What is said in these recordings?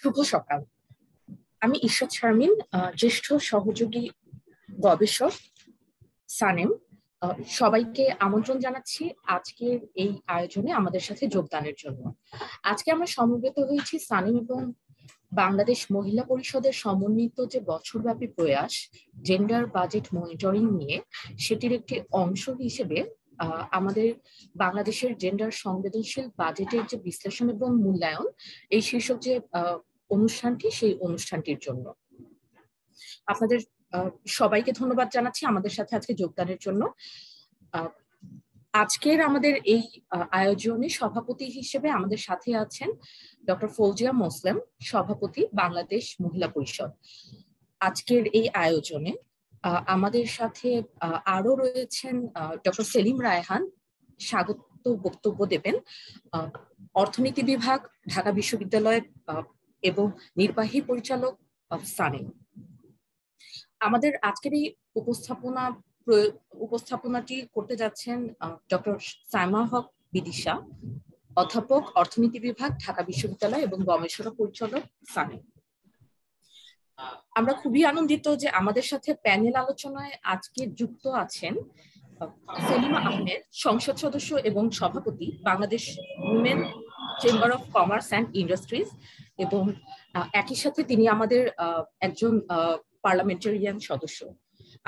শুভ সকাল। আমি ঈশ্বর শারমিন, জ্যেষ্ঠ সহযোগী গবেষক সানেম। সবাইকে আমন্ত্রণ জানাচ্ছি আজকের এই আয়োজনে আমাদের সাথে যোগদানের জন্য। আজকে আমরা সমবেত হয়েছি সানেম এবং বাংলাদেশ মহিলা পরিষদের সমন্বিত যে বছরব্যাপী প্রয়াস জেন্ডার বাজেট মনিটরিং নিয়ে, সেটির একটি অংশ হিসেবে আমাদের বাংলাদেশের জেন্ডার সংবেদনশীল বাজেটের যে বিশ্লেষণ এবং মূল্যায়ন, এই শীর্ষক যে অনুষ্ঠানটি, সেই অনুষ্ঠানটির জন্য আপনাদের সবাইকে ধন্যবাদ জানাচ্ছি আমাদের সাথে আজকে যোগদানের জন্য। আজকের আমাদের এই আয়োজনে সভাপতি হিসেবে আমাদের সাথে আছেন ডক্টর ফৌজিয়া মোসলেম, সভাপতি বাংলাদেশ মহিলা পরিষদ। আজকের এই আয়োজনে আমাদের সাথে আরো রয়েছেন ডক্টর সেলিম রায়হান, স্বাগত বক্তব্য দেবেন, অর্থনীতি বিভাগ, ঢাকা বিশ্ববিদ্যালয় এবং নির্বাহী পরিচালক সানেম। আমাদের আজকের এই উপস্থাপনাটি করতে যাচ্ছেন ডক্টর সাইমা হক বিদিশা, অধ্যাপক, অর্থনীতি বিভাগ, ঢাকা বিশ্ববিদ্যালয় এবং গবেষণা পরিচালক সানেম। আমরা খুবই আনন্দিত যে আমাদের সাথে প্যানেল আলোচনায় আজকে যুক্ত আছেন সেলিমা আহমেদ, সংসদ সদস্য এবং সভাপতি Bangladesh women chamber of commerce and industries, এবং একই সাথে তিনি আমাদের একজন পার্লামেন্টারিয়ান সদস্য।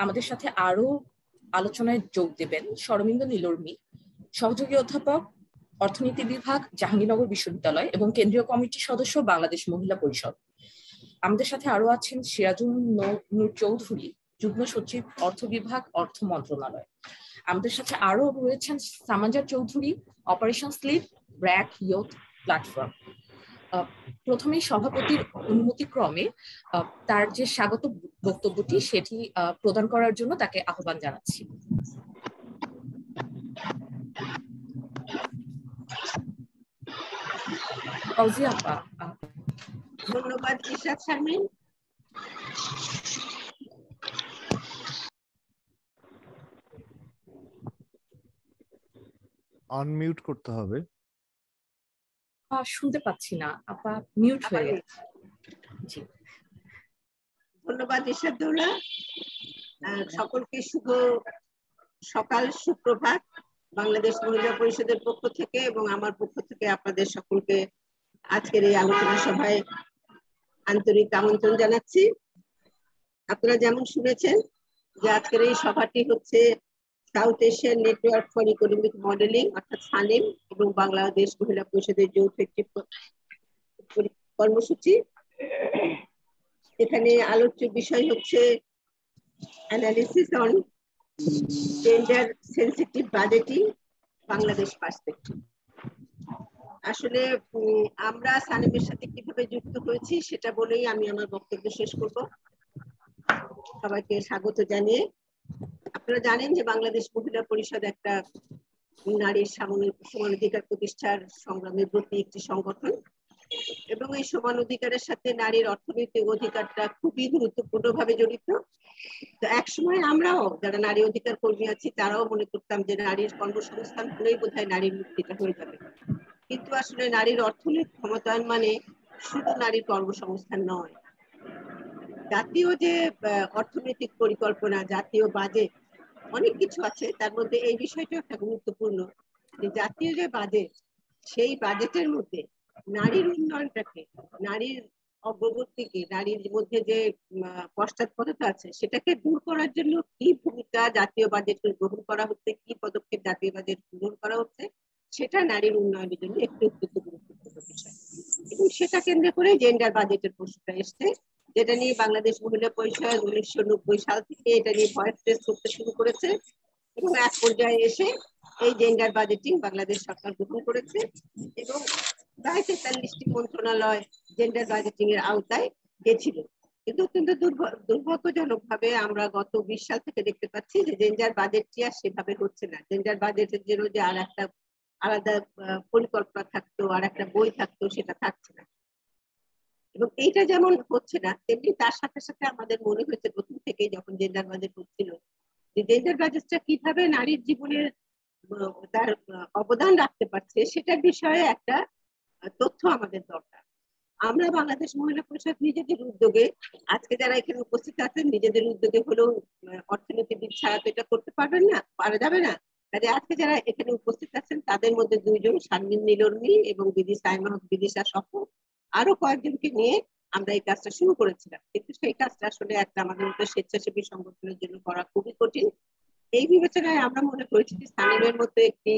আমাদের সাথে আরো আলোচনায় যোগ দেবেন শরমিন্দ নীলর্মী, সহযোগী অধ্যাপক, অর্থনীতি বিভাগ, জাহাঙ্গীরনগর বিশ্ববিদ্যালয় এবং কেন্দ্রীয় কমিটির সদস্য, বাংলাদেশ মহিলা পরিষদ। আমাদের সাথে আরো আছেন সিরাজুল নূর চৌধুরী, যুগ্ম সচিব, অর্থ বিভাগ, অর্থ মন্ত্রণালয়। আমাদের সাথে আরো রয়েছেন Samanja Chowdhury, operations lead, BRAC youth platform. প্রথমেই সভাপতির অনুমতি ক্রমে তার যে স্বাগত বক্তব্যটি সেটি প্রদান করার জন্য তাকে আহ্বান জানাচ্ছি। ধন্যবাদ ইশরাত শারমিন। আনমিউট করতে হবে। শুনতে পাচ্ছি না, আপা মিউট হয়ে গেছে। জি, ধন্যবাদ ইশরাত দৌলা। সকলকে শুভ সকাল, সুপ্রভাত। বাংলাদেশ মহিলা পরিষদের পক্ষ থেকে এবং আমার পক্ষ থেকে আপনাদের সকলকে আজকের এই আলোচনা সভায় আন্তরিক আমন্ত্রণ জানাচ্ছি। আপনারা যেমন শুনেছেন যে আজকের এই সভাটি হচ্ছে south Asian network for economic modelling অর্থাৎ সানেম এবং বাংলাদেশ মহিলা পরিষদের যৌথ একটি কর্মসূচি। এখানে আলোচ্য বিষয় হচ্ছে analysis on gender sensitive budgeting Bangladesh perspective. আসলে আমরা সানেমের সাথে কিভাবে যুক্ত হয়েছি সেটা বলেই আমি আমার বক্তব্য শেষ করব। সবাইকে স্বাগত জানিয়ে, আপনারা জানেন যে বাংলাদেশ মহিলা পরিষদ একটা নারীর সমান অধিকার প্রতিষ্ঠার সংগ্রামে ব্রতী একটি সংগঠন এবং এই সমান অধিকারের সাথে নারীর অর্থনৈতিক অধিকারটা খুবই গুরুত্বপূর্ণভাবে জড়িত। তো একসময় আমরাও যারা নারী অধিকার কর্মী আছি তারাও মনে করতাম যে নারীর কর্মসংস্থান হলেই বোধহয় নারীর মুক্তিটা হয়ে যাবে, কিন্তু আসলে নারীর অর্থনৈতিক ক্ষমতায়ন মানে শুধু নারীর কর্মসংস্থান নয়। জাতীয় যে অর্থনৈতিক পরিকল্পনা, জাতীয় বাজেট, অনেক কিছু আছে, তার মধ্যে এই বিষয়টাও একটা গুরুত্বপূর্ণ যে জাতীয় যে বাজেট, সেই বাজেটের মধ্যে নারীর উন্নয়নটাকে, নারীর অগ্রগতিকে, নারীর মধ্যে যে পশ্চাৎপদতা আছে সেটাকে দূর করার জন্য কি ভূমিকা জাতীয় বাজেট গ্রহণ করা হচ্ছে, কি পদক্ষেপ জাতীয় বাজেট গ্রহণ করা হচ্ছে, সেটা নারীর উন্নয়নের জন্য একটু অত্যন্ত গুরুত্বপূর্ণ বিষয়। এবং সেটা কেন্দ্র করে জেন্ডার বাজেটের প্রশ্নটা এসছে, যেটা নিয়ে বাংলাদেশ মহিলা পরিষদ 1990 সাল থেকে এটা নিয়ে ভয়েস রেজ করতে শুরু করেছে এবং এক পর্যায়ে এসে এই জেন্ডার বাজেটিং বাংলাদেশ সরকার গ্রহণ করেছে এবং প্রায় 43টি মন্ত্রণালয় জেন্ডার বাজেটিং এর আওতায় গেছিল। কিন্তু অত্যন্ত দুর্ভাগ্যজনক ভাবে আমরা গত 20 সাল থেকে দেখতে পাচ্ছি যে জেন্ডার বাজেটটি আর সেভাবে হচ্ছে না। জেন্ডার বাজেটের জন্য যে আর একটা আলাদা পরিকল্পনা থাকতো, আর একটা বই থাকতো, সেটা থাকছে না। এবং এইটা যেমন হচ্ছে না, তেমনি তার সাথে সাথে আমাদের মনে হয়েছে প্রথম থেকে যখন জেন্ডার বাজেট হচ্ছিল যে জেন্ডার বাজেটটা কিভাবে নারীর জীবনের তার অবদান রাখতে পারছে সেটার বিষয়ে একটা তথ্য আমাদের দরকার। আমরা বাংলাদেশ মহিলা পরিষদ নিজেদের উদ্যোগে আজকে যারা এখানে উপস্থিত আছেন নিজেদের উদ্যোগে হলেও অর্থনীতিবিদ ছাড়া তো এটা করতে পারবেন না, পারা যাবে না। কাজে আজকে যারা এখানে উপস্থিত আছেন তাদের মধ্যে দুইজন শারমিন নীলর্মী এবং দিদি সাইমা বিদিশা সহ আরো কয়েকজনকে নিয়ে আমরা এই কাজটা শুরু করেছিলাম, কিন্তু সেই কাজটা আসলে একটা আমাদের মতো স্বেচ্ছাসেবী সংগঠনের জন্য করা খুবই কঠিন। এই বিবেচনায় আমরা মনে করেছি যে সানিমের মতো একটি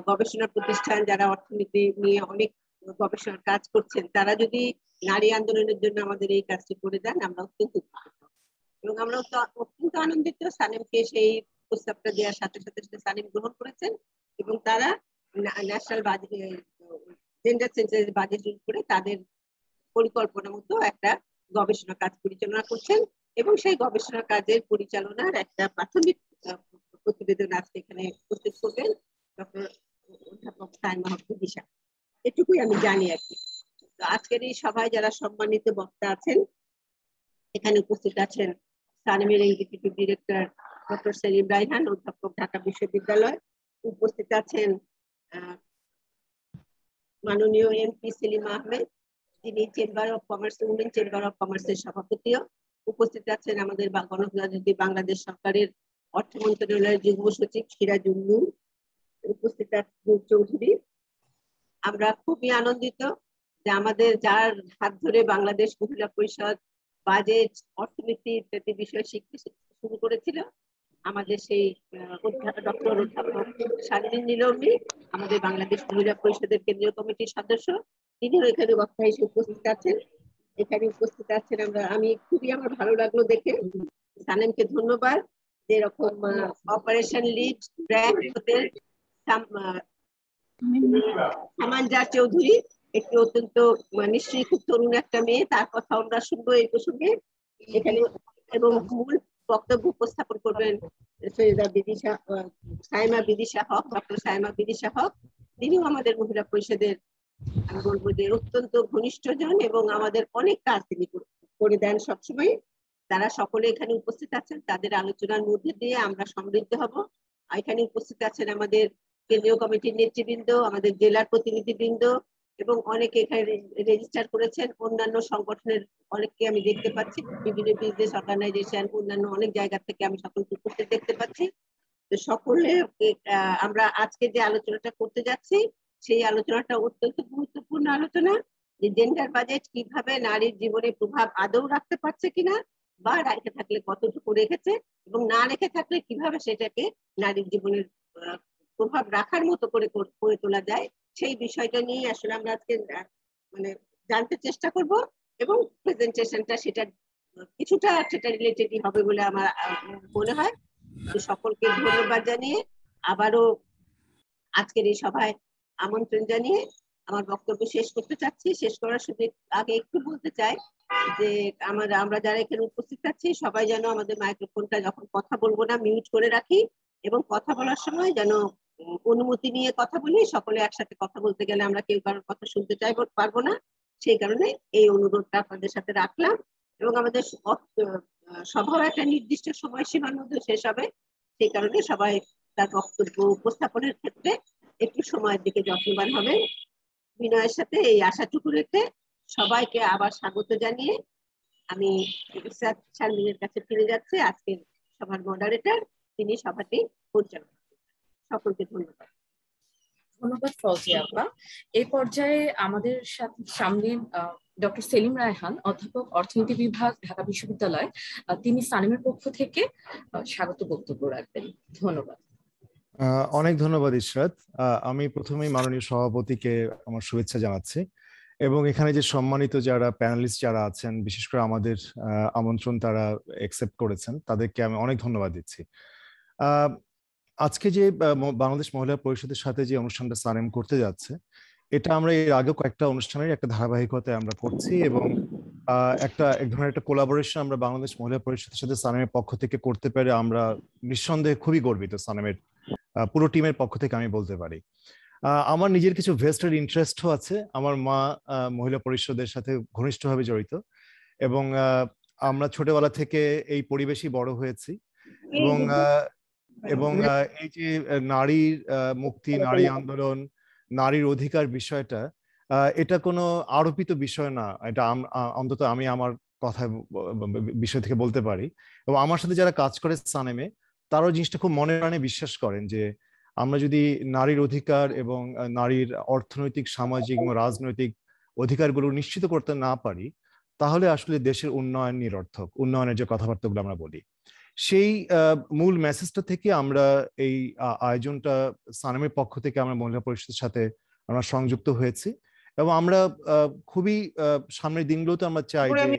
গবেষণা প্রতিষ্ঠান যারা অর্থনীতি নিয়ে অনেক গবেষণার কাজ করছেন তারা যদি নারী আন্দোলনের জন্য আমাদের এই কাজটি করে দেন আমরা অত্যন্ত উপকৃত এবং আমরা অত্যন্ত আনন্দিত। সানিমকে সেই প্রস্তাবটা দেওয়ার সাথে সাথে সানিম গ্রহণ করেছেন এবং তারা ন্যাশনাল জেন্ডার সেন্সাস বাজেট করে তাদের পরিকল্পনা মতো একটা গবেষণা কাজ পরিচালনা করছেন এবং সেই গবেষণা কাজের পরিচালনার একটা প্রাথমিক প্রতিবেদন আজকে এখানে উপস্থিত করবেন ডক্টর অধ্যাপক সাইমা বিদিশা। এটুকুই আমি জানি আর কি। আজকের এই সভায় যারা সম্মানিত বক্তা আছেন এখানে উপস্থিত আছেন সানিমের executive director doctor Selim Raihan, অধ্যাপক ঢাকা বিশ্ববিদ্যালয়। উপস্থিত আছেন মাননীয় এমপি সেলিমা আহমেদ, যিনি chamber of commerce women chamber of কমার্সের সভাপতিও। উপস্থিত আছেন আমাদের গণপ্রজাতন্ত্রী বাংলাদেশ সরকারের অর্থ মন্ত্রণালয়ের যুগ্ম সচিব সিরাজুল নূর। উপস্থিত আছেন চৌধুরী। আমরা খুবই আনন্দিত যে আমাদের যার হাত ধরে বাংলাদেশ মহিলা পরিষদ বাজেট অর্থনীতি ইত্যাদি বিষয় শিখতে শুরু করেছিল আমাদের সেই ডক্টর অধ্যাপক শারমিন নীলর্মী, আমাদের বাংলাদেশ মহিলা পরিষদের কেন্দ্রীয় কমিটির সদস্য, তিনিও এখানে বক্তা হিসেবে উপস্থিত আছেন। এখানে উপস্থিত আছেন আমি খুবই আমার ভালো লাগলো দেখে। সানেমকে ধন্যবাদ যেরকম অপারেশন লিড ব্র্যাক হতে সামানজা চৌধুরী, একটি অত্যন্ত নিশ্চয়ই খুব তরুণ একটা মেয়ে, তার কথা আমরা শুনবো এই প্রসঙ্গে এখানে। এবং মূল বক্তব্য উপস্থাপন করবেন সৈয়দা বিদিশা সাইমা বিদিশা হক, ডক্টর সাইমা বিদিশা হক। তিনিও আমাদের মহিলা পরিষদের আমি বলবো যে অত্যন্ত ঘনিষ্ঠজন এবং আমাদের অনেক কাজ তিনি করে দেন সবসময়। তারা সকলে এখানে উপস্থিত আছেন, তাদের আলোচনার মধ্যে দিয়ে আমরা সমৃদ্ধ হব। এখানে উপস্থিত আছেন আমাদের কেন্দ্রীয় কমিটির নেতৃবৃন্দ, আমাদের জেলার প্রতিনিধিবৃন্দ এবং অনেকে এখানে রেজিস্টার করেছেন। অন্যান্য সংগঠনের অনেককে আমি দেখতে পাচ্ছি, বিভিন্ন বিজনেস অর্গানাইজেশন অন্যান্য অনেক জায়গা থেকে আমি সকলকে উপস্থিত দেখতে পাচ্ছি। তো সকলে আমরা আজকে যে আলোচনাটা করতে যাচ্ছি সেই আলোচনাটা অত্যন্ত গুরুত্বপূর্ণ আলোচনা, যে জেন্ডার বাজেট কিভাবে নারীর জীবনে প্রভাব আদৌ রাখতে পারছে কিনা বা রেখে থাকলে কতটুকু রেখেছে এবং না রেখে থাকলে কিভাবে সেটাকে নারীর জীবনের প্রভাব রাখার মতো করে করে তোলা যায় সেই বিষয়টা নিয়ে আসলে আমরা আজকে মানে জানতে চেষ্টা করব এবং প্রেজেন্টেশনটা সেটা কিছুটা সেটা রিলেটেডই হবে বলে আমার মনে হয়। সকলকে ধন্যবাদ জানিয়ে আবারও আজকের এই সভায় আমন্ত্রণ জানিয়ে আমার বক্তব্য শেষ করতে চাচ্ছি। শেষ করার আগে একটু বলতে চাই যে আমরা যারা এখানে উপস্থিত আছি সবাই যেন আমাদের মাইক্রোফোনটা যখন কথা বলবো না মিউট করে রাখি এবং কথা বলার সময় যেন অনুমতি নিয়ে কথা বলি। সকলে একসাথে কথা বলতে গেলে আমরা কেউ কারোর কথা শুনতে পারবো না, সেই কারণে এই অনুরোধটা আপনাদের সাথে রাখলাম। এবং আমাদের সভাও একটা নির্দিষ্ট সময়সীমার মধ্যে শেষ হবে, সেই কারণে সবাই তার বক্তব্য উপস্থাপনের ক্ষেত্রে একটু সময়ের দিকে যত্নবান হবেন। বিনয়ের সাথে এই আশাটুকু রেখে সবাইকে আবার স্বাগত জানিয়ে আমি শারমিনের কাছে ফিরে যাচ্ছি, আজকের সভার মডারেটর, তিনি সভাটি পরিচালনা করবেন। সকলকে ধন্যবাদ। ধন্যবাদ ফৌজিয়া আপা। এই পর্যায়ে আমাদের সামনে ডক্টর সেলিম রায়হান, অধ্যাপক অর্থনীতি বিভাগ, ঢাকা বিশ্ববিদ্যালয়, তিনি সানিমের পক্ষ থেকে স্বাগত বক্তব্য রাখবেন। ধন্যবাদ। অনেক ধন্যবাদ ইশরাত। আমি প্রথমেই মাননীয় সভাপতিকে আমার শুভেচ্ছা জানাচ্ছি এবং এখানে যে সম্মানিত যারা প্যানেলিস্ট যারা আছেন, বিশেষ করে আমাদের আমন্ত্রণ তারা অ্যাকসেপ্ট করেছেন, তাদেরকে আমি অনেক ধন্যবাদ দিচ্ছি। আজকে যে বাংলাদেশ মহিলা পরিষদের সাথে যে অনুষ্ঠানটা সানেম করতে যাচ্ছে, এটা আমরা এর আগে কয়েকটা অনুষ্ঠানের একটা ধারাবাহিকতায় আমরা করছি এবং এক ধরনের একটা কোলাবোরেশন আমরা বাংলাদেশ মহিলা পরিষদের সাথে সানেমের পক্ষ থেকে করতে পেরে আমরা নিঃসন্দেহে খুবই গর্বিত। সানেমের পুরো টিমের পক্ষ থেকে আমি বলতে পারি। আমার নিজের কিছু ভেস্টেড ইন্টারেস্টও আছে। আমার মা মহিলা পরিষদের সাথে ঘনিষ্ঠভাবে জড়িত এবং আমরা ছোটবেলা থেকে এই পরিবেশই বড় হয়েছি এবং এই যে নারীর মুক্তি, নারী আন্দোলন, নারীর অধিকার বিষয়টা এটা কোনো আরোপিত বিষয় না, এটা অন্তত আমি আমার কথা বিষয় থেকে বলতে পারি। এবং আমার সাথে যারা কাজ করে সানেমে, তারাও জিনিসটা খুব মনে প্রাণে বিশ্বাস করেন যে আমরা যদি নারীর অধিকার এবং নারীর অর্থনৈতিক, সামাজিক এবং রাজনৈতিক অধিকারগুলো নিশ্চিত করতে না পারি, তাহলে আসলে দেশের উন্নয়ন নিরর্থক। উন্নয়নের যে কথাবার্তাগুলো আমরা বলি, সেই মূল মেসেজটা থেকে আমরা এই আয়োজনটা সানেমের পক্ষ থেকে আমরা মহিলা পরিষদের সাথে আমরা সংযুক্ত হয়েছি। এবং আমরা খুবই সামনের দিনগুলোতে আমরা চাই যে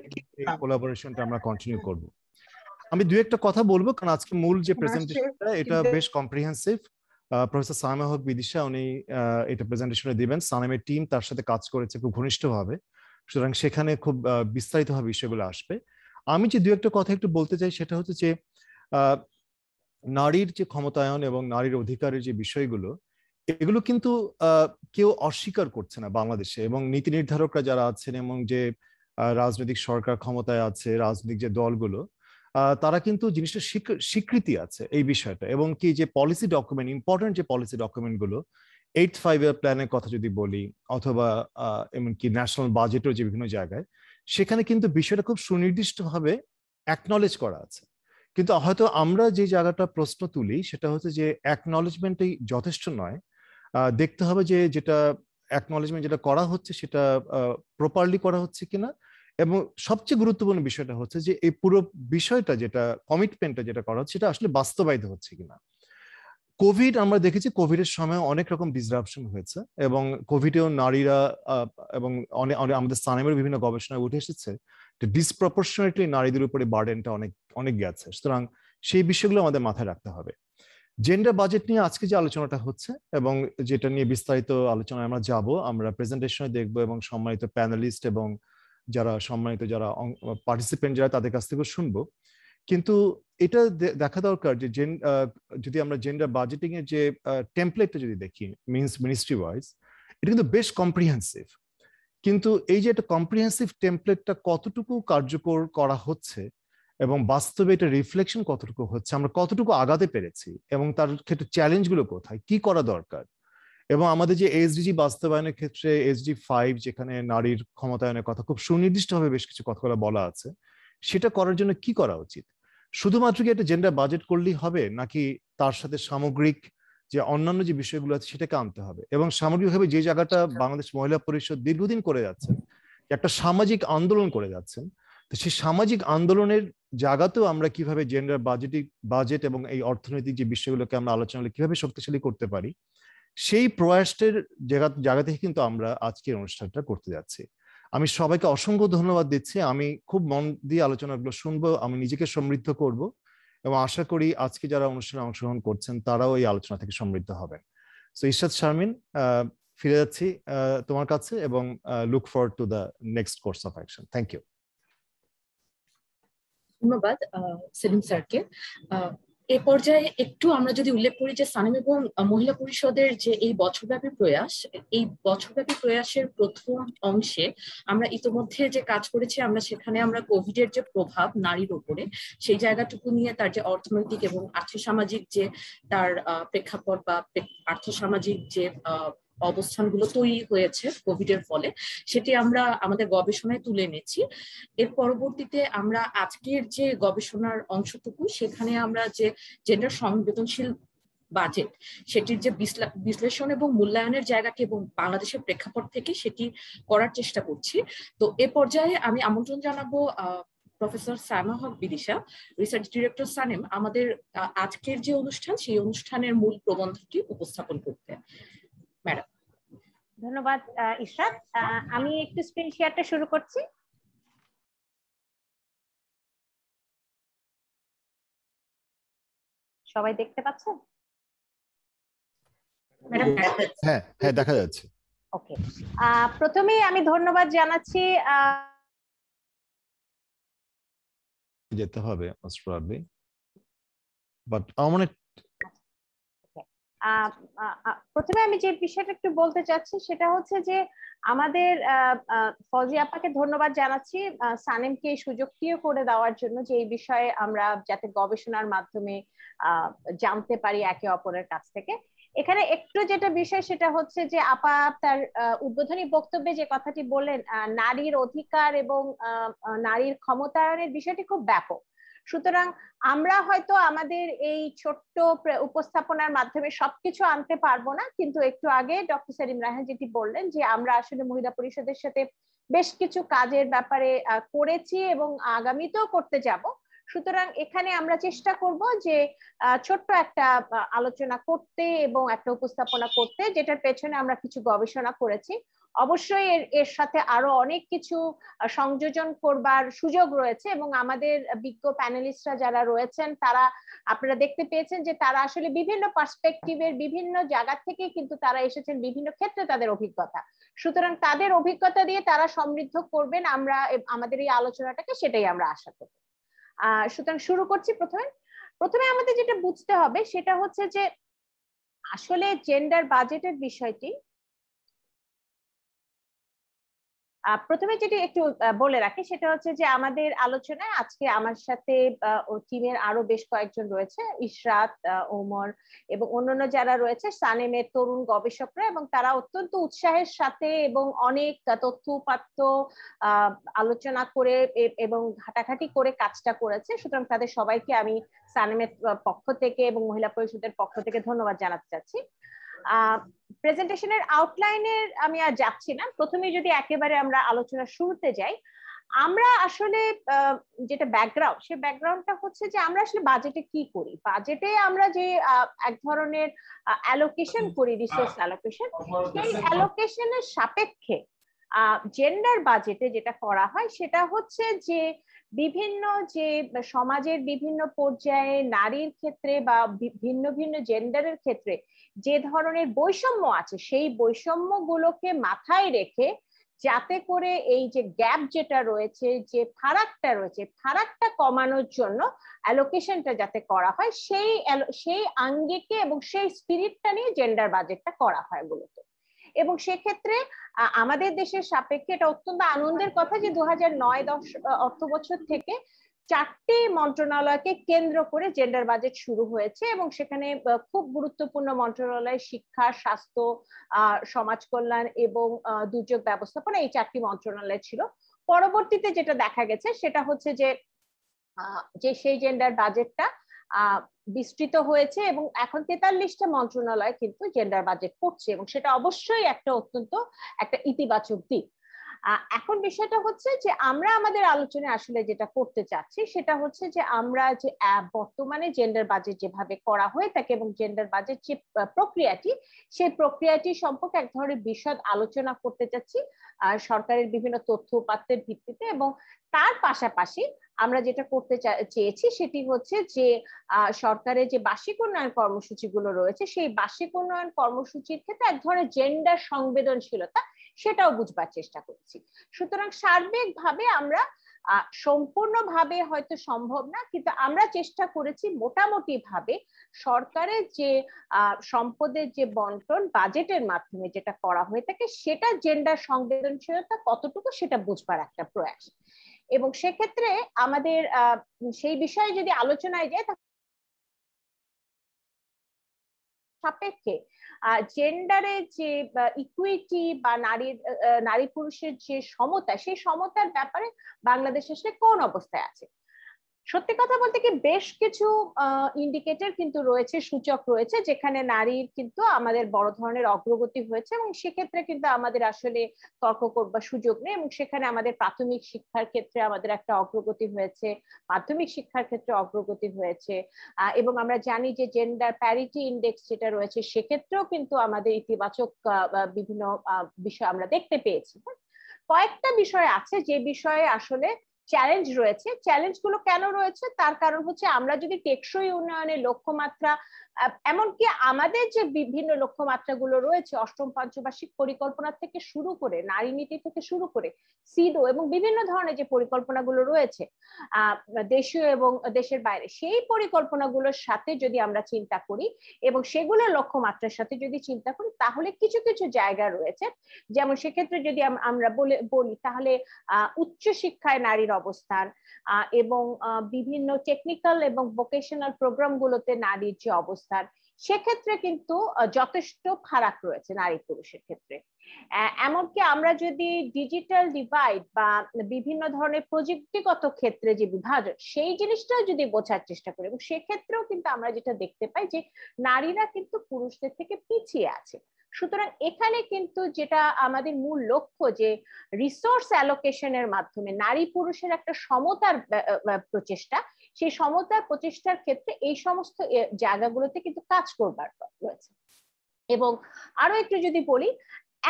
এই কোলাবোরেশনটা আমরা কন্টিনিউ করব। আমি দু একটা কথা বলবো, কারণ আজকে মূল যে প্রেজেন্টেশনটা এটা বেশ কম্প্রিহেন্সিভ। প্রফেসর সালেমা হক বিদিশা উনি এটা প্রেজেন্টেশনে দিবেন। সানেমের টিম তার সাথে কাজ করেছে খুব ঘনিষ্ঠভাবে, সুতরাং সেখানে খুব বিস্তারিতভাবে বিষয়গুলো আসবে। আমি যে দু একটা কথা একটু বলতে চাই সেটা হচ্ছে যে নারীর যে ক্ষমতায়ন এবং নারীর অধিকারের যে বিষয়গুলো, এগুলো কিন্তু কেউ অস্বীকার করছে না বাংলাদেশে। এবং নীতি নির্ধারকরা যারা আছেন এবং যে রাজনৈতিক সরকার ক্ষমতায় আছে, রাজনৈতিক যে দলগুলো, তারা কিন্তু জিনিসটা স্বীকৃতি আছে এই বিষয়টা। এবং কি যে পলিসি ডকুমেন্ট, ইম্পর্টেন্ট যে পলিসি ডকুমেন্ট গুলো, 8-5 প্ল্যানের কথা যদি বলি, অথবা এমনকি ন্যাশনাল বাজেটের যে বিভিন্ন জায়গায়, সেখানে কিন্তু বিষয়টা খুব সুনির্দিষ্টভাবে অ্যাকনলেজ করা আছে। কিন্তু হয়তো আমরা যে জায়গাটা প্রশ্ন তুলি সেটা হচ্ছে যে অ্যাকনলেজমেন্টই যথেষ্ট নয়। দেখতে হবে যে যেটা অ্যাকনলেজমেন্ট যেটা করা হচ্ছে সেটা প্রপারলি করা হচ্ছে কিনা। এবং সবচেয়ে গুরুত্বপূর্ণ বিষয়টা হচ্ছে যে এই পুরো বিষয়টা, যেটা কমিটমেন্টটা যেটা করা হচ্ছে, সেটা আসলে বাস্তবায়িত হচ্ছে কিনা। কোভিড আমরা দেখেছি, কোভিডের সময় অনেক রকম ডিসরাপশন হয়েছে, এবং কোভিডেও নারীরা এবং আমাদের সানেমের বিভিন্ন গবেষণায় উঠে এসেছে ডিসপ্রপোর্শনেটলি নারীদের উপরে বার্ডেনটা অনেক অনেক গেছে। সুতরাং সেই বিষয়গুলো আমাদের মাথায় রাখতে হবে। জেন্ডার বাজেট নিয়ে আজকে যে আলোচনাটা হচ্ছে এবং যেটা নিয়ে বিস্তারিত আলোচনায় আমরা যাব, আমরা প্রেজেন্টেশনে দেখবো এবং সম্মানিত প্যানেলিস্ট এবং যারা সম্মানিত যারা পার্টিসিপেন্ট যারা তাদের কাছ থেকে শুনবো। কিন্তু এটা দেখা দরকার যে যদি আমরা জেন্ডার বাজেটিং এর যে টেমপ্লেটটা যদি দেখি মিনিস্ট্রি ওয়াইজ, এটা কিন্তু বেশ কম্প্রিহেন্সিভ। কিন্তু এই যে একটা কম্প্রিহেন্সিভ টেমপ্লেটটা কতটুকু কার্যকর করা হচ্ছে এবং বাস্তবে এটা রিফ্লেকশন কতটুকু হচ্ছে, আমরা কতটুকু আগাতে পেরেছি, এবং তার ক্ষেত্রে চ্যালেঞ্জগুলো কোথায়, কি করা দরকার। এবং আমাদের যে এসডিজি বাস্তবায়নের ক্ষেত্রে এসডি 5, যেখানে নারীর ক্ষমতায়নের কথা খুব সুনির্দিষ্টভাবে বেশ কিছু কথাগুলো বলা আছে, সেটা করার জন্য কি করা উচিত। শুধুমাত্র কি একটা জেন্ডার বাজেট করলেই হবে, নাকি তার সাথে সামগ্রিক যে অন্যান্য যে বিষয়গুলো আছে সেটাকে আনতে হবে। এবং সামগ্রিকভাবে যে জায়গাটা বাংলাদেশ মহিলা পরিষদ দীর্ঘদিন করে যাচ্ছেন, একটা সামাজিক আন্দোলন করে যাচ্ছেন, তো সেই সামাজিক আন্দোলনের জায়গাতেও আমরা কিভাবে জেন্ডার বাজেট এবং এই অর্থনৈতিক যে বিষয়গুলোকে আমরা আলোচনা কিভাবে শক্তিশালী করতে পারি, সেই প্রয়াসের জায়গা থেকে কিন্তু আমরা আজকের অনুষ্ঠানটা করতে যাচ্ছি। আমি সবাইকে অসংখ্য ধন্যবাদ দিচ্ছি। আমি খুব মন দিয়ে আলোচনাগুলো শুনবো, আমি নিজেকে সমৃদ্ধ করব, এবং আশা করি আজকে যারা অনুষ্ঠানে অংশগ্রহণ করছেন তারাও এই আলোচনা থেকে সমৃদ্ধ হবেন। সো ইশরাত শারমিন, ফিরে যাচ্ছি তোমার কাছে, এবং look forward to the next course of action. Thank you. ধন্যবাদ সেলিম স্যারকে। এ পর্যায়ে একটু আমরা যদি উল্লেখ করি যে সানেম এবং মহিলা পরিষদের যে এই বছরব্যাপী প্রয়াস, এই বছরব্যাপী প্রয়াসের প্রথম অংশে আমরা ইতোমধ্যে যে কাজ করেছি, আমরা সেখানে আমরা কোভিডের যে প্রভাব নারীর উপরে, সেই জায়গাটুকু নিয়ে তার যে অর্থনৈতিক এবং আর্থসামাজিক যে তার প্রেক্ষাপট বা আর্থসামাজিক যে অবস্থানগুলো তৈরি হয়েছে কোভিডের ফলে, সেটি আমরা আমাদের গবেষণায় তুলে এনেছি। এর পরবর্তীতে আমরা আজকের যে গবেষণার অংশটুকু, সেখানে আমরা যে জেন্ডার সংবেদনশীল বাজেট, সেটির যে বিশ্লেষণ এবং মূল্যায়নের জায়গাকে এবং বাংলাদেশের প্রেক্ষাপট থেকে সেটি করার চেষ্টা করছি। তো এ পর্যায়ে আমি আমন্ত্রণ জানাবো প্রফেসর সালেমা হক বিদিশা, রিসার্চ ডিরেক্টর সানেম, আমাদের আজকের যে অনুষ্ঠান সেই অনুষ্ঠানের মূল প্রবন্ধটি উপস্থাপন করতে। ম্যাডাম। ধন্যবাদ ইশরাত। আমি একটু স্ক্রিন শেয়ারটা শুরু করছি। সবাই দেখতে পাচ্ছেন? হ্যাঁ হ্যাঁ, দেখা যাচ্ছে। ওকে, প্রথমেই আমি ধন্যবাদ জানাচ্ছি যেতে হবে অস্ট্রেলিয়া, বাট আমার প্রথমে আমি যে বিষয়টা একটু বলতে চাচ্ছি সেটা হচ্ছে যে আমাদের ফজি আপাকে ধন্যবাদ জানাচ্ছি সানেমকে এই সুযোগটিও করে দেওয়ার জন্য, যে এই বিষয়ে আমরা যাতে গবেষণার মাধ্যমে জানতে পারি একে অপরের কাছ থেকে। এখানে একটু যেটা বিষয় সেটা হচ্ছে যে আপা তার উদ্বোধনী বক্তব্যে যে কথাটি বললেন, নারীর অধিকার এবং নারীর ক্ষমতায়নের বিষয়টি খুব ব্যাপক। সুতরাং আমরা হয়তো আমাদের এই ছোট্ট উপস্থাপনার মাধ্যমে সবকিছু আনতে পারবো না, কিন্তু একটু আগে ডক্টর সেলিম রায়হান যেটি বললেন যে আমরা আসলে মহিলা পরিষদের সাথে বেশ কিছু কাজের ব্যাপারে করেছি এবং আগামীতেও করতে যাব। সুতরাং এখানে আমরা চেষ্টা করব যে ছোট্ট একটা আলোচনা করতে এবং একটা উপস্থাপনা করতে, যেটার পেছনে আমরা কিছু গবেষণা করেছি। অবশ্যই এর সাথে আরো অনেক কিছু সংযোজন করবার সুযোগ রয়েছে এবং আমাদের বিজ্ঞ প্যানেলিস্টরা যারা রয়েছেন তারা, আপনারা দেখতে পেয়েছেন যে তারা আসলে বিভিন্ন পার্সপেক্টিভের বিভিন্ন জায়গা থেকে কিন্তু তারা এসেছেন, বিভিন্ন ক্ষেত্রে তাদের অভিজ্ঞতা। সুতরাং তাদের অভিজ্ঞতা দিয়ে তারা সমৃদ্ধ করবেন আমরা আমাদের এই আলোচনাটাকে, সেটাই আমরা আশা করি। সুতরাং শুরু করছি। প্রথমে আমাদের যেটা বুঝতে হবে সেটা হচ্ছে যে আসলে জেন্ডার বাজেটের বিষয়টি, প্রথমে যেটি একটু বলে রাখি সেটা হচ্ছে যে আমাদের আলোচনায় আজকে আমার সাথে টিমের আরো বেশ কয়েকজন রয়েছে, ইশরাত, ওমর এবং অন্যান্য যারা রয়েছে সানেমের তরুণ গবেষকরা, এবং তারা অত্যন্ত উৎসাহের সাথে এবং অনেক তথ্য উপাত্ত আলোচনা করে এবং ঘাটাঘাটি করে কাজটা করেছে। সুতরাং তাদের সবাইকে আমি সানেমের পক্ষ থেকে এবং মহিলা পরিষদের পক্ষ থেকে ধন্যবাদ জানাতে চাচ্ছি। প্রেজেন্টেশনের আউটলাইনের আমি আর যাচ্ছি না, প্রথমে যদি একেবারে আমরা আলোচনা শুরুতে যাই। আমরা আসলে যেটা ব্যাকগ্রাউন্ড, সেই ব্যাকগ্রাউন্ডটা হচ্ছে যে আমরা আসলে বাজেটে কি করি। বাজেটে আমরা যে এক ধরনের অ্যালোকেশন করি, রিসোর্স অ্যালোকেশন, সেই অ্যালোকেশনের সাপেক্ষে জেন্ডার বাজেটে যেটা করা হয় সেটা হচ্ছে যে বিভিন্ন যে সমাজের বিভিন্ন পর্যায়ে নারীর ক্ষেত্রে বা ভিন্ন ভিন্ন জেন্ডারের ক্ষেত্রে যে ধরনের বৈষম্য আছে, সেই বৈষম্যগুলোকে মাথায় রেখে যাতে করে এই যে গ্যাপ যেটা রয়েছে, যে ফারাকটা রয়েছে, ফারাকটা কমানোর জন্য অ্যালোকেশনটা যাতে করা হয়, সেই আঙ্গিকে এবং সেই স্পিরিটটা নিয়ে জেন্ডার বাজেটটা করা হয় মূলত। এবং সেক্ষেত্রে আমাদের দেশের সাপেক্ষে এটা অত্যন্ত আনন্দের কথা যে 2009-10 অর্থ বছর থেকে 4টি মন্ত্রণালয়কে কেন্দ্র করে জেন্ডার বাজেট শুরু হয়েছে, এবং সেখানে খুব গুরুত্বপূর্ণ মন্ত্রণালয় শিক্ষা, স্বাস্থ্য, সমাজ কল্যাণ এবং দুর্যোগ ব্যবস্থাপনা, এই 4টি মন্ত্রণালয় ছিল। পরবর্তীতে যেটা দেখা গেছে সেটা হচ্ছে যে সেই জেন্ডার বাজেটটা বিস্তৃত হয়েছে এবং এখন 43টা মন্ত্রণালয় কিন্তু জেন্ডার বাজেট করছে, এবং সেটা অবশ্যই একটা অত্যন্ত একটা ইতিবাচক দিক। এখন বিষয়টা হচ্ছে যে আমরা আমাদের আলোচনায় আসলে যেটা করতে চাচ্ছি সেটা হচ্ছে যে আমরা যে বর্তমানে জেন্ডার বাজেট যেভাবে করা হয়ে থাকে এবং জেন্ডার বাজেট যে প্রক্রিয়াটি, সেই প্রক্রিয়াটি সম্পর্কে এক ধরনের বিশদ আলোচনা করতে চাচ্ছি সরকারের বিভিন্ন তথ্য উপাত্তের ভিত্তিতে। এবং তার পাশাপাশি আমরা যেটা করতে চেয়েছি সেটি হচ্ছে যে সরকারের যে বার্ষিক উন্নয়ন কর্মসূচিগুলো রয়েছে, সেই বার্ষিক উন্নয়ন কর্মসূচির ক্ষেত্রে এক ধরনের জেন্ডার সংবেদনশীলতা সেটাও বুঝবার চেষ্টা করছি। সুতরাং সার্বিকভাবে আমরা সম্পূর্ণভাবে হয়তো সম্ভব না, কিন্তু আমরা চেষ্টা করেছি মোটামুটি ভাবে সরকারের যে সম্পদের যে বন্টন বাজেটের মাধ্যমে যেটা করা হয়ে থাকে সেটা জেন্ডার সংবেদনশীলতা কতটুকু সেটা বুঝবার একটা প্রয়াস। এবং সেক্ষেত্রে আমাদের সেই বিষয়ে যদি আলোচনায় যায় সাপেক্ষে জেন্ডারের যে ইকুইটি বা নারী পুরুষের যে সমতা, সেই সমতার ব্যাপারে বাংলাদেশ আসলে কোন অবস্থায় আছে। সত্যি কথা বলতে কি বেশ কিছু ইন্ডিকেটর কিন্তু রয়েছে, সূচক রয়েছে যেখানে নারীর কিন্তু আমাদের বড় ধরনের অগ্রগতি হয়েছে, এবং সেক্ষেত্রে কিন্তু আমাদের আসলে তর্ক করবার সুযোগ নেই। এবং সেখানে আমাদের প্রাথমিক শিক্ষার ক্ষেত্রে আমাদের একটা অগ্রগতি হয়েছে, মাধ্যমিক শিক্ষার ক্ষেত্রে অগ্রগতি হয়েছে, এবং আমরা জানি যে জেন্ডার প্যারিটি ইন্ডেক্স যেটা রয়েছে সেক্ষেত্রেও কিন্তু আমাদের ইতিবাচক বিভিন্ন বিষয় আমরা দেখতে পেয়েছি। কয়েকটা বিষয় আছে যে বিষয়ে আসলে চ্যালেঞ্জ রয়েছে। চ্যালেঞ্জগুলো কেন রয়েছে তার কারণ হচ্ছে আমরা যদি টেকসই উন্নয়নের লক্ষ্যমাত্রা, এমনকি আমাদের যে বিভিন্ন লক্ষ্যমাত্রাগুলো রয়েছে অষ্টম পঞ্চবার্ষিক পরিকল্পনা থেকে শুরু করে, নারী নীতি থেকে শুরু করে সিডো এবং বিভিন্ন ধরনের যে পরিকল্পনাগুলো রয়েছে দেশীয় এবং দেশের বাইরে, সেই পরিকল্পনাগুলোর সাথে যদি আমরা চিন্তা করি এবং সেগুলোর লক্ষ্যমাত্রার সাথে যদি চিন্তা করি, তাহলে কিছু কিছু জায়গা রয়েছে। যেমন সেক্ষেত্রে যদি আমরা বলি তাহলে উচ্চ শিক্ষায় নারীর অবস্থান এবং বিভিন্ন টেকনিক্যাল এবং ভোকেশনাল প্রোগ্রামগুলোতে নারীর যে অবস্থান, সেক্ষেত্রে কিন্তু যথেষ্ট ফারাক রয়েছে নারী পুরুষের ক্ষেত্রে। এমনকি আমরা যদি ডিজিটাল ডিভাইড বা বিভিন্ন ধরনের প্রযুক্তিগত ক্ষেত্রে যে বিভাজন, সেই জিনিসটাও যদি বোঝার চেষ্টা করি, এবং সেক্ষেত্রেও কিন্তু আমরা যেটা দেখতে পাই যে নারীরা কিন্তু পুরুষদের থেকে পিছিয়ে আছে। সুতরাং এখানে কিন্তু যেটা আমাদের মূল লক্ষ্য, যে রিসোর্স অ্যালোকেশনের মাধ্যমে নারী পুরুষের একটা সমতার প্রচেষ্টা, সেই সমতার প্রচেষ্টার ক্ষেত্রে এই সমস্ত জায়গাগুলোতে কিন্তু কাজ করবার রয়েছে। এবং আরো একটু যদি বলি,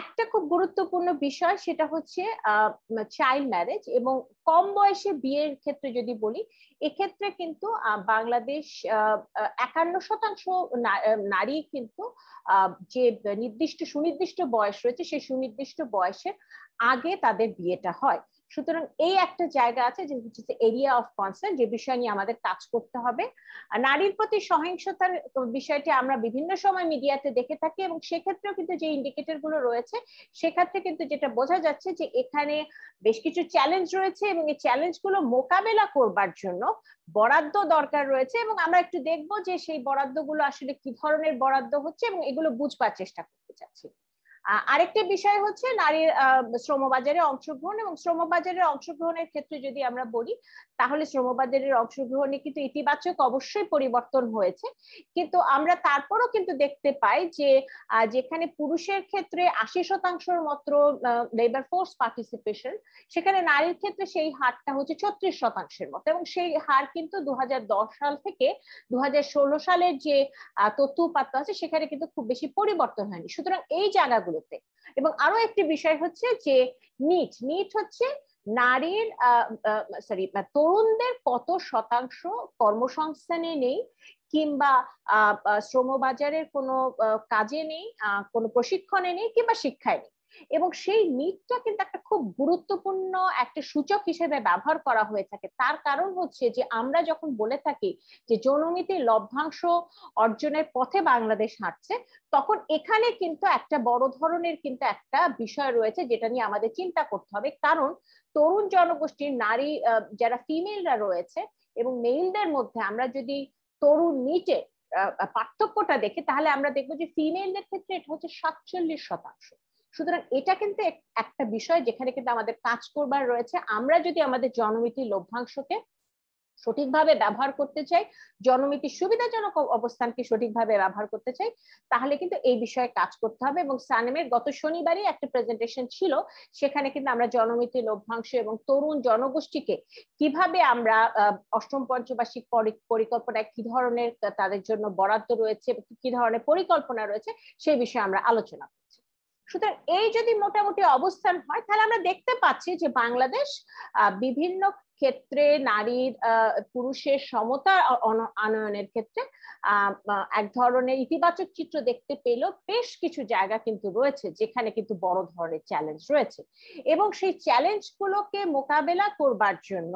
একটা খুব গুরুত্বপূর্ণ বিষয় সেটা হচ্ছে চাইল্ড ম্যারেজ এবং কম বয়সে বিয়ের ক্ষেত্রে যদি বলি, এক্ষেত্রে কিন্তু বাংলাদেশ 51% নারী কিন্তু যে সুনির্দিষ্ট বয়স রয়েছে, সেই সুনির্দিষ্ট বয়সের আগে তাদের বিয়েটা হয়। সুতরাং এই একটা জায়গা আছে যে হচ্ছে এরিয়া অফ কনসার্ন, যে বিষয় নিয়ে আমাদের কাজ করতে হবে। নারীর প্রতি সহিংসতার বিষয়টি আমরা বিভিন্ন সময় মিডিয়াতে দেখে থাকি, এবং সেক্ষেত্রেও কিন্তু যে ইন্ডিকেটর গুলো রয়েছে, সেক্ষেত্রে কিন্তু যেটা বোঝা যাচ্ছে যে এখানে বেশ কিছু চ্যালেঞ্জ রয়েছে, এবং এই চ্যালেঞ্জ গুলো মোকাবেলা করবার জন্য বরাদ্দ দরকার রয়েছে। এবং আমরা একটু দেখবো যে সেই বরাদ্দ গুলো আসলে কি ধরনের বরাদ্দ হচ্ছে, এবং এগুলো বুঝবার চেষ্টা করতে চাচ্ছি। আরেকটি বিষয় হচ্ছে নারীর শ্রমবাজারে অংশগ্রহণ, এবং শ্রমবাজারের অংশগ্রহণের ক্ষেত্রে যদি আমরা বলি, তাহলে শ্রমবাজারের অংশগ্রহণে কিন্তু ইতিবাচক অবশ্যই পরিবর্তন হয়েছে, কিন্তু আমরা তারপরও কিন্তু দেখতে পাই যে যেখানে পুরুষের ক্ষেত্রে 80% মাত্র লেবার ফোর্স পার্টিসিপেশন, সেখানে নারীর ক্ষেত্রে সেই হারটা হচ্ছে 36% মতো, এবং সেই হার কিন্তু 2010 সাল থেকে 2016 সালের যে তথ্য উপাত্ত আছে সেখানে কিন্তু খুব বেশি পরিবর্তন হয়নি। সুতরাং এই জায়গাগুলোতে, এবং আরো একটি বিষয় হচ্ছে যে নিট হচ্ছে নারীর তরুণদের কত শতাংশ কর্মসংস্থানে নেই, কিংবা শ্রমবাজারের কোনো কাজে নেই, কোনো প্রশিক্ষণে নেই, কিংবা শিক্ষায় নেই। এবং সেই নিটটা কিন্তু একটা খুব গুরুত্বপূর্ণ একটা সূচক হিসেবে ব্যবহার করা হয়ে থাকে। তার কারণ হচ্ছে যে আমরা যখন বলে থাকি যে জননীতির লভ্যাংশ অর্জনের পথে বাংলাদেশ হাঁটছে, তখন এখানে কিন্তু একটা বড় ধরনের কিন্তু একটা বিষয় রয়েছে যেটা নিয়ে আমাদের চিন্তা করতে হবে। কারণ তরুণ জনগোষ্ঠীর নারী যারা ফিমেলরা রয়েছে এবং মেইলদের মধ্যে আমরা যদি তরুণ নিটে পার্থক্যটা দেখি, তাহলে আমরা দেখবো যে ফিমেলদের ক্ষেত্রে এটা হচ্ছে 47%। সুতরাং এটা কিন্তু একটা বিষয় যেখানে কিন্তু আমাদের কাজ করবার রয়েছে। আমরা যদি আমাদের জনমিতির লভ্যাংশকে সঠিকভাবে ব্যবহার করতে চাই, জনমিতির সুবিধাজনক অবস্থানকে সঠিকভাবে ব্যবহার করতে চাই, তাহলে কিন্তু এই বিষয়ে কাজ করতে হবে। এবং সানেমের গত শনিবারই একটা প্রেজেন্টেশন ছিল, সেখানে কিন্তু আমরা জনমিতির লভ্যাংশ এবং তরুণ জনগোষ্ঠীকে কিভাবে আমরা অষ্টম পঞ্চবার্ষিক পরিকল্পনায় কি ধরনের তাদের জন্য বরাদ্দ রয়েছে, কি ধরনের পরিকল্পনা রয়েছে, সেই বিষয়ে আমরা আলোচনা করছি। সুতরাং এই যদি মোটামুটি অবস্থান হয়, তাহলে আমরা দেখতে পাচ্ছি যে বাংলাদেশ বিভিন্ন ক্ষেত্রে নারীর পুরুষের সমতা আনয়নের ক্ষেত্রে এক ধরনের ইতিবাচক চিত্র দেখতে পেলেও বেশ কিছু জায়গা কিন্তু রয়েছে যেখানে কিন্তু বড় ধরনের চ্যালেঞ্জ রয়েছে, এবং সেই চ্যালেঞ্জ গুলোকে মোকাবেলা করবার জন্য,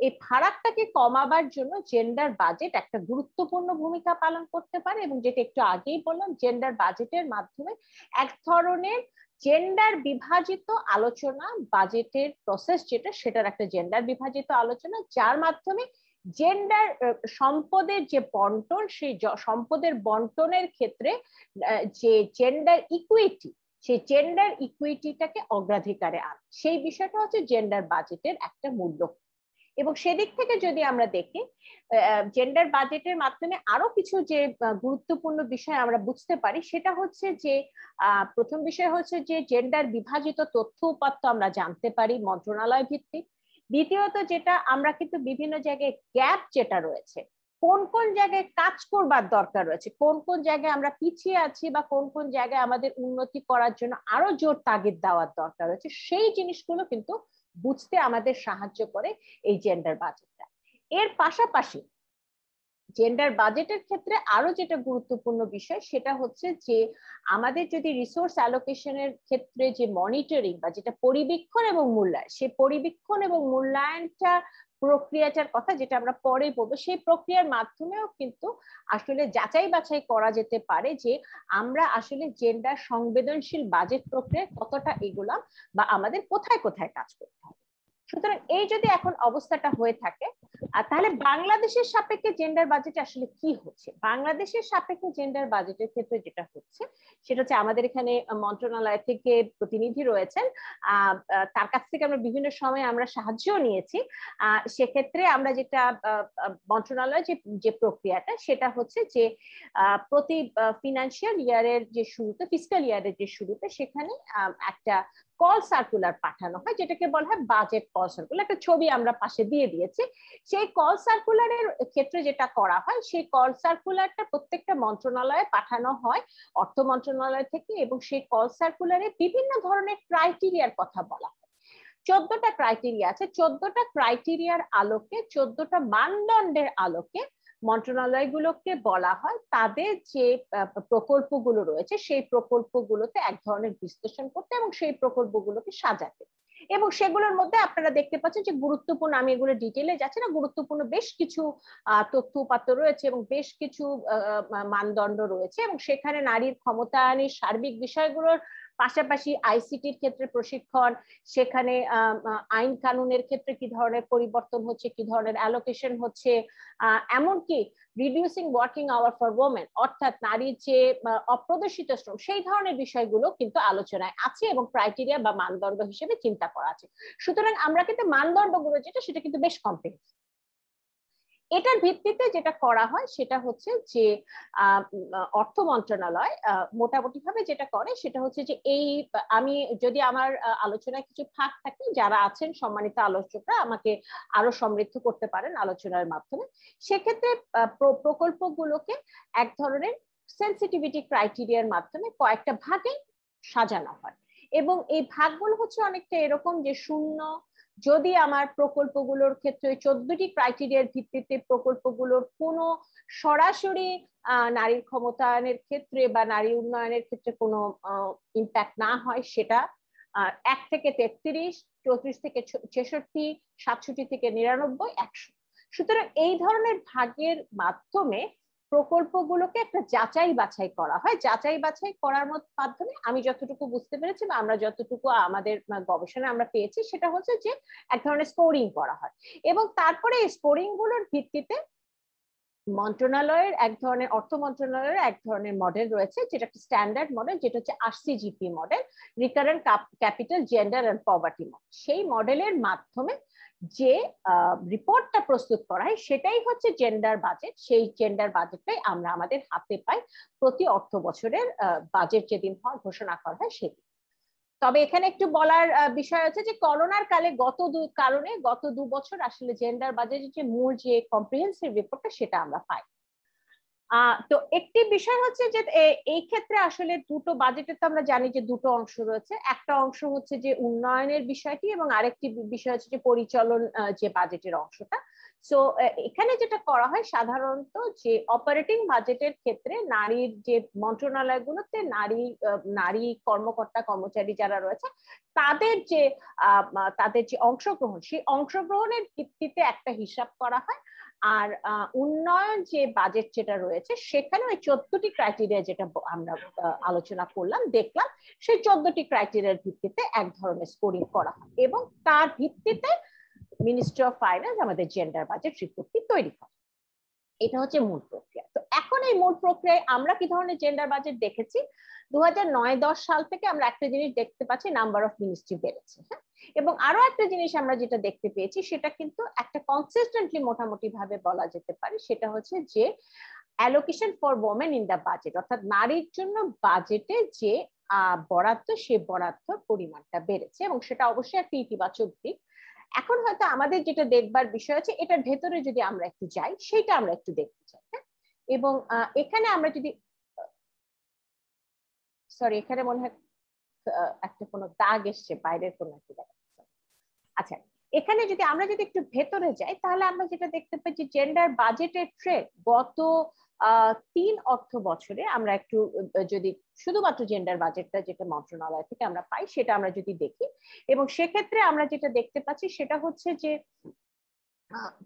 এই ফারাকটাকে কমাবার জন্য জেন্ডার বাজেট একটা গুরুত্বপূর্ণ ভূমিকা পালন করতে পারে। এবং যেটা একটু আগেই বললাম, জেন্ডার বাজেটের মাধ্যমে এক ধরনের জেন্ডার বিভাজিত আলোচনা, বাজেটের প্রসেস যেটা, সেটার একটা জেন্ডার বিভাজিত আলোচনা, যার মাধ্যমে জেন্ডার সম্পদের যে বন্টন, সেই সম্পদের বন্টনের ক্ষেত্রে যে জেন্ডার ইকুইটি, সেই জেন্ডার ইকুইটিটাকে অগ্রাধিকারে আনে, সেই বিষয়টা হচ্ছে জেন্ডার বাজেটের একটা মূল লক্ষ্য। এবং সেদিক থেকে যদি আমরা দেখি, জেন্ডার বাজেটের মাধ্যমে আরো কিছু যে গুরুত্বপূর্ণ বিষয় আমরা বুঝতে পারি, সেটা হচ্ছে যে প্রথম বিষয় হচ্ছে যে জেন্ডার বিভাজিত তথ্য উপাত্ত আমরা জানতে পারি মন্ত্রণালয় ভিত্তিক। দ্বিতীয়ত, যেটা আমরা কিন্তু বিভিন্ন জায়গায় গ্যাপ যেটা রয়েছে, কোন কোন জায়গায় কাজ করবার দরকার রয়েছে, কোন কোন জায়গায় আমরা পিছিয়ে আছি, বা কোন কোন জায়গায় আমাদের উন্নতি করার জন্য আরো জোর তাগিদ দেওয়ার দরকার রয়েছে, সেই জিনিসগুলো কিন্তু বুঝতে আমাদের সাহায্য করে এই জেন্ডার বাজেটটা। এর পাশাপাশি জেন্ডার বাজেটের ক্ষেত্রে আরো যেটা গুরুত্বপূর্ণ বিষয়, সেটা হচ্ছে যে আমাদের যদি রিসোর্স অ্যালোকেশনের ক্ষেত্রে যে মনিটরিং বা যেটা পরিবীক্ষণ এবং মূল্যায়ন, সেই পরিবীক্ষণ এবং মূল্যায়নটা প্রক্রিয়াটার কথা যেটা আমরা পরে বলবো, সেই প্রক্রিয়ার মাধ্যমেও কিন্তু আসলে যাচাই বাছাই করা যেতে পারে যে আমরা আসলে জেন্ডার সংবেদনশীল বাজেট প্রক্রিয়ায় কতটা এগুলা, বা আমাদের কোথায় কোথায় কাজ করতে হবে। সুতরাং এই যদি এখন অবস্থাটা হয়ে থাকে, তাহলে বাংলাদেশের সাপেক্ষে জেন্ডার বাজেট আসলে কি হচ্ছে? বাংলাদেশের সাপেক্ষে জেন্ডার বাজেটের ক্ষেত্রে যেটা হচ্ছে সেটা হচ্ছে, আমাদের এখানে মন্ত্রণালয় থেকে প্রতিনিধি রয়েছেন, তার কাছ থেকে আমরা বিভিন্ন সময় আমরা সাহায্য নিয়েছি। সেক্ষেত্রে আমরা যেটা মন্ত্রণালয় যে প্রক্রিয়াটা, সেটা হচ্ছে যে প্রতি ফিনান্সিয়াল ইয়ারের যে শুরুতে, ফিসকাল ইয়ারের যে শুরুতে, সেখানে একটা কল সার্কুলার পাঠানো হয়, যেটাকে বলা হয় বাজেট কল সার্কুলার। একটা ছবি আমরা পাশে দিয়ে দিয়েছি। সেই কল সার্কুলারের ক্ষেত্রে যেটা করা হয়, সেই কল সার্কুলারটা প্রত্যেকটা মন্ত্রণালয়ে পাঠানো হয় অর্থ মন্ত্রণালয় থেকে, এবং সেই কল সার্কুলারে বিভিন্ন ধরনের ক্রাইটেরিয়ার কথা বলা হয়। 14টা ক্রাইটেরিয়া আছে। 14টা ক্রাইটেরিয়ার আলোকে, 14টা মানদণ্ডের আলোকে মন্ত্রণালয়গুলোকে বলা হয় তাদের যে প্রকল্পগুলো রয়েছে সেই প্রকল্পগুলোতে এক ধরনের বিশ্লেষণ করতে এবং সেই প্রকল্পগুলোকে সাজাতে। এবং সেগুলোর মধ্যে আপনারা দেখতে পাচ্ছেন যে গুরুত্বপূর্ণ, আমি এগুলো ডিটেলে যাচ্ছি না, গুরুত্বপূর্ণ বেশ কিছু তথ্য উপাত্ত রয়েছে এবং বেশ কিছু মানদণ্ড রয়েছে, এবং সেখানে নারীর ক্ষমতায়নের সার্বিক বিষয়গুলোর পাশাপাশি আইসিটির ক্ষেত্রে প্রশিক্ষণ, সেখানে আইন কানুনের ক্ষেত্রে কি ধরনের পরিবর্তন হচ্ছে, কি ধরনের অ্যালোকেশন হচ্ছে, এমনকি reducing working hour for women, অর্থাৎ নারীর যে অপ্রদর্শিত শ্রম, সেই ধরনের বিষয়গুলো কিন্তু আলোচনায় আছে এবং ক্রাইটেরিয়া বা মানদণ্ড হিসেবে চিন্তা করা আছে। সুতরাং আমরা কিন্তু মানদণ্ডগুলো যেটা, সেটা কিন্তু বেশ কমপ্লেক্স। এটার ভিত্তিতে যেটা করা হয় সেটা হচ্ছে যে অর্থ মন্ত্রণালয় মোটামুটি ভাবে যেটা করে সেটা হচ্ছে যে, এই আমি যদি আমার আলোচনায় কিছু ফাঁক থাকে, যারা আছেন সম্মানিত আলোচকরা আমাকে আরো সমৃদ্ধ করতে পারেন আলোচনার মাধ্যমে, সেক্ষেত্রে প্রকল্পগুলোকে এক ধরনের সেন্সিটিভিটি ক্রাইটেরিয়ার মাধ্যমে কয়েকটা ভাগে সাজানো হয়। এবং এই ভাগগুলো হচ্ছে অনেকটা এরকম যে, শূন্য যদি আমার প্রকল্পগুলোর ক্ষেত্রে 14টি ক্রাইটেরিয়ার ভিত্তিতে প্রকল্পগুলোর কোনো সরাসরি নারীর ক্ষমতায়নের ক্ষেত্রে বা নারী উন্নয়নের ক্ষেত্রে কোনো ইম্প্যাক্ট না হয়, সেটা 1 থেকে 33, 34 থেকে 66, 67 থেকে 99, 100। সুতরাং এই ধরনের ভাগের মাধ্যমে প্রকল্পগুলোকে একটা যাচাই বাছাই করা হয়। যাচাই বাছাই করার মাধ্যমে আমি যতটুকু বুঝতে পেরেছি বা আমরা যতটুকু আমাদের গবেষণায় আমরা পেয়েছি, সেটা হচ্ছে যে এক ধরনের স্কোরিং করা হয়, এবং তারপরে এই স্কোরিং গুলোর ভিত্তিতে মন্ত্রণালয়ের এক ধরনের, অর্থ মন্ত্রণালয়ের এক ধরনের মডেল রয়েছে, যেটা একটা স্ট্যান্ডার্ড মডেল, যেটা হচ্ছে RCGP model, recurrent capital gender and poverty model. সেই মডেলের মাধ্যমে যে রিপোর্টটা প্রস্তুত করা হয় সেটাই হচ্ছে জেন্ডার বাজেট। সেই জেন্ডার বাজেটটাই আমরা আমাদের হাতে পাই প্রতি অর্থ বছরের বাজেট যেদিন হয়, ঘোষণা করা হয় সেদিন। তবে এখানে একটু বলার বিষয় আছে যে, করোনার কালে গত 2 বছর আসলে জেন্ডার বাজেটের যে মূল যে কম্প্রিহেন্সিভ রিপোর্টটা, সেটা আমরা পাই। তো একটি বিষয় হচ্ছে যে, এই ক্ষেত্রে আসলে দুটো বাজেটে তো আমরা জানি যে দুটো অংশ রয়েছে। একটা অংশ হচ্ছে যে উন্নয়নের বিষয়টি, এবং আরেকটি বিষয় হচ্ছে যে পরিচালন যে বাজেটের অংশটা। সো এখানে যেটা করা হয় সাধারণত, যে অপারেটিং বাজেটের ক্ষেত্রে নারীর যে মন্ত্রণালয়গুলোতে নারী কর্মকর্তা কর্মচারী যারা রয়েছে, তাদের যে অংশগ্রহণ, সেই অংশগ্রহণের ভিত্তিতে একটা হিসাব করা হয়। আর উন্নয়ন যে বাজেট যেটা রয়েছে, সেখানে ওই 14টি ক্রাইটেরিয়া যেটা আমরা আলোচনা করলাম, দেখলাম, সেই 14টি ক্রাইটেরিয়ার ভিত্তিতে এক ধরনের স্কোরিং করা হয়, এবং তার ভিত্তিতে মিনিস্ট্রি অফ ফাইন্যান্স আমাদের জেন্ডার বাজেট রিপোর্টটি তৈরি করে। এটা হচ্ছে মূল প্রক্রিয়া। তো এখন এই মূল প্রক্রিয়ায় আমরা কি ধরনের জেন্ডার বাজেট দেখেছি? 2009-10 সাল থেকে আমরা একটা জিনিস দেখতে পাচ্ছি, নাম্বার অফ মিনিস্ট্রি বেড়েছে। হ্যাঁ, এবং আরো একটা জিনিস আমরা যেটা দেখতে পেয়েছি, সেটা কিন্তু একটা কনসিস্টেন্টলি মোটামুটি ভাবে বলা যেতে পারে, সেটা হচ্ছে যে allocation for women in the budget, অর্থাৎ নারীর জন্য বাজেটে যে বরাদ্দ, সে বরাদ্দ পরিমাণটা বেড়েছে, এবং সেটা অবশ্যই একটা ইতিবাচক দিক। এখন হয়তো আমাদের যেটা দেখবার বিষয় আছে, এটার ভেতরে যদি আমরা একটু যাই, সেটা আমরা একটু দেখতে চাই। হ্যাঁ, এবং এখানে আমরা যদি, সরি, এখানে মনে হয় একটা কোনো দাগ এসছে, বাইরের কোনো একটা দাগ। আচ্ছা, এখানে যদি আমরা একটু ভেতরে যাই, তাহলে আমরা যেটা দেখতে পাই যে জেন্ডার বাজেটের ট্রেন্ড গত 3 অর্থ বছরে, আমরা একটু যদি শুধুমাত্র জেন্ডার বাজেটটা যেটা মন্ত্রণালয় থেকে আমরা পাই, সেটা আমরা যদি দেখি, এবং সেক্ষেত্রে আমরা যেটা দেখতে পাচ্ছি সেটা হচ্ছে যে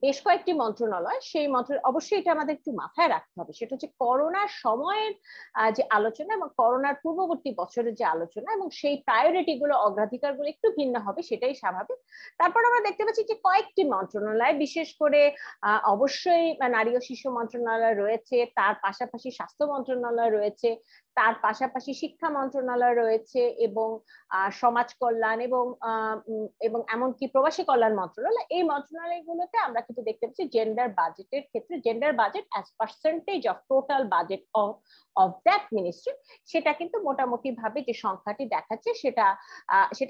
বেশ কয়েকটি মন্ত্রণালয়, সেই অবশ্যই এটা আমাদের একটু মাথায় রাখতে হবে, সেটা হচ্ছে করোনার সময়ের যে আলোচনা এবং করোনার পূর্ববর্তী বছরের যে আলোচনা এবং সেই প্রায়োরিটি গুলো, অগ্রাধিকার গুলো একটু ভিন্ন হবে, সেটাই স্বাভাবিক। তারপর আমরা দেখতে পাচ্ছি যে কয়েকটি মন্ত্রণালয়, বিশেষ করে অবশ্যই নারী ও শিশু মন্ত্রণালয় রয়েছে, তার পাশাপাশি স্বাস্থ্য মন্ত্রণালয় রয়েছে, তার পাশাপাশি শিক্ষা মন্ত্রণালয় রয়েছে, এবং সমাজ কল্যাণ এবং এমনকি প্রবাসী কল্যাণ মন্ত্রণালয়। এই মন্ত্রণালয়গুলোতে আমরা কিন্তু দেখতে পাচ্ছি জেন্ডার বাজেটের ক্ষেত্রে, gender budget as percentage of total budget of that ministry, সেটা কিন্তু মোটামুটি ভাবে যে সংখ্যাটি দেখাচ্ছে সেটা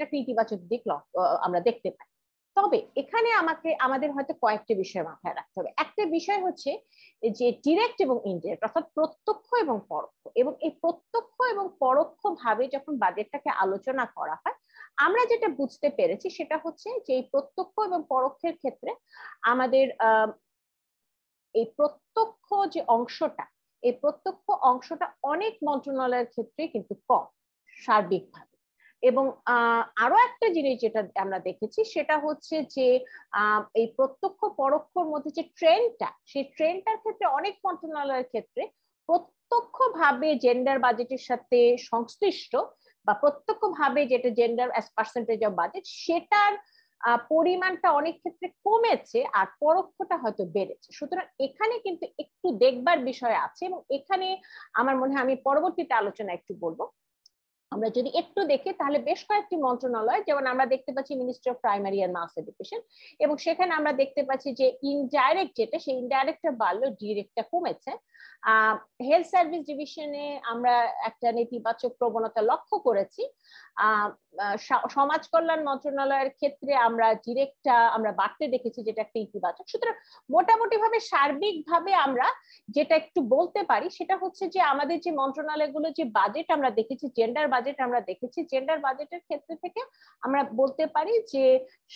একটা ইতিবাচক দিক আমরা দেখতে পাই। তবে এখানে আমাদের হয়তো কয়েকটি বিষয় মাথায় রাখতে হবে। একটা বিষয় হচ্ছে যে ডিরেক্ট এবং ইনডিরেক্ট, অর্থাৎ প্রত্যক্ষ এবং পরোক্ষ, এবং এই প্রত্যক্ষ এবং পরোক্ষ ভাবে যখন বাজেটটাকে আলোচনা করা হয়, আমরা যেটা বুঝতে পেরেছি সেটা হচ্ছে যে এই প্রত্যক্ষ এবং পরোক্ষের ক্ষেত্রে আমাদের এই প্রত্যক্ষ যে অংশটা, এই প্রত্যক্ষ অংশটা অনেক মন্ত্রণালয়ের ক্ষেত্রে কিন্তু কম সার্বিকভাবে। এবং আরো একটা জিনিস যেটা আমরা দেখেছি সেটা হচ্ছে যে এই প্রত্যক্ষ পরোক্ষর মধ্যে যে ট্রেন্ডটা, সেই ট্রেন্ডটার ক্ষেত্রে অনেক মন্ত্রণালয়ের ক্ষেত্রে প্রত্যক্ষভাবে জেন্ডার বাজেটের সাথে সংশ্লিষ্ট বা প্রত্যক্ষভাবে যেটা gender as percentage of budget, সেটার পরিমাণটা অনেক ক্ষেত্রে কমেছে আর পরোক্ষটা হয়তো বেড়েছে। সুতরাং এখানে কিন্তু একটু দেখবার বিষয় আছে, এবং এখানে আমার মনে হয় আমি পরবর্তীতে আলোচনা একটু বলবো। আমরা যদি একটু দেখি তাহলে বেশ কয়েকটি মন্ত্রণালয়, যেমন আমরা দেখতে পাচ্ছি ministry of primary and mass education, এবং সেখানে আমরা দেখতে পাচ্ছি যে ইনডাইরেক্ট যেটা, সেই ইনডাইরেক্টটা বাড়লো, ডিরেক্টটা কমেছে। হেলথ সার্ভিস ডিভিশনে আমরা একটা নেতিবাচক প্রবণতা লক্ষ্য করেছি। সমাজ কল্যাণ মন্ত্রণালয়ের ক্ষেত্রে আমরা ডিরেক্টটা আমরা বাড়তে দেখেছি, যেটা একটা ইতিবাচক। সুতরাং মোটামুটি ভাবে সার্বিকভাবে আমরা যেটা একটু বলতে পারি সেটা হচ্ছে যে আমাদের যে মন্ত্রণালয়গুলো যে বাজেট আমরা দেখেছি, জেন্ডার বাজেট আমরা দেখেছি, জেন্ডার বাজেটের ক্ষেত্রে থেকে আমরা বলতে পারি যে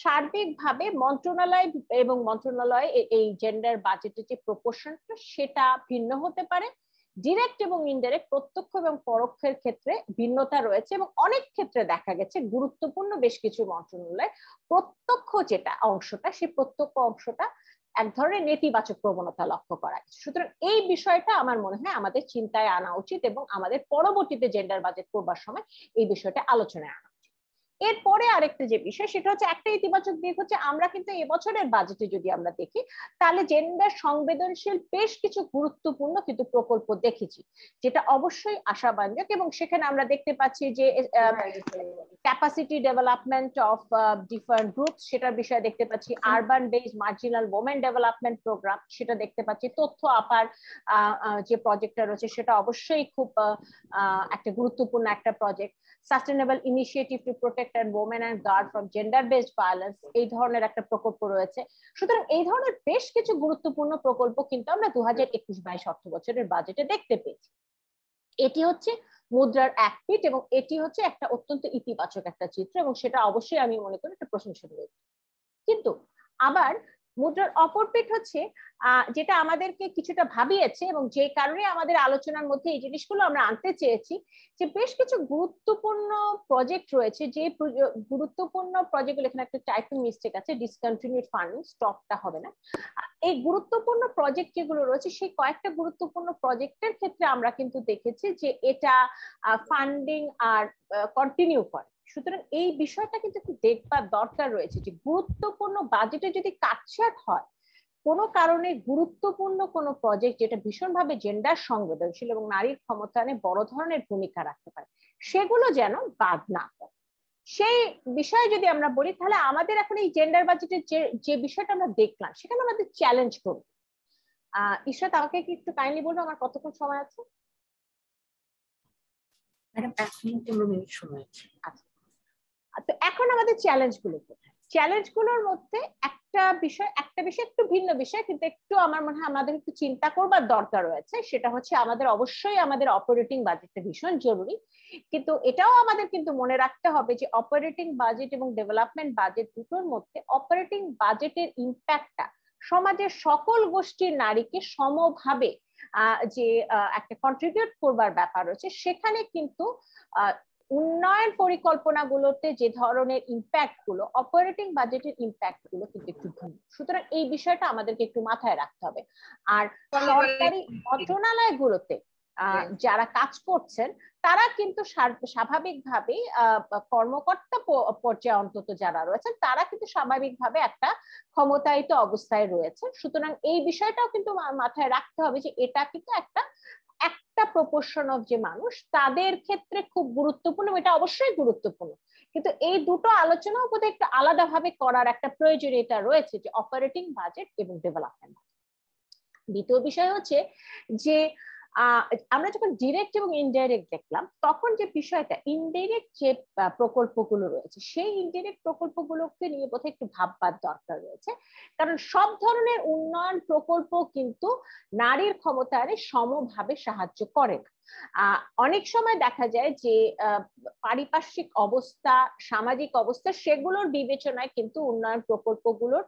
সার্বিকভাবে মন্ত্রণালয় এবং মন্ত্রণালয় এই জেন্ডার বাজেটের যে প্রপোর্শনটা সেটা ভিন্ন হতে পারে। ডিরেক্ট এবং ইনডাইরেক্ট, প্রত্যক্ষ এবং পরোক্ষের ক্ষেত্রে ভিন্নতা রয়েছে, এবং অনেক ক্ষেত্রে দেখা গেছে গুরুত্বপূর্ণ বেশ কিছু মন্ত্রণালয় প্রত্যক্ষ যেটা অংশটা, সেই প্রত্যক্ষ অংশটা এক ধরনের নেতিবাচক প্রবণতা লক্ষ্য করা গেছে। সুতরাং এই বিষয়টা আমার মনে হয় আমাদের চিন্তায় আনা উচিত, এবং আমাদের পরবর্তীতে জেন্ডার বাজেট করবার সময় এই বিষয়টা আলোচনায় আনা উচিত। এরপরে আরেকটা যে বিষয় সেটা হচ্ছে, একটা ইতিবাচক দিক হচ্ছে আমরা কিন্তু এবছরের বাজেটে যদি আমরা দেখি তাহলে জেন্ডার সংবেদনশীল বেশ কিছু গুরুত্বপূর্ণ কিন্তু প্রকল্প দেখেছি, যেটা অবশ্যই আশাব্যঞ্জক। এবং সেখানে আমরা দেখতে পাচ্ছি যে capacity development of different group, সেটার বিষয়ে দেখতে পাচ্ছি urban based marginal women development programme, সেটা দেখতে পাচ্ছি তথ্য আপার যে প্রজেক্টটা রয়েছে সেটা অবশ্যই খুব একটা গুরুত্বপূর্ণ একটা project. Sustainable initiative to protect and women and guard from gender based violence, এই ধরনের একটা প্রকল্প রয়েছে। সুতরাং এই ধরনের বেশ কিছু গুরুত্বপূর্ণ প্রকল্প কিন্তু আমরা 2021-22 অর্থ বছরের বাজেটে দেখতে পেয়েছি। এটি হচ্ছে মুদ্রার এক পিঠ, এবং এটি হচ্ছে একটা অত্যন্ত ইতিবাচক একটা চিত্র, এবং সেটা অবশ্যই আমি মনে করি একটা প্রশংসনীয়। কিন্তু আবার মুদ্রার অপর পিঠ হচ্ছে যেটা আমাদেরকে কিছুটা ভাবিয়েছে, এবং যে কারণে আমাদের আলোচনার মধ্যে এই জিনিসগুলো আমরা আনতে চেয়েছি, যে বেশ কিছু গুরুত্বপূর্ণ প্রজেক্ট রয়েছে, যে গুরুত্বপূর্ণ প্রজেক্টগুলো, এখানে একটা টাইপিং মিস্টেক আছে, ডিসকন্টিনিউড ফান্ডিং, স্টপটা হবে না। এই গুরুত্বপূর্ণ প্রজেক্ট যেগুলো রয়েছে সেই কয়েকটা গুরুত্বপূর্ণ প্রজেক্টের ক্ষেত্রে আমরা কিন্তু দেখেছি যে এটা ফান্ডিং আর কন্টিনিউ করে। সুতরাং এই বিষয়টা কিন্তু একটু দেখবার দরকার রয়েছে, যে গুরুত্বপূর্ণ বাজেটে যদি কাটছাট হয় কোনো কারণে, গুরুত্বপূর্ণ কোনো প্রজেক্ট যেটা ভীষণভাবে জেন্ডার সংবেদনশীল এবং নারীর ক্ষমতায়নে বড় ধরনের ভূমিকা রাখতে পারে, সেগুলো যেন বাদ না পড়ে। সেই বিষয়ে যদি আমরা বলি তাহলে আমাদের এখন এই জেন্ডার বাজেটের যে বিষয়টা আমরা দেখলাম সেখানে আমাদের চ্যালেঞ্জ করব। ইশরাত, আমাকে কি একটু কাইন্ডলি বলবো আমার কতক্ষণ সময় আছে? ম্যাডাম 15 মিনিট সময় আছে। আচ্ছা, তো এখন আমাদের চ্যালেঞ্জগুলো কোথায়? চ্যালেঞ্জগুলোর মধ্যে একটা বিষয় একটু ভিন্ন বিষয়, কিন্তু একটু আমার মনে হয় আমাদের একটু চিন্তা করবার দরকার রয়েছে। সেটা হচ্ছে আমাদের অবশ্যই আমাদের অপারেটিং বাজেটটা ভীষণ জরুরি, কিন্তু এটাও আমাদের কিন্তু মনে রাখতে হবে যে অপারেটিং বাজেট এবং ডেভেলপমেন্ট বাজেট দুটোর মধ্যে অপারেটিং বাজেটের ইম্প্যাক্টটা সমাজের সকল গোষ্ঠীর নারীকে সমভাবে যে একটা কন্ট্রিবিউট করবার ব্যাপার রয়েছে, সেখানে কিন্তু উন্নয়ন পরিকল্পনাগুলোতে যে ধরনের ইম্প্যাক্ট গুলো, অপারেটিং বাজেটের ইম্প্যাক্ট গুলো কিন্তু একটু ভিন্ন। সুতরাং এই বিষয়টা আমাদেরকে একটু মাথায় রাখতে হবে। আর সরকারি মন্ত্রণালয়গুলোতে যারা কাজ করছেন তারা কিন্তু স্বাভাবিকভাবে কর্মকর্তা পর্যায়ে অন্তত যারা রয়েছেন তারা কিন্তু স্বাভাবিকভাবে একটা ক্ষমতায়িত অবস্থায় রয়েছে। সুতরাং এই বিষয়টাও কিন্তু মাথায় রাখতে হবে যে এটা কিন্তু একটা প্রপোর্শন অফ যে মানুষ তাদের ক্ষেত্রে খুব গুরুত্বপূর্ণ, এটা অবশ্যই গুরুত্বপূর্ণ, কিন্তু এই দুটো আলোচনাও বোধহয় একটু আলাদাভাবে করার একটা প্রয়োজনীয়তা রয়েছে, যে অপারেটিং বাজেট এবং ডেভেলপমেন্ট। দ্বিতীয় বিষয় হচ্ছে যে আমরা যখন ডিরেক্ট এবং ইনডাইরেক্ট দেখলাম, তখন যে বিষয়টা ইনডাইরেক্ট যে প্রকল্পগুলো রয়েছে সেই ইনডাইরেক্ট প্রকল্পগুলোকে নিয়ে বোধহয় একটু ভাববার দরকার রয়েছে। কারণ সব ধরনের উন্নয়ন প্রকল্প কিন্তু নারীর ক্ষমতায়নে সমভাবে সাহায্য করে না। অনেক সময় দেখা যায় যে পারিপার্শ্বিক অবস্থা, সামাজিক অবস্থা, সেগুলোর বিবেচনায় কিন্তু উন্নয়ন প্রকল্পগুলোর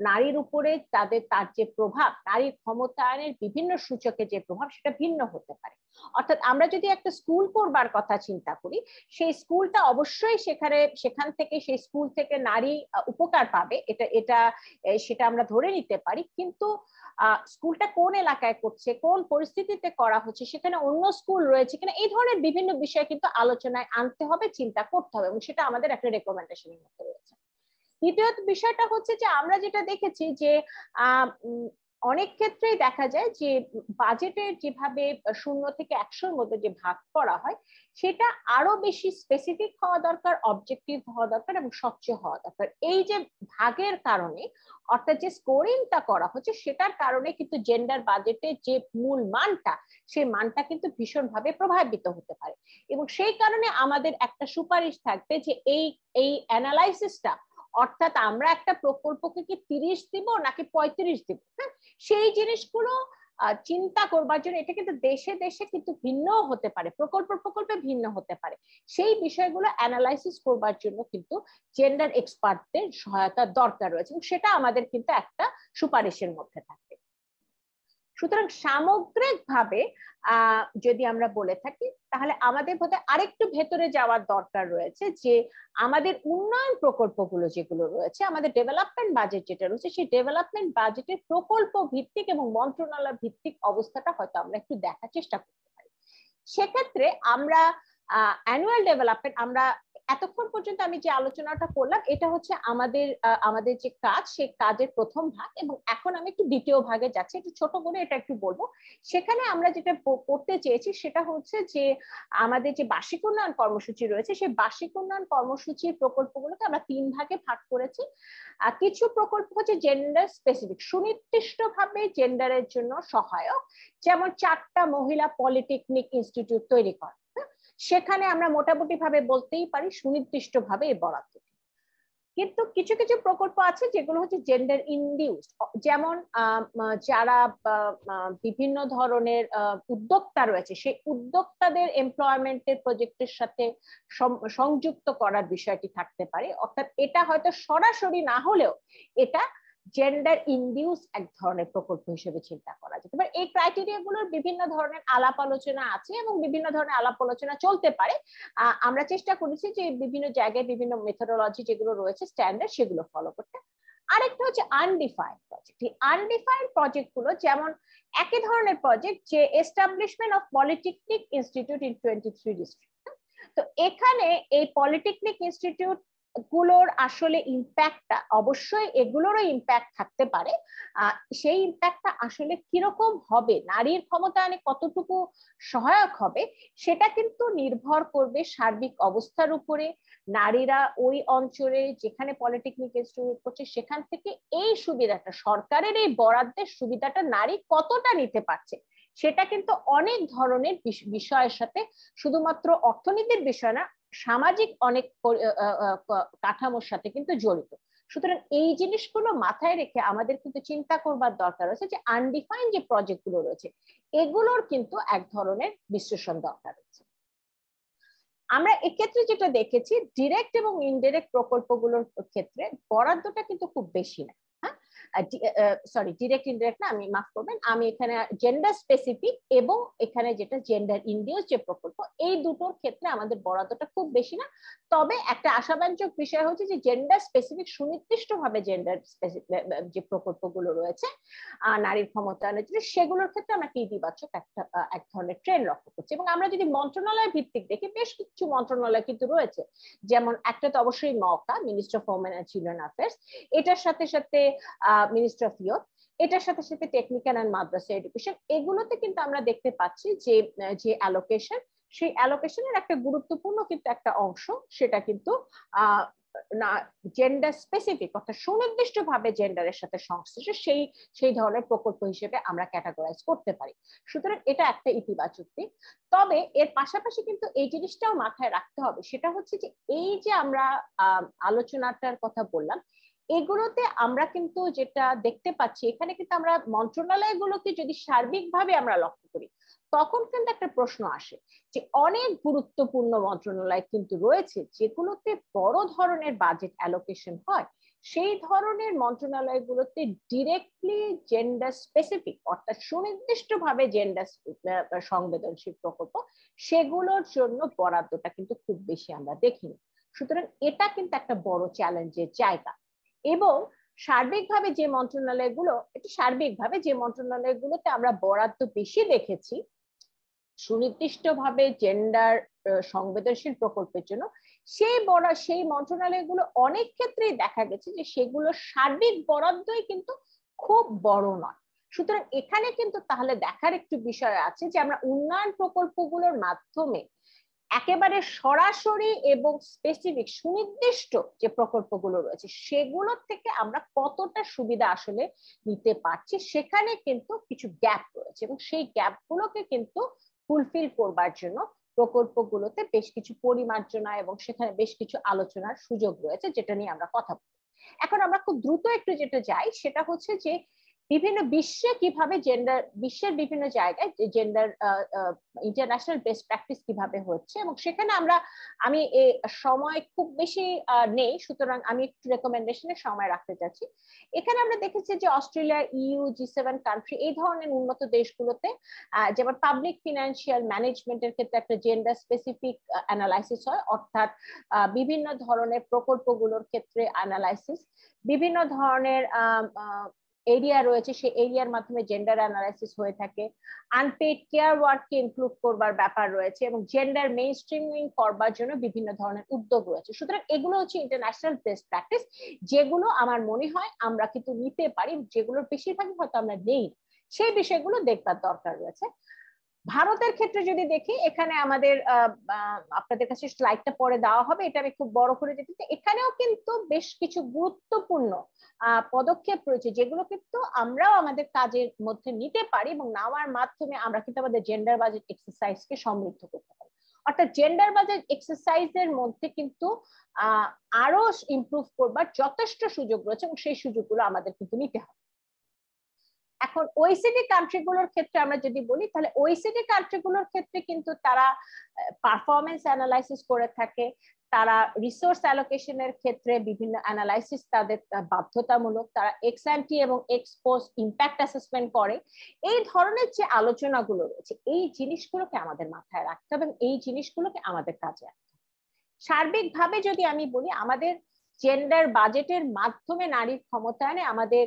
নারীর উপরে তার যে প্রভাব, নারীর ক্ষমতায়নের বিভিন্ন সূচকে যে প্রভাব, সেটা ভিন্ন হতে পারে। অর্থাৎ আমরা যদি একটা স্কুল করবার কথা চিন্তা করি, সেই স্কুলটা অবশ্যই সেখান থেকে সেই স্কুল থেকে নারী উপকার পাবে, সেটা আমরা ধরে নিতে পারি। কিন্তু স্কুলটা কোন এলাকায় করছে, কোন পরিস্থিতিতে করা হচ্ছে, সেখানে অন্য স্কুল রয়েছে কিনা, এই ধরনের বিভিন্ন বিষয় কিন্তু আলোচনায় আনতে হবে, চিন্তা করতে হবে, এবং সেটা আমাদের একটা রেকমেন্ডেশনের মধ্যে রয়েছে। দ্বিতীয় বিষয়টা হচ্ছে যে আমরা যেটা দেখেছি যে অনেক ক্ষেত্রেই দেখা যায় যে বাজেটের যেভাবে 0 থেকে 100-র মধ্যে যে ভাগ করা হয়, সেটা আরো বেশি স্পেসিফিক হওয়া দরকার, অবজেক্টিভ হওয়া দরকার এবং স্বচ্ছ হওয়া দরকার। এই যে ভাগের কারণে, অর্থাৎ যে স্কোরিংটা করা হচ্ছে, সেটার কারণে কিন্তু জেন্ডার বাজেটের যে মূল মানটা, সেই মানটা কিন্তু ভীষণভাবে প্রভাবিত হতে পারে। এবং সেই কারণে আমাদের একটা সুপারিশ থাকবে যে এই অ্যানালাইসিসটা, অর্থাৎ আমরা একটা প্রকল্পকে কি 30 দিব নাকি 35 দিব, হ্যাঁ, সেই জিনিসগুলো চিন্তা করবার জন্য, এটা কিন্তু দেশে দেশে কিন্তু ভিন্ন হতে পারে, প্রকল্পে ভিন্ন হতে পারে, সেই বিষয়গুলো অ্যানালাইসিস করবার জন্য কিন্তু জেন্ডার এক্সপার্টদের সহায়তা দরকার রয়েছে, এবং সেটা আমাদের কিন্তু একটা সুপারিশের মধ্যে থাকবে। সুতরাং সামগ্রিকভাবে যদি আমরা বলে থাকি, তাহলে আমাদের বোধহয় আরেকটু ভেতরে যাওয়ার দরকার রয়েছে, যে আমাদের উন্নয়ন প্রকল্পগুলো যেগুলো রয়েছে, আমাদের ডেভেলপমেন্ট বাজেট যেটা রয়েছে, সেই ডেভেলপমেন্ট বাজেটের প্রকল্প ভিত্তিক এবং মন্ত্রণালয় ভিত্তিক অবস্থাটা হয়তো আমরা একটু দেখার চেষ্টা করতে পারি। সেক্ষেত্রে আমরা অ্যানুয়াল ডেভেলপমেন্ট, আমরা এতক্ষণ পর্যন্ত আমি যে আলোচনাটা করলাম, এটা হচ্ছে আমাদের যে কাজ, সেই কাজের প্রথম ভাগ, এবং এখন আমি একটু দ্বিতীয় ভাগে যাচ্ছি, একটু ছোট করে এটা একটু বলবো। সেখানে আমরা যেটা করতে চেয়েছি সেটা হচ্ছে যে আমাদের যে বার্ষিক উন্নয়ন কর্মসূচি রয়েছে, সেই বার্ষিক উন্নয়ন কর্মসূচির প্রকল্পগুলোকে আমরা 3 ভাগে ভাগ করেছি। কিছু প্রকল্প হচ্ছে জেন্ডার স্পেসিফিক, সুনির্দিষ্টভাবে জেন্ডারের জন্য সহায়ক, যেমন 4টা মহিলা পলিটেকনিক ইনস্টিটিউট তৈরি করা, সেখানে আমরা মোটামুটি ভাবে বলতেই পারি সুনির্দিষ্ট ভাবে এই বরাদ্দ। কিন্তু কিছু কিছু প্রকল্প আছে যেগুলো হচ্ছে জেন্ডার ইনডিউসড, যেমন যারা বিভিন্ন ধরনের উদ্যোক্তা রয়েছে, সেই উদ্যোক্তাদের এমপ্লয়মেন্টের প্রজেক্টের সাথে সংযুক্ত করার বিষয়টি থাকতে পারে। অর্থাৎ এটা হয়তো সরাসরি না হলেও এটা জেন্ডার ইনডিউস এক ধরনের প্রকল্প হিসেবে চিন্তা করা যেতে পারে। এই ক্রাইটেরিয়া গুলোর বিভিন্ন ধরনের আলাপ আলোচনা আছে এবং বিভিন্ন ধরনের আলাপ আলোচনা চলতে পারে। আমরা চেষ্টা করেছি যে বিভিন্ন জায়গায় বিভিন্ন মেথোডোলজি যেগুলো রয়েছে স্ট্যান্ডার্ড, সেগুলো ফলো করতে। আরেকটা হচ্ছে আনডিফাইন্ড প্রজেক্ট। এই আনডিফাইন্ড প্রজেক্ট গুলো যেমন একই ধরনের প্রজেক্ট, যে establishment of polytechnic institute in 23 district. তো এখানে এই পলিটেকনিক ইনস্টিটিউট গুলোর আসলে ইম্প্যাক্টটা, অবশ্যই এগুলোরও ইম্প্যাক্ট থাকতে পারে, সেই ইম্প্যাক্টটা আসলে কিরকম হবে, নারীর ক্ষমতায়নে কতটুকু সহায়ক হবে, সেটা কিন্তু নির্ভর করবে সার্বিক অবস্থার উপরে। নারীরা ওই অঞ্চলে যেখানে পলিটেকনিক ইনস্টিটিউট করছে, সেখান থেকে এই সুবিধাটা, সরকারের এই বরাদ্দের সুবিধাটা নারী কতটা নিতে পারছে, সেটা কিন্তু অনেক ধরনের বিষয়ের সাথে, শুধুমাত্র অর্থনীতির বিষয় না, সামাজিক অনেক কাঠামোর সাথে কিন্তু জড়িত। সুতরাং এই জিনিসগুলো মাথায় রেখে আমাদের কিন্তু চিন্তা করবার দরকার আছে যে আনডিফাইন্ড যে প্রজেক্টগুলো রয়েছে, এগুলোর কিন্তু এক ধরনের বিশ্লেষণ দরকার আছে। আমরা এক্ষেত্রে যেটা দেখেছি, ডিরেক্ট এবং ইনডিরেক্ট প্রকল্পগুলোর ক্ষেত্রে বরাদ্দটা কিন্তু খুব বেশি না, হ্যাঁ, সরি ডিরেক্ট ইনডিরেক্ট না, আমি মাফ করবেন, আমি এখানে জেন্ডার স্পেসিফিক এবং এখানে যেটা জেন্ডার ইন্ডিউস যে প্রকল্প, এই দুটোর ক্ষেত্রে আমাদের বরাদ্দটা খুব বেশি না। তবে একটা আশাব্যঞ্জক বিষয় হচ্ছে যে জেন্ডার স্পেসিফিক সুনির্দিষ্টভাবে জেন্ডার স্পেসিফিক যে প্রকল্পগুলো রয়েছে নারীর ক্ষমতায়নের জন্য, সেগুলোর ক্ষেত্রে আমরা ইতিবাচক এক ধরনের ট্রেন্ড লক্ষ্য করছি। এবং আমরা যদি মন্ত্রণালয় ভিত্তিক দেখি, বেশ কিছু মন্ত্রণালয় কিন্তু রয়েছে, যেমন একটা তো অবশ্যই মওকা, ministry of women and children affairs, এটার সাথে সাথে মিনিস্ট্রি অফ ইয়ুথ, এটার সাথে সাথে টেকনিক্যাল অ্যান্ড মাদ্রাসা এডুকেশন। এগুলোতে কিন্তু আমরা দেখতে পাচ্ছি যে যে অ্যালোকেশন, সেই অ্যালোকেশনের একটা গুরুত্বপূর্ণ কিন্তু একটা অংশ, সেটা কিন্তু জেন্ডার স্পেসিফিক, অর্থাৎ সুনির্দিষ্টভাবে জেন্ডারের সাথে সংশ্লিষ্ট সেই ধরনের প্রকল্প হিসেবে আমরা ক্যাটাগরাইজ করতে পারি। সুতরাং এটা একটা ইতিবাচক দিক। তবে এর পাশাপাশি কিন্তু এই জিনিসটাও মাথায় রাখতে হবে, সেটা হচ্ছে যে এই যে আমরা আলোচনাটার কথা বললাম, এগুলোতে আমরা কিন্তু যেটা দেখতে পাচ্ছি, এখানে কিন্তু আমরা মন্ত্রণালয়গুলোকে যদি সার্বিকভাবে আমরা লক্ষ্য করি, তখন কিন্তু একটা প্রশ্ন আসে যে অনেক গুরুত্বপূর্ণ মন্ত্রণালয় কিন্তু রয়েছে যেগুলোতে বড় ধরনের বাজেট অ্যালোকেশন হয়, সেই ধরনের মন্ত্রণালয়গুলোতে ডিরেক্টলি জেন্ডার স্পেসিফিক, অর্থাৎ সুনির্দিষ্টভাবে জেন্ডার সংবেদনশীল প্রকল্প, সেগুলোর জন্য বরাদ্দটা কিন্তু খুব বেশি আমরা দেখিনি। সুতরাং এটা কিন্তু একটা বড় চ্যালেঞ্জের জায়গা। এবং সার্বিকভাবে যে মন্ত্রণালয়গুলোতে আমরা বরাদ্দ বেশি দেখেছি সুনির্দিষ্টভাবে জেন্ডার সংবেদনশীল প্রকল্পের জন্য, সেই মন্ত্রণালয়গুলো অনেক ক্ষেত্রেই দেখা গেছে যে সেগুলো সার্বিক বরাদ্দই কিন্তু খুব বড় নয়। সুতরাং এখানে কিন্তু তাহলে দেখার একটু বিষয় আছে যে আমরা উন্নয়ন প্রকল্পগুলোর মাধ্যমে একেবারে সরাসরি এবং স্পেসিফিক সুনির্দিষ্ট যে প্রকল্পগুলো রয়েছে সেগুলোর থেকে আমরা কতটা সুবিধা আসলে নিতে পারছি, সেখানে কিন্তু কিছু গ্যাপ রয়েছে, এবং সেই গ্যাপগুলোকে কিন্তু ফুলফিল করবার জন্য প্রকল্পগুলোতে বেশ কিছু পরিমার্জনা এবং সেখানে বেশ কিছু আলোচনার সুযোগ রয়েছে, যেটা নিয়ে আমরা কথা বলবো। এখন আমরা খুব দ্রুত একটু যেটা যাই, সেটা হচ্ছে যে বিভিন্ন বিশ্বে কিভাবে বিশ্বের বিভিন্ন জায়গায় জেন্ডার ইন্টারন্যাশনাল বেস্ট প্র্যাকটিস কিভাবে হচ্ছে, এবং সেখানে আমি সময় খুব বেশি নেই, সুতরাং আমি একটু রেকমেন্ডেশনের সময় রাখতে চাচ্ছি। এখানে আমরা দেখেছি যে অস্ট্রেলিয়া, ইউ, G7 কান্ট্রি, এই ধরনের উন্নত দেশগুলোতে যেমন পাবলিক ফিনান্সিয়াল ম্যানেজমেন্টের ক্ষেত্রে একটা জেন্ডার স্পেসিফিক অ্যানালাইসিস হয়, অর্থাৎ বিভিন্ন ধরনের প্রকল্পগুলোর ক্ষেত্রে অ্যানালাইসিস, বিভিন্ন ধরনের এরিয়া রয়েছে, সেই এরিয়ার মাধ্যমে জেন্ডার অ্যানালাইসিস হয়ে থাকে। আনপেড কেয়ার ওয়ার্ককে ইনক্লুড করবার ব্যাপার রয়েছে, এবং জেন্ডার মেইনস্ট্রিমিং করবার জন্য বিভিন্ন ধরনের উদ্যোগ রয়েছে। সুতরাং এগুলো হচ্ছে ইন্টারন্যাশনাল বেস্ট প্র্যাকটিস, যেগুলো আমার মনে হয় আমরা কিন্তু নিতে পারি, যেগুলোর বেশিরভাগই হয়তো আমরা নেই, সেই বিষয়গুলো দেখবার দরকার রয়েছে। ভারতের ক্ষেত্রে যদি দেখি, এখানে আমাদের আপনাদের কাছে স্লাইডটা পরে দেওয়া হবে, এটা আমি খুব বড় করে যেতে চাই। এখানেও কিন্তু বেশ কিছু গুরুত্বপূর্ণ পদক্ষেপ রয়েছে, যেগুলো কিন্তু আমরাও আমাদের কাজের মধ্যে নিতে পারি, এবং নেওয়ার মাধ্যমে আমরা কিন্তু আমাদের জেন্ডার বাজেট এক্সারসাইজকে সমৃদ্ধ করতে পারি। অর্থাৎ জেন্ডার বাজেট এক্সারসাইজের মধ্যে কিন্তু আরো ইমপ্রুভ করবার যথেষ্ট সুযোগ রয়েছে, এবং সেই সুযোগগুলো আমাদের কিন্তু নিতে হবে। এখন OECD কান্ট্রিগুলোর ক্ষেত্রে আমরা যদি বলি, তাহলে OECD কান্ট্রিগুলোর ক্ষেত্রে কিন্তু তারা পারফরমেন্স অ্যানালাইসিস করে থাকে, তারা রিসোর্স অ্যালোকেশনের ক্ষেত্রে বিভিন্ন অ্যানালাইসিস তাদের বাধ্যতামূলক, তারা এক্স অ্যান্টি এবং এক্স পোস্ট ইম্প্যাক্ট অ্যাসেসমেন্ট করে। এই ধরনের যে আলোচনাগুলো রয়েছে, এই জিনিসগুলোকে আমাদের মাথায় রাখতে হবে, এবং এই জিনিসগুলোকে আমাদের কাজে রাখতে হবে। সার্বিকভাবে যদি আমি বলি, আমাদের জেন্ডার বাজেটের মাধ্যমে নারীর ক্ষমতায়নে আমাদের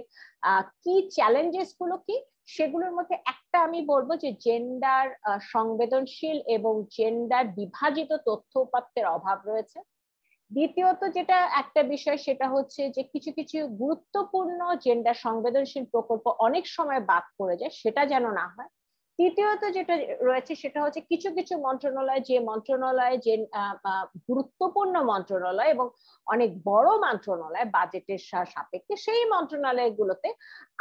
কি চ্যালেঞ্জেস গুলো কি, সেগুলোর মধ্যে একটা আমি বলবো যে জেন্ডার সংবেদনশীল এবং জেন্ডার বিভাজিত তথ্য উপাত্তের অভাব রয়েছে। দ্বিতীয়ত যেটা একটা বিষয়, সেটা হচ্ছে যে কিছু কিছু গুরুত্বপূর্ণ জেন্ডার সংবেদনশীল প্রকল্প অনেক সময় বাদ পড়ে যায়, সেটা যেন না হয়। তৃতীয়ত যেটা রয়েছে, সেটা হচ্ছে কিছু কিছু মন্ত্রণালয়, যে মন্ত্রণালয় যে গুরুত্বপূর্ণ মন্ত্রণালয় এবং অনেক বড় মন্ত্রণালয় বাজেটের সাপেক্ষে, সেই মন্ত্রণালয়গুলোতে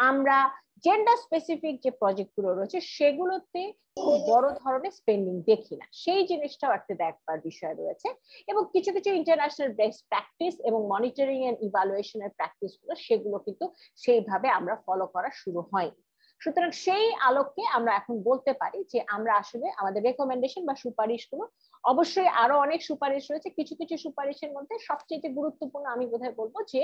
আমরা জেন্ডার স্পেসিফিক যে প্রজেক্টগুলো রয়েছে সেগুলোতে খুব বড় ধরনের স্পেন্ডিং দেখি না, সেই জিনিসটাও একটা দেখবার বিষয় রয়েছে। এবং কিছু কিছু ইন্টারন্যাশনাল বেস্ট প্র্যাকটিস এবং মনিটরিং এন্ড ইভালুয়েশনের প্র্যাকটিস গুলো, সেগুলো কিন্তু সেইভাবে আমরা ফলো করা শুরু হয়নি। সুতরাং সেই আলোকে আমরা এখন বলতে পারি যে আমরা আসলে আমাদের রেকমেন্ডেশন বা সুপারিশগুলো অবশ্যই আরো অনেক সুপারিশ রয়েছে। কিছু কিছু সুপারিশের মধ্যে সবচেয়ে গুরুত্বপূর্ণ আমি বোধহয় বলবো যে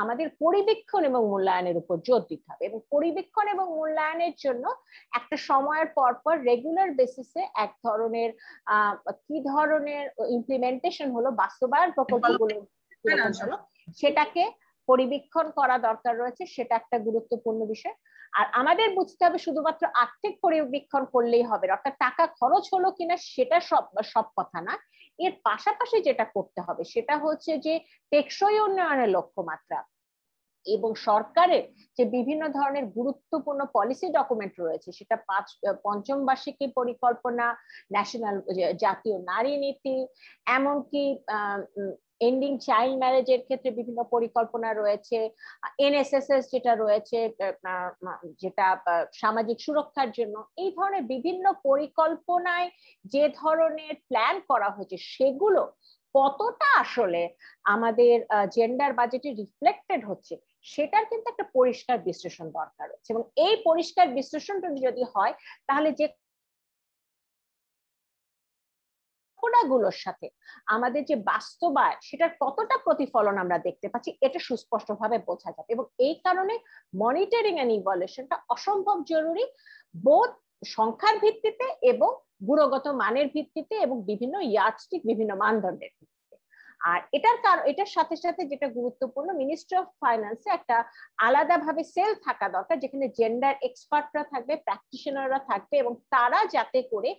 আমাদের পরিবীক্ষণ এবং মূল্যায়নের উপর জোর দিতে হবে, এবং পরিবীক্ষণ এবং মূল্যায়নের জন্য একটা সময়ের পর পর রেগুলার বেসিসে এক ধরনের কি ধরনের ইমপ্লিমেন্টেশন হলো, বাস্তবায়ন প্রকল্পগুলো হলো, সেটাকে পরিবীক্ষণ করা দরকার রয়েছে। সেটা একটা গুরুত্বপূর্ণ বিষয়। আর আমাদের বুঝতে হবে শুধুমাত্র আর্থিক পরিবীক্ষণ করলেই হবে, অর্থাৎ টাকা খরচ হলো কিনা সেটা সব কথা না। এর পাশাপাশি যেটা করতে হবে সেটা হচ্ছে যে টেকসই উন্নয়নের লক্ষ্যমাত্রা এবং সরকারের যে বিভিন্ন ধরনের গুরুত্বপূর্ণ পলিসি ডকুমেন্ট রয়েছে, সেটা পঞ্চম বার্ষিকী পরিকল্পনা, ন্যাশনাল জাতীয় নারী নীতি, এমনকি এন্ডিং চাইল্ড ম্যারেজের ক্ষেত্রে বিভিন্ন পরিকল্পনা রয়েছে, এনএসএসএস যেটা রয়েছে যেটা সামাজিক সুরক্ষার জন্য, এই ধরনের বিভিন্ন পরিকল্পনায় যে ধরনের প্ল্যান করা হয়েছে সেগুলো কতটা আসলে আমাদের জেন্ডার বাজেটে রিফ্লেক্টেড হচ্ছে সেটার কিন্তু একটা পরিষ্কার বিশ্লেষণ দরকার রয়েছে। এবং এই পরিষ্কার বিশ্লেষণটা যদি হয় তাহলে যে গুলোর সাথে আমাদের যে বাস্তবায়ন সেটার কতটা প্রতিফলন আমরা দেখতে পাচ্ছি এটা সুস্পষ্টভাবে বোঝা যাবে। এবং এই কারণে মনিটরিং এন্ড ইভালুয়েশনটা অসম্ভব জরুরি, বোধ সংখ্যার ভিত্তিতে এবং গুণগত মানের ভিত্তিতে এবং বিভিন্ন ইয়ার্ডস্টিক, বিভিন্ন মানদণ্ডের ভিত্তিতে। আর এটার সাথে সাথে যেটা গুরুত্বপূর্ণ, মিনিস্ট্রি অফ ফাইন্যান্সে একটা আলাদাভাবে সেল থাকা দরকার যেখানে জেন্ডার এক্সপার্টরা থাকবে, প্র্যাকটিশনাররা থাকবে, এবং তারা যাতে করে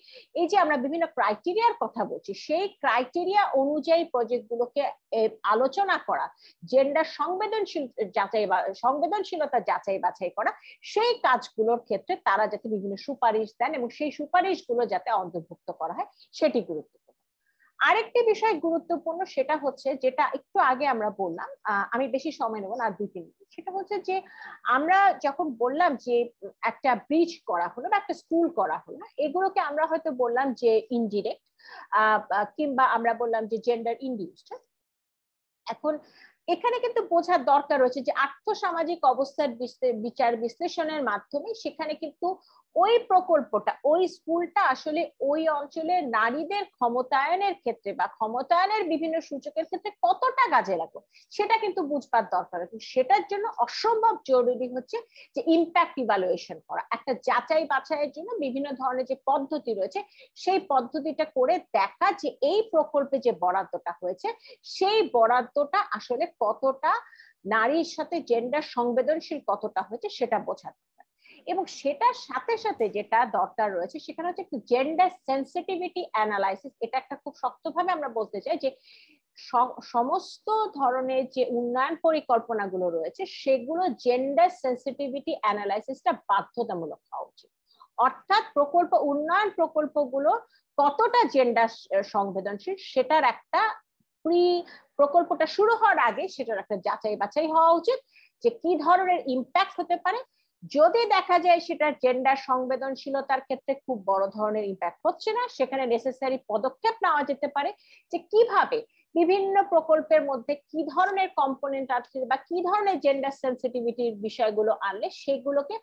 এই যে আমরা বিভিন্ন ক্রাইটেরিয়ার কথা বলছি সেই ক্রাইটেরিয়া অনুযায়ী প্রজেক্টগুলোকে আলোচনা করা, জেন্ডার সংবেদনশীলতা যাচাই বাছাই করা, সেই কাজগুলোর ক্ষেত্রে তারা যাতে বিভিন্ন সুপারিশ দেন এবং সেই সুপারিশগুলো যাতে অন্তর্ভুক্ত করা হয় সেটি গুরুত্বপূর্ণ। আরেকটি বিষয় গুরুত্বপূর্ণ সেটা হচ্ছে যেটা একটু আগে আমরা বললাম, আমি বেশি সময় নেব না, 2-3 মিনিট, সেটা হচ্ছে যে আমরা যখন বললাম যে একটা ব্রিজ করা হলো বা একটা স্কুল করা হলো, এগুলোকে আমরা হয়তো বললাম যে ইনডিরেক্ট, কিংবা আমরা বললাম যে জেন্ডার ইনডিউসড। এখন এখানে কিন্তু বোঝার দরকার রয়েছে যে আর্থসামাজিক অবস্থার বিচার বিশ্লেষণের মাধ্যমে সেখানে কিন্তু ওই প্রকল্পটা, ওই স্কুলটা আসলে ওই অঞ্চলের নারীদের ক্ষমতায়নের ক্ষেত্রে বা ক্ষমতায়নের বিভিন্ন সূচকের ক্ষেত্রে কতটা কাজে লাগবে সেটা কিন্তু বুঝবার দরকার। সেটার জন্য অসম্ভব জরুরি হচ্ছে যে ইম্প্যাক্ট ইভালুয়েশন করা, একটা যাচাই বাছাইয়ের জন্য বিভিন্ন ধরনের যে পদ্ধতি রয়েছে সেই পদ্ধতিটা করে দেখা যে এই প্রকল্পে যে বরাদ্দটা হয়েছে সেই বরাদ্দটা আসলে কতটা নারীর সাথে জেন্ডার সংবেদনশীল কতটা হয়েছে সেটা বোঝা দরকার। এবং সেটার সাথে সাথে যেটা দরকার রয়েছে সেখানে হচ্ছে একটু জেন্ডার সেন্সিটিভিটি অ্যানালাইসিস। এটা একটা খুব শক্তভাবে আমরা বলতে চাই যে সমস্ত ধরনের যে উন্নয়ন পরিকল্পনাগুলো রয়েছে সেগুলো জেন্ডার সেন্সিটিভিটি অ্যানালাইসিসটা বাধ্যতামূলক হওয়া উচিত। অর্থাৎ উন্নয়ন প্রকল্পগুলো কতটা জেন্ডার সংবেদনশীল সেটার একটা প্রকল্পটা শুরু হওয়ার আগে সেটার একটা যাচাই বাছাই হওয়া উচিত যে কি ধরনের ইম্প্যাক্ট হতে পারে। যদি দেখা যায় সেটা জেন্ডার সংবেদনশীলতার ক্ষেত্রে খুব বড় ধরনের ইম্প্যাক্ট হচ্ছে না, সেখানে নেসেসারি পদক্ষেপ নেওয়া যেতে পারে যে কিভাবে বিভিন্ন প্রকল্পের মধ্যে কি ধরনের কম্পোনেন্ট আছে বা কি ধরনের জেন্ডার সেন্সিটিভিটির বিষয়গুলো আনলে সেগুলোকে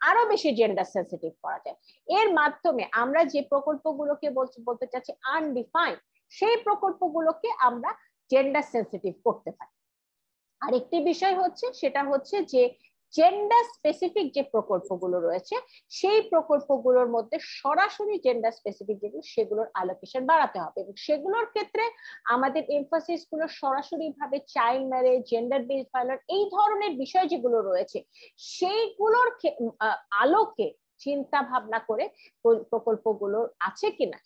আরো বেশি জেন্ডার সেন্সিটিভ করা যায়। এর মাধ্যমে আমরা যে প্রকল্পগুলোকে বলতে চাচ্ছি আনডিফাইন্ড, সেই প্রকল্পগুলোকে আমরা জেন্ডার সেন্সিটিভ করতে পারি। আরেকটি বিষয় হচ্ছে সেটা হচ্ছে যে জেন্ডার স্পেসিফিক যে প্রকল্পগুলো রয়েছে সেই প্রকল্পগুলোর মধ্যে সরাসরি জেন্ডার স্পেসিফিক যেগুলো সেগুলোর অ্যালোকেশন বাড়াতে হবে এবং সেগুলোর ক্ষেত্রে আমাদের এমফাসিস গুলো সরাসরি ভাবে child marriage, gender based violence, এই ধরনের বিষয় যেগুলো রয়েছে সেইগুলোর আলোকে চিন্তা ভাবনা করে প্রকল্পগুলো আছে কিনা,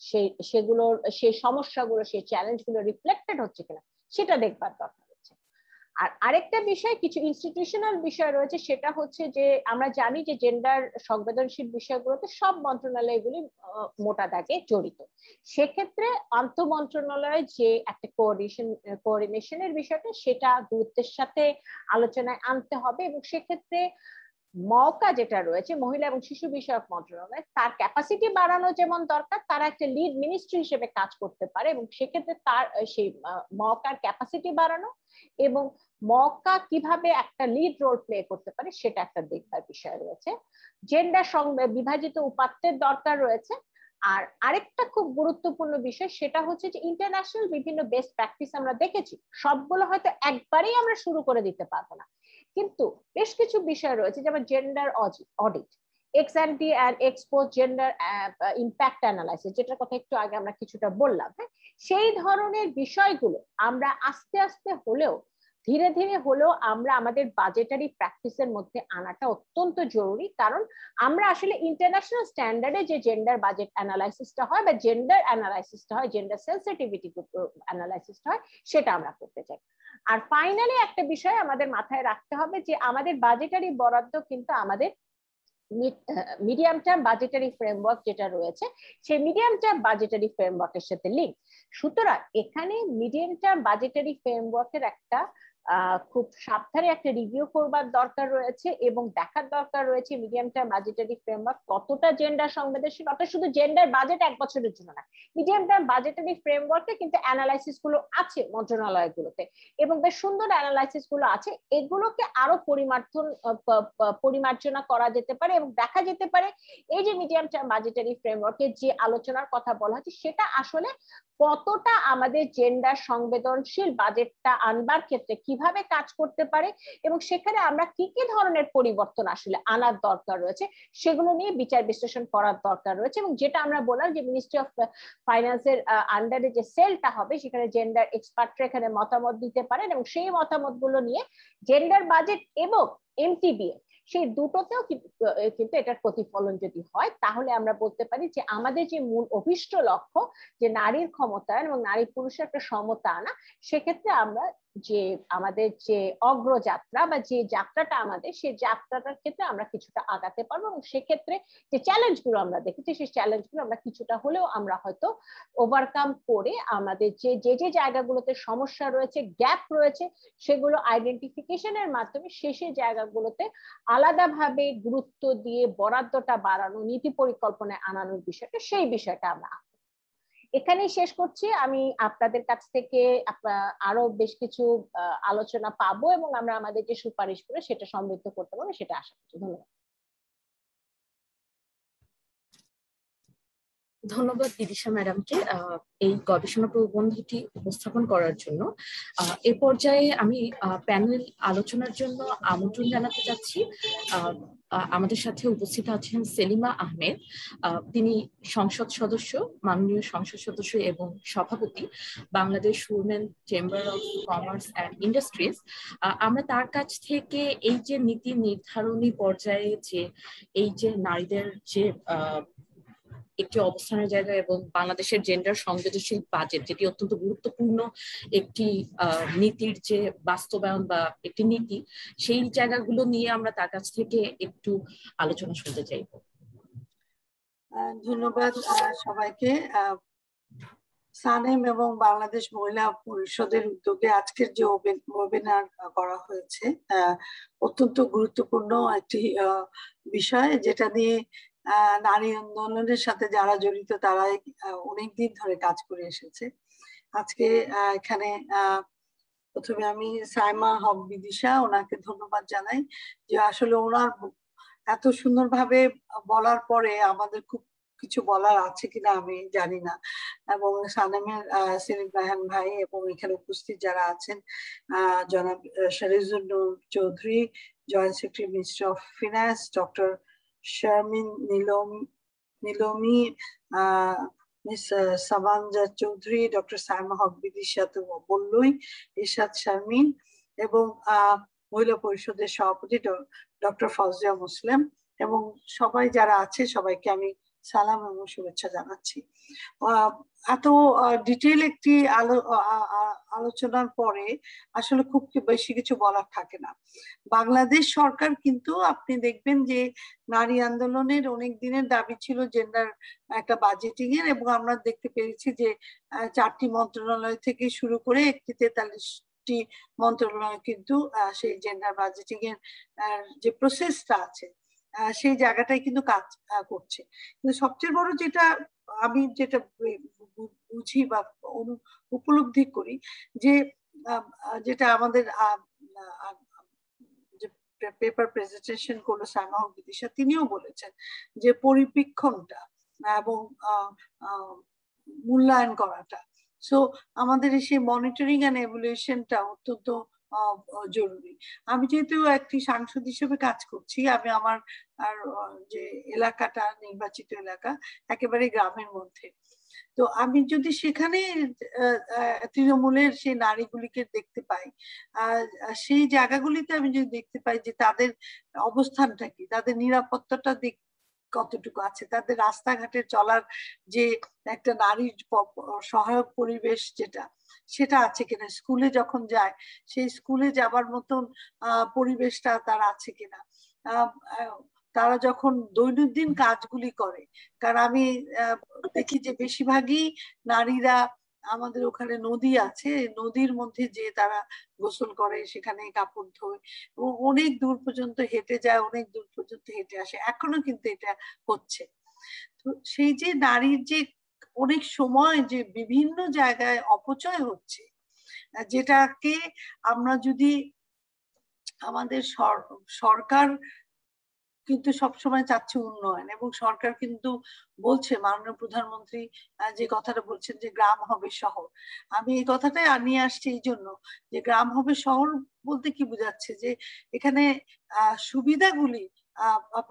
সেগুলোর সেই সমস্যাগুলো, সেই চ্যালেঞ্জগুলো রিফ্লেক্টেড হচ্ছে কিনা সেটা দেখবার দরকার। আর আরেকটা বিষয়, কিছু ইনস্টিটিউশনাল বিষয় রয়েছে, সেটা হচ্ছে যে আমরা জানি যে জেন্ডার সংবেদনশীল বিষয়গুলোতে সব মন্ত্রণালয়গুলি মোটা দাগে জড়িত। সেক্ষেত্রে আন্তঃমন্ত্রণালয়ের যে একটা কোঅর্ডিনেশনের বিষয়টা সেটা গুরুত্বের সাথে আলোচনায় আনতে হবে এবং সেক্ষেত্রে মওকা যেটা রয়েছে মহিলা এবং শিশু বিষয়ক মন্ত্রণালয়, তার ক্যাপাসিটি বাড়ানো যেমন দরকার, তারা একটা লিড মিনিস্ট্রি হিসেবে কাজ করতে পারে এবং সেক্ষেত্রে তার সেই মওকার ক্যাপাসিটি বাড়ানো এবং মওকা কিভাবে একটা লিড রোল প্লে করতে পারে সেটা একটা দেখবার বিষয় রয়েছে। জেন্ডার বিভাজিত উপাত্তের দরকার রয়েছে। আর আরেকটা খুব গুরুত্বপূর্ণ বিষয় সেটা হচ্ছে যে ইন্টারন্যাশনাল বিভিন্ন বেস্ট প্র্যাকটিস আমরা দেখেছি, সবগুলো হয়তো একবারেই আমরা শুরু করে দিতে পারবো না, কিন্তু বেশ কিছু বিষয় রয়েছে যেমন gender audit, x anti and expose gender impact analysis, যেটার কথা একটু আগে আমরা কিছুটা বললাম। হ্যাঁ, সেই ধরনের বিষয়গুলো আমরা আস্তে আস্তে হলেও ধীরে ধীরে হলেও আমরা আমাদের বাজেটারি প্র্যাকটিসের মধ্যে আনাটা অত্যন্ত জরুরি, কারণ আমরা আসলে ইন্টারন্যাশনাল স্ট্যান্ডার্ডে যে জেন্ডার বাজেট অ্যানালাইসিসটা হয় বা জেন্ডার অ্যানালাইসিসটা হয়, জেন্ডার সেন্সিটিভিটি অ্যানালাইসিসটা হয়, সেটা আমরা করতে চাই। আর ফাইনালি একটা বিষয় আমাদের মাথায় রাখতে হবে যে আমাদের বাজেটারি বরাদ্দ কিন্তু আমাদের মিডিয়াম টার্ম বাজেটারি ফ্রেমওয়ার্ক যেটা রয়েছে সেই মিডিয়াম টার্ম বাজেটারি ফ্রেমওয়ার্কের সাথে লিঙ্ক। সুতরাং এখানে মিডিয়াম টার্ম বাজেটারি ফ্রেমওয়ার্কের একটা খুব সাবধানে একটা রিভিউ করবার দরকার রয়েছে এবং দেখার দরকার রয়েছে মিডিয়াম টার্ম বাজেটারি ফ্রেমওয়ার্ক কতটা জেন্ডার সংবেদনশীল, অর্থাৎ শুধু জেন্ডার বাজেট এক বছরের জন্য না, মিডিয়াম টার্ম বাজেটারি ফ্রেমওয়ার্কে কিন্তু অ্যানালাইসিস গুলো আছে মন্ত্রণালয়গুলোতে এবং বেশ সুন্দর অ্যানালাইসিস গুলো আছে, এগুলোকে আরো পরিমার্জনা করা যেতে পারে এবং দেখা যেতে পারে এই যে মিডিয়াম টার্ম বাজেটারি ফ্রেমওয়ার্কের যে আলোচনার কথা বলা হচ্ছে সেটা আসলে কতটা আমাদের জেন্ডার সংবেদনশীল বাজেটটা আনবার ক্ষেত্রে কিভাবে কাজ করতে পারে এবং সেখানে আমরা কি কি ধরনের পরিবর্তন আসলে আনার দরকার রয়েছে সেগুলো নিয়ে বিচার বিশ্লেষণ করার দরকার রয়েছে। এবং যেটা আমরা বললাম যে মিনিস্ট্রি অফ ফাইন্যান্সের আন্ডারে যে সেলটা হবে সেখানে জেন্ডার এক্সপার্টরা এখানে মতামত দিতে পারেন এবং সেই মতামতগুলো নিয়ে জেন্ডার বাজেট এবং এমটিবিএ সেই দুটোতেও কিন্তু এটার প্রতিফলন যদি হয় তাহলে আমরা বলতে পারি যে আমাদের যে মূল অভিষ্ট লক্ষ্য যে নারীর ক্ষমতায়ন এবং নারী পুরুষের একটা সমতা আনা, সেক্ষেত্রে আমরা যে আমাদের যে অগ্রযাত্রা বা যে যাত্রাটা আমাদের সেই যাত্রাটার ক্ষেত্রে আমরা কিছুটা আগাতে পারবো এবং সেক্ষেত্রে যে চ্যালেঞ্জগুলো আমরা দেখেছি সেই চ্যালেঞ্জগুলো আমরা কিছুটা হলেও আমরা হয়তো ওভারকাম করে আমাদের যে যে জায়গাগুলোতে সমস্যা রয়েছে, গ্যাপ রয়েছে, সেগুলো আইডেন্টিফিকেশনের মাধ্যমে শেষের জায়গাগুলোতে আলাদাভাবে গুরুত্ব দিয়ে বরাদ্দটা বাড়ানো, নীতি পরিকল্পনায় আনানোর বিষয়টা, সেই বিষয়টা আমরা এখানেই শেষ করছি। আমি আপনাদের কাছ থেকে আরো বেশ কিছু আলোচনা পাবো এবং আমরা আমাদের যে সুপারিশ করে সেটা সমৃদ্ধ করতে পারবো সেটা আশা করছি। ধন্যবাদ। ধন্যবাদ বিদিশা ম্যাডামকে এই গবেষণা প্রবন্ধটি উপস্থাপন করার জন্য। এ পর্যায়ে আমি প্যানেল আলোচনার জন্য আমন্ত্রণ জানাতে চাচ্ছি। আমাদের সাথে উপস্থিত আছেন সেলিমা আহমেদ, তিনি সংসদ সদস্য, মাননীয় সংসদ সদস্য এবং সভাপতি Bangladesh women chamber of commerce and industries. আমরা তার কাছ থেকে এই যে নীতি নির্ধারণী পর্যায়ে যে এই যে নারীদের যে একটি অবস্থানের জায়গা এবং বাংলাদেশের জেন্ডার সংবেদনশীল বাজেট, যেটি অত্যন্ত গুরুত্বপূর্ণ একটি নীতির যে বাস্তবায়ন বা একটি নীতি, সেই জায়গাগুলো নিয়ে আমরা তার কাছ থেকে একটু আলোচনা শুনতে চাইব। ধন্যবাদ সবাইকে। সানেম এবং বাংলাদেশ মহিলা পরিষদের উদ্যোগে আজকের যে ওয়েবিনার করা হয়েছে অত্যন্ত গুরুত্বপূর্ণ একটি বিষয়, যেটা নিয়ে নারী আন্দোলনের সাথে যারা জড়িত তারা অনেকদিন ধরে কাজ করে এসেছে। আজকে এখানে প্রথমে আমি সাইমা হক বিদিশা, ওনাকে ধন্যবাদ জানাই যে আসলে ওনার এত সুন্দরভাবে বলার পরে আমাদের খুব কিছু বলার আছে কিনা আমি জানি না, এবং সানেমের সেলিম রায়হান ভাই এবং এখানে উপস্থিত যারা আছেন জনাব Sharizul Noor Chowdhury, joint secretary ministry of finance, doctor Sharmin Nilmi, miss Sabanja Chowdhury, doctor Saima Haque Bidisha তো বললই, ইরশাদ শারমিন, এবং মহিলা পরিষদের সভাপতি ডক্টর ফজলিয়া মুসলিম, এবং সবাই যারা আছে সবাইকে আমি সালাম এবং শুভেচ্ছা জানাচ্ছি। এত ডিটেইল একটি আলোচনার পরে আসলে খুব বেশি কিছু বলার থাকে না। বাংলাদেশ সরকার কিন্তু আপনি দেখবেন যে নারী আন্দোলনের অনেক দিনের দাবি ছিল জেন্ডার একটা বাজেটিং এর, এবং আমরা দেখতে পেরেছি যে 4টি মন্ত্রণালয় থেকে শুরু করে একটি 43টি মন্ত্রণালয় কিন্তু সেই জেন্ডার বাজেটিং এর যে প্রসেসটা আছে সেই জায়গাটাই কিন্তু কাজ করছে। কিন্তু সবচেয়ে বড় যেটা আমি যেটা বুঝি বা উপলব্ধি করি যে যেটা আমাদের পেপার প্রেজেন্টেশন করলো সাইমা হক বিদিশা, তিনিও বলেছেন যে পরিবীক্ষণটা এবং মূল্যায়ন করাটা। সো আমাদের সেই মনিটরিং অ্যান্ড এভালুয়েশনটা অত্যন্ত জরুরি। আমি যেহেতু একটি সাংসদ হিসেবে কাজ করছি, আমি আমার যে এলাকাটা নির্বাচিত এলাকা একেবারে গ্রামের মধ্যে, তো আমি যদি সেখানে তৃণমূলের সেই নারীগুলিকে দেখতে পাই, সেই জায়গাগুলিতে আমি যদি দেখতে পাই যে তাদের অবস্থানটা কি, তাদের নিরাপত্তাটা কতটুকু আছে, তাদের রাস্তাঘাটে চলার যে একটা নারীর সহায়ক পরিবেশ সেটা আছে কিনা, স্কুলে যখন যায় সেই স্কুলে যাবার মতন পরিবেশটা তার আছে কিনা, তারা যখন দৈনন্দিন কাজগুলি করে, কারণ আমি দেখি যে বেশিরভাগই নারীরা, আমাদের ওখানে নদী আছে, নদীর মধ্যে যে তারা গোসল করে, সেখানে কাপড় ধোয় এবং অনেক দূর পর্যন্ত হেঁটে যায়, অনেক দূর পর্যন্ত হেঁটে আসে, এখনো কিন্তু এটা হচ্ছে। তো সেই যে নারীর যে অনেক সময় যে বিভিন্ন জায়গায় অপচয় হচ্ছে, যেটাকে আমরা যদি আমাদের সরকার কিন্তু সবসময় চাচ্ছে উন্নয়ন, এবং সরকার কিন্তু বলছে, মাননীয় প্রধানমন্ত্রী যে কথাটা বলছেন যে গ্রাম হবে শহর, আমি এই কথাটাই নিয়ে আসছি এই জন্য যে গ্রাম হবে শহর বলতে কি বোঝাচ্ছে, যে এখানে সুবিধাগুলি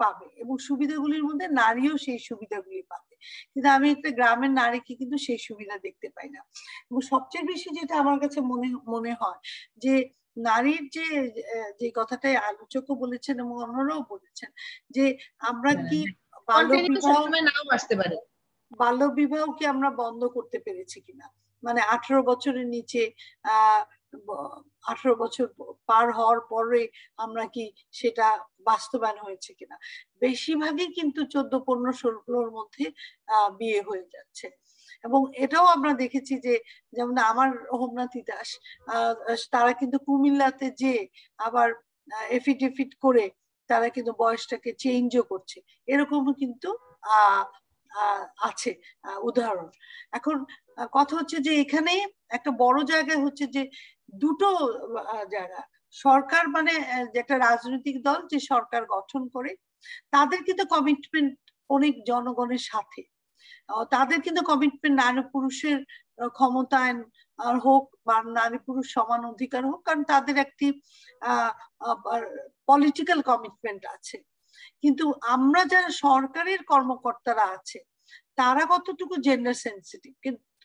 পাবে এবং সুবিধাগুলির মধ্যে নারীও সেই সুবিধাগুলি পাবে, কিন্তু আমি একটা গ্রামের নারীকে কিন্তু সেই সুবিধা দেখতে পাই না। এবং সবচেয়ে বেশি যেটা আমার কাছে মনে হয় যে নারীর যে কথাটাই আলোচকও বলেছেন এবং অন্যরাও বলেছেন যে আমরা কি বাল্য বিবাহ কি আমরা বন্ধ করতে পেরেছি কিনা, মানে 18 বছরের নিচে 18 বছর পার হওয়ার পরে আমরা কি সেটা বাস্তবায়ন হয়েছে কিনা। বেশিরভাগই কিন্তু 14, 15, 16-র মধ্যে বিয়ে হয়ে যাচ্ছে। এবং এটাও আমরা দেখেছি যে যেমন আমার হোমনা তিতাস, তারা কিন্তু কুমিল্লাতে যে আবার এফিডেভিট করে তারা কিন্তু বয়সটাকে চেঞ্জও করছে, এরকমও কিন্তু আছে উদাহরণ। এখন কথা হচ্ছে যে এখানে একটা বড় জায়গা হচ্ছে যে দুটো জায়গা, সরকার মানে একটা রাজনৈতিক দল যে সরকার গঠন করে, তাদের কিন্তু কমিটমেন্ট অনেক জনগণের সাথে, তাদের কিন্তু কমিটমেন্ট নারী পুরুষের ক্ষমতায়ন হোক বা নারী পুরুষ সমান অধিকার হোক, কারণ তাদের একটি পলিটিক্যাল কমিটমেন্ট আছে। কিন্তু আমরা যারা সরকারের কর্মকর্তারা আছে তারা কতটুকু জেন্ডার সেন্সিটিভ,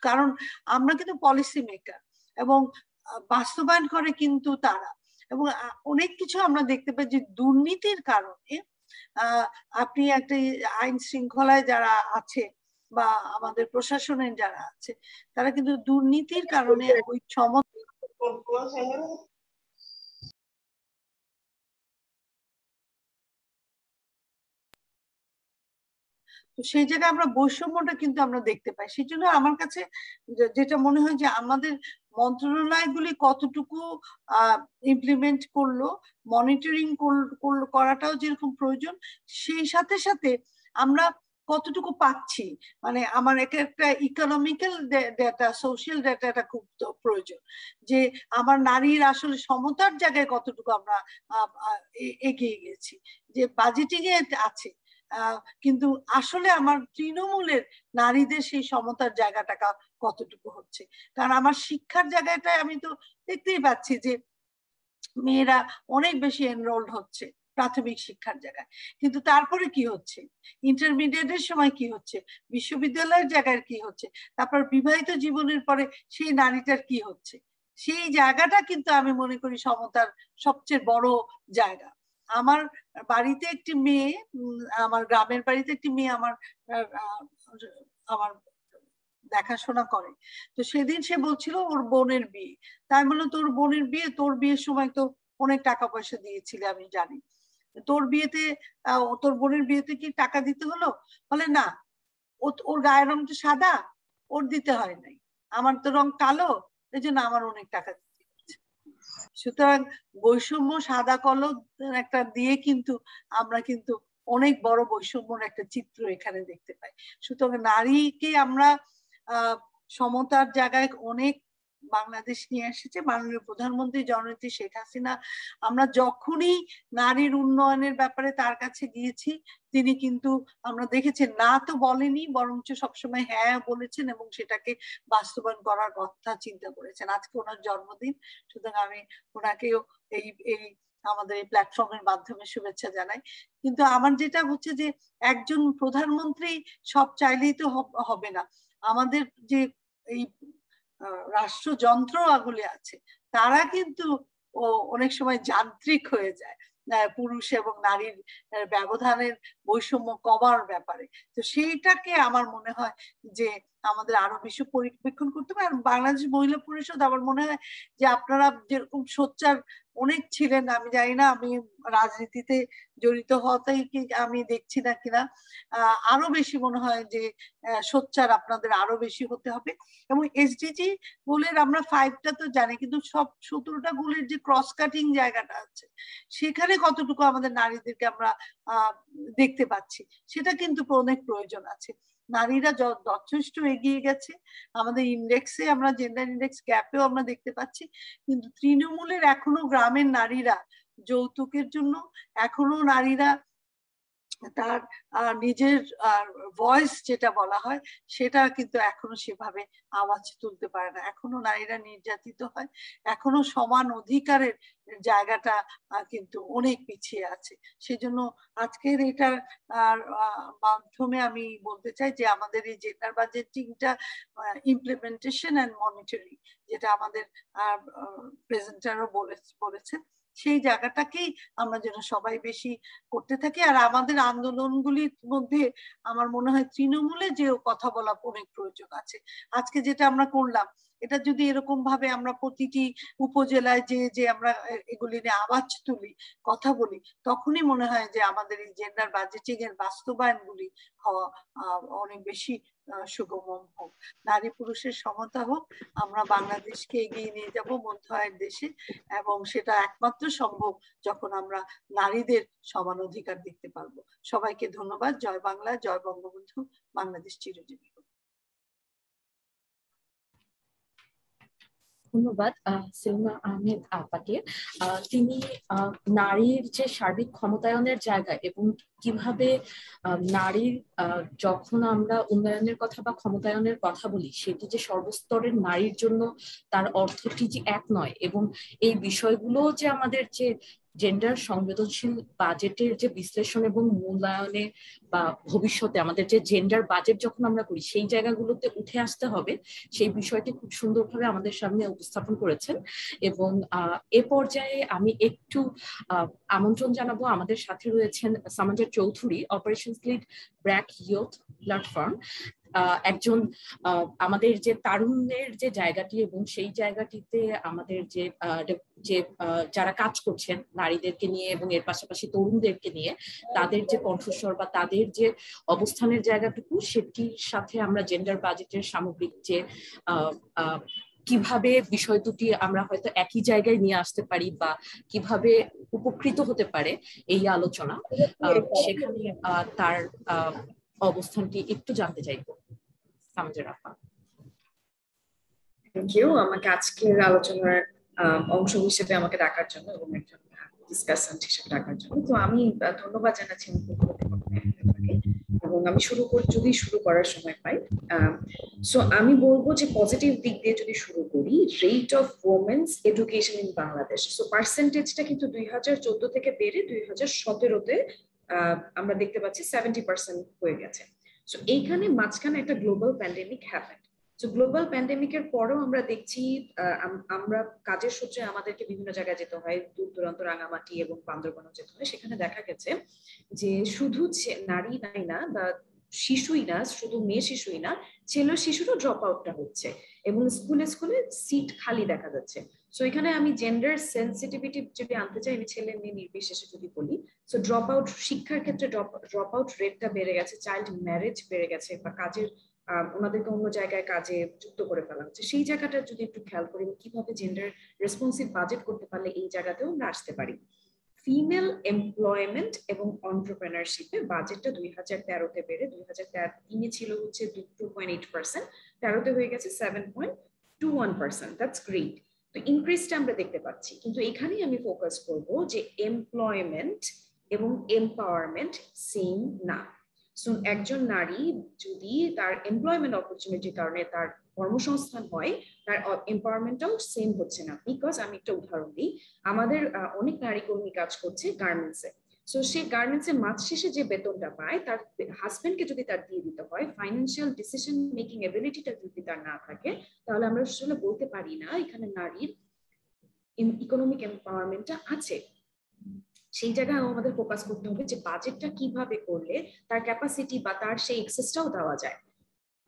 কারণ আমরা কিন্তু পলিসি মেকার এবং বাস্তবায়ন করে কিন্তু তারা। এবং অনেক কিছু আমরা দেখতে পাই যে দুর্নীতির কারণে আপনি একটা আইন শৃঙ্খলায় যারা আছে বা আমাদের প্রশাসনের যারা আছে, তারা কিন্তু দুর্নীতির কারণে ওই তো সেই জায়গায় আমরা বৈষম্যটা কিন্তু আমরা দেখতে পাই। সেই জন্য আমার কাছে যেটা মনে হয় যে আমাদের মন্ত্রণালয়গুলি কতটুকু ইমপ্লিমেন্ট করলো, মনিটরিং করাটাও যেরকম প্রয়োজন, সেই সাথে সাথে আমরা কতটুকু পাচ্ছি, মানে আমার একটা ইকোনমিক্যাল ডেটা, সোশ্যাল ডেটাটা খুব প্রয়োজন, যে আমার নারীর আসলে সমতার জায়গায় কতটুকু আমরা এগিয়ে গেছি, যে বাজেটিং এ আছে কিন্তু আসলে আমার তৃণমূলের নারীদের সেই সমতার জায়গাটা কতটুকু হচ্ছে। কারণ আমার শিক্ষার জায়গাটায় আমি তো দেখতেই পাচ্ছি যে মেয়েরা অনেক বেশি এনরোলড হচ্ছে প্রাথমিক শিক্ষার জায়গায়, কিন্তু তারপরে কি হচ্ছে, ইন্টারমিডিয়েটের সময় কি হচ্ছে, বিশ্ববিদ্যালয়ের জায়গায় কি হচ্ছে, তারপর বিবাহিত জীবনের পরে সেই নারীটার কি হচ্ছে, সেই জায়গাটা কিন্তু আমি মনে করি সমতার সবচেয়ে বড় জায়গা। আমার বাড়িতে একটি মেয়ে, আমার গ্রামের বাড়িতে একটি মেয়ে আমার দেখাশোনা করে, তো সেদিন সে বলছিল ওর বোনের বিয়ে, তাই বললো তোর বোনের বিয়ে, তোর বিয়ের সময় তো অনেক টাকা পয়সা দিয়েছিলে আমি জানি, তোর বিয়েতে তোর বোনের বিয়েতে কি টাকা দিতে হলো, বলে না ওর গায়ের রংটা সাদা, ওর দিতে হয় নাই, আমার তো রং কালো, এই জন্য আমার অনেক টাকা দিতে হচ্ছে। সুতরাং বৈষম্য সাদা কালো একটা দিয়ে কিন্তু আমরা কিন্তু অনেক বড় বৈষম্যর একটা চিত্র এখানে দেখতে পাই। সুতরাং নারীকে আমরা সমতার জায়গায় অনেক বাংলাদেশ নিয়ে এসেছে মাননীয় প্রধানমন্ত্রী জননেত্রী শেখ হাসিনা। আমরা যখনই নারীর উন্নয়নের ব্যাপারে তার কাছে গিয়েছি, তিনি কিন্তু আমরা দেখেছি না তো বলেনি, বরঞ্চ সবসময় হ্যাঁ বলেছেন এবং সেটাকে বাস্তবায়ন করার কথা চিন্তা করেছেন। আজকে ওনার জন্মদিন, সুতরাং আমি ওনাকেও এই এই আমাদের এই প্ল্যাটফর্মের মাধ্যমে শুভেচ্ছা জানাই। কিন্তু আমার যেটা হচ্ছে যে একজন প্রধানমন্ত্রী সব চাইলেই তো হবে না। আমাদের যে এই রাষ্ট্রযন্ত্র আগুলি আছে তারা কিন্তু অনেক সময় যান্ত্রিক হয়ে যায় পুরুষ এবং নারীর ব্যবধানের বৈষম্য কমার ব্যাপারে। তো সেইটাকে আমার মনে হয় যে আমাদের আরো বেশি পর্যবেক্ষণ করতে হবে। আর বাংলাদেশ মহিলা পরিষদ আমার মনে হয় যে আপনারা যেরকম সোচ্চার অনেক ছিলেন, আমি জানি না আমি রাজনীতিতে জড়িত হওয়াতেই কি আমি দেখছি না কিনা, আরো বেশি মনে হয় যে সোচ্চার আপনাদের আরো বেশি হতে হবে। এবং এসডিজি গোলের আমরা 5টা তো জানি, কিন্তু সব 17টা গোলের যে ক্রস কাটিং জায়গাটা আছে সেখানে কতটুকু আমাদের নারীদেরকে আমরা দেখতে পাচ্ছি, সেটা কিন্তু অনেক প্রয়োজন আছে। নারীরা যথেষ্ট এগিয়ে গেছে আমাদের ইন্ডেক্সে, আমরা জেন্ডার ইন্ডেক্স গ্যাপেও আমরা দেখতে পাচ্ছি, কিন্তু তৃণমূলের এখনো গ্রামের নারীরা যৌতুকের জন্য এখনো নারীরা তার নিজের ভয়েস যেটা বলা হয় সেটা কিন্তু এখনো সেভাবে আওয়াজ তুলতে পারে না। এখনো নারীরা নির্যাতিত হয়, এখনো সমান অধিকারের জায়গাটা কিন্তু অনেক পিছিয়ে আছে। সেজন্য আজকের এটার মাধ্যমে আমি বলতে চাই যে আমাদের এই জেন্ডার বাজেটিংটা ইমপ্লিমেন্টেশন এন্ড মনিটরিং, যেটা আমাদের প্রেজেন্টারও বলেছেন, সেই জায়গাটাকেই আমরা যেন সবাই বেশি করতে থাকি। আর আমাদের আন্দোলনগুলির মধ্যে আমার মনে হয় তৃণমূলে যে কথা বলা অনেক প্রয়োজন আছে। আজকে যেটা আমরা করলাম, এটা যদি এরকম ভাবে আমরা প্রতিটি উপজেলায় যে আমরা এগুলি নিয়ে আওয়াজ তুলি, কথা বলি, তখনই মনে হয় যে আমাদের এই জেন্ডার বাজেটিং এর বাস্তবায়নগুলি হওয়া অনেক বেশি সুগম হোক। নারী পুরুষের সমতা হোক, আমরা বাংলাদেশকে এগিয়ে নিয়ে যাব মধ্যয়ের দেশে, এবং সেটা একমাত্র সম্ভব যখন আমরা নারীদের সমান অধিকার দেখতে পারবো। সবাইকে ধন্যবাদ। জয় বাংলা, জয় বঙ্গবন্ধু, বাংলাদেশ চিরজীবী। ধন্যবাদ সেলিমা আহমেদ আপাকে। তিনি নারীর যে সার্বিক ক্ষমতায়নের জায়গা এবং কিভাবে নারীর যখন আমরা উন্নয়নের কথা বা ক্ষমতায়নের কথা বলি, সেটি যে সর্বস্তরের নারীর জন্য তার অর্থটি যে এক নয়, এবং এই বিষয়গুলো যে আমাদের যে জেন্ডার সংবেদনশীল বাজেটের যে বিশ্লেষণ এবং মূল্যায়নে বা ভবিষ্যতে আমাদের যে জেন্ডার বাজেট যখন আমরা করি সেই জায়গাগুলোতে উঠে আসতে হবে, সেই বিষয়টি খুব সুন্দরভাবে আমাদের সামনে উপস্থাপন করেছেন। এবং এ পর্যায়ে আমি একটু আমন্ত্রণ জানাবো, আমাদের সাথে রয়েছেন Samanja Chowdhury, operations lead BRAC youth platform, একজন আমাদের যে তারুণ্যের যে জায়গাটি এবং সেই জায়গাটিতে আমাদের যে যারা কাজ করছেন নারীদেরকে নিয়ে এবং এর পাশাপাশি তরুণদেরকে নিয়ে, তাদের যে কণ্ঠস্বর বা তাদের যে অবস্থানের জায়গাটুকু, সেটির সাথে আমরা জেন্ডার বাজেটের সামগ্রিক যে কিভাবে বিষয় দুটি আমরা হয়তো একই জায়গায় নিয়ে আসতে পারি বা কিভাবে উপকৃত হতে পারে এই আলোচনা, সেখানে তার অবস্থানটি একটু জানতে চাইবো। সামজা রাফা। থ্যাংক ইউ আমাকে আজকের আলোচনার অংশ হিসেবে আমাকে ডাকার জন্য এবং একজন ডিসকাসেন্ট হিসেবে ডাকার জন্য। তো আমি ধন্যবাদ জানাচ্ছি এবং আমি যদি শুরু করার সময় পাই, সো আমি বলবো যে পজিটিভ দিক দিয়ে যদি শুরু করি, rate of women's education in Bangladesh, so পার্সেন্টেজটা কিন্তু 2014 থেকে বেড়ে 2017-তে আমরা দেখতে পাচ্ছি 70% হয়ে গেছে। সো এইখানে মাঝখানে একটা গ্লোবাল প্যান্ডেমিক হ্যাপেন্ড। তো গ্লোবাল প্যান্ডেমিকের পরেও আমরা দেখছি আমরা কাজের সূত্রে আমাদেরকে বিভিন্ন জায়গায় যেতে হয়, দূর দূরান্ত রাঙামাটি এবং বান্দরবানও যেতে হয়। সেখানে দেখা গেছে যে শুধু নারী নাই না বা শিশুই না, শুধু মেয়ে শিশুই না, ছেলে শিশুরও ড্রপ আউটটা হচ্ছে এবং স্কুলে সিট খালি দেখা যাচ্ছে। সো এখানে আমি জেন্ডার সেন্সিটিভিটি যদি আনতে চাই, আমি ছেলে মেয়ে নির্বিশেষে যদি বলি, সো ড্রপ আউট, শিক্ষার ক্ষেত্রে ড্রপ আউট রেটটা বেড়ে গেছে, চাইল্ড ম্যারেজ বেড়ে গেছে, বা কাজের ওনাদেরকে অন্য জায়গায় কাজে যুক্ত করে ফেলা হচ্ছে। সেই জায়গাটা যদি একটু খেয়াল করি কিভাবে জেন্ডার রেসপন্সিভ বাজেট করতে পারলে এই জায়গাতেও আমরা আসতে পারি। ফিমেল এমপ্লয়মেন্ট এবং এন্টারপ্রেনারশিপে বাজেটটা 2013-তে বেড়ে 2003-এ ছিল হচ্ছে 2.8%, 13-তে হয়ে গেছে 7.4%। 1%, দ্যাটস গ্রেট। তো ইনক্রিজটা আমরা দেখতে পাচ্ছি, কিন্তু এখানেই আমি ফোকাস করব যে এমপ্লয়মেন্ট এবং এম্পাওয়ারমেন্ট সেম না। সো একজন নারী যদি তার এমপ্লয়মেন্ট অপরচুনিটির কারণে তার কর্মসংস্থান হয়, তার এম্পাওয়ারমেন্টটাও সেম হচ্ছে না। বিকজ আমি একটা উদাহরণ দিই, আমাদের অনেক নারী কর্মী কাজ করছে গার্মেন্টসে। সো সেই গার্মেন্টসে মাস শেষে যে বেতনটা পায়, তার হাজবেন্ডকে যদি তার দিয়ে দিতে হয়, ফাইন্যান্সিয়াল ডিসিশন মেকিং এবিলিটিটা যদি তার না থাকে, তাহলে আমরা আসলে বলতে পারি না এখানে নারীর ইকোনমিক এম্পাওয়ারমেন্টটা আছে। সেই জায়গায় আমাদের ফোকাস করতে হবে যে বাজেটটা কিভাবে করলে তার ক্যাপাসিটি বা তার সেই এক্সেসটাও দেওয়া যায়।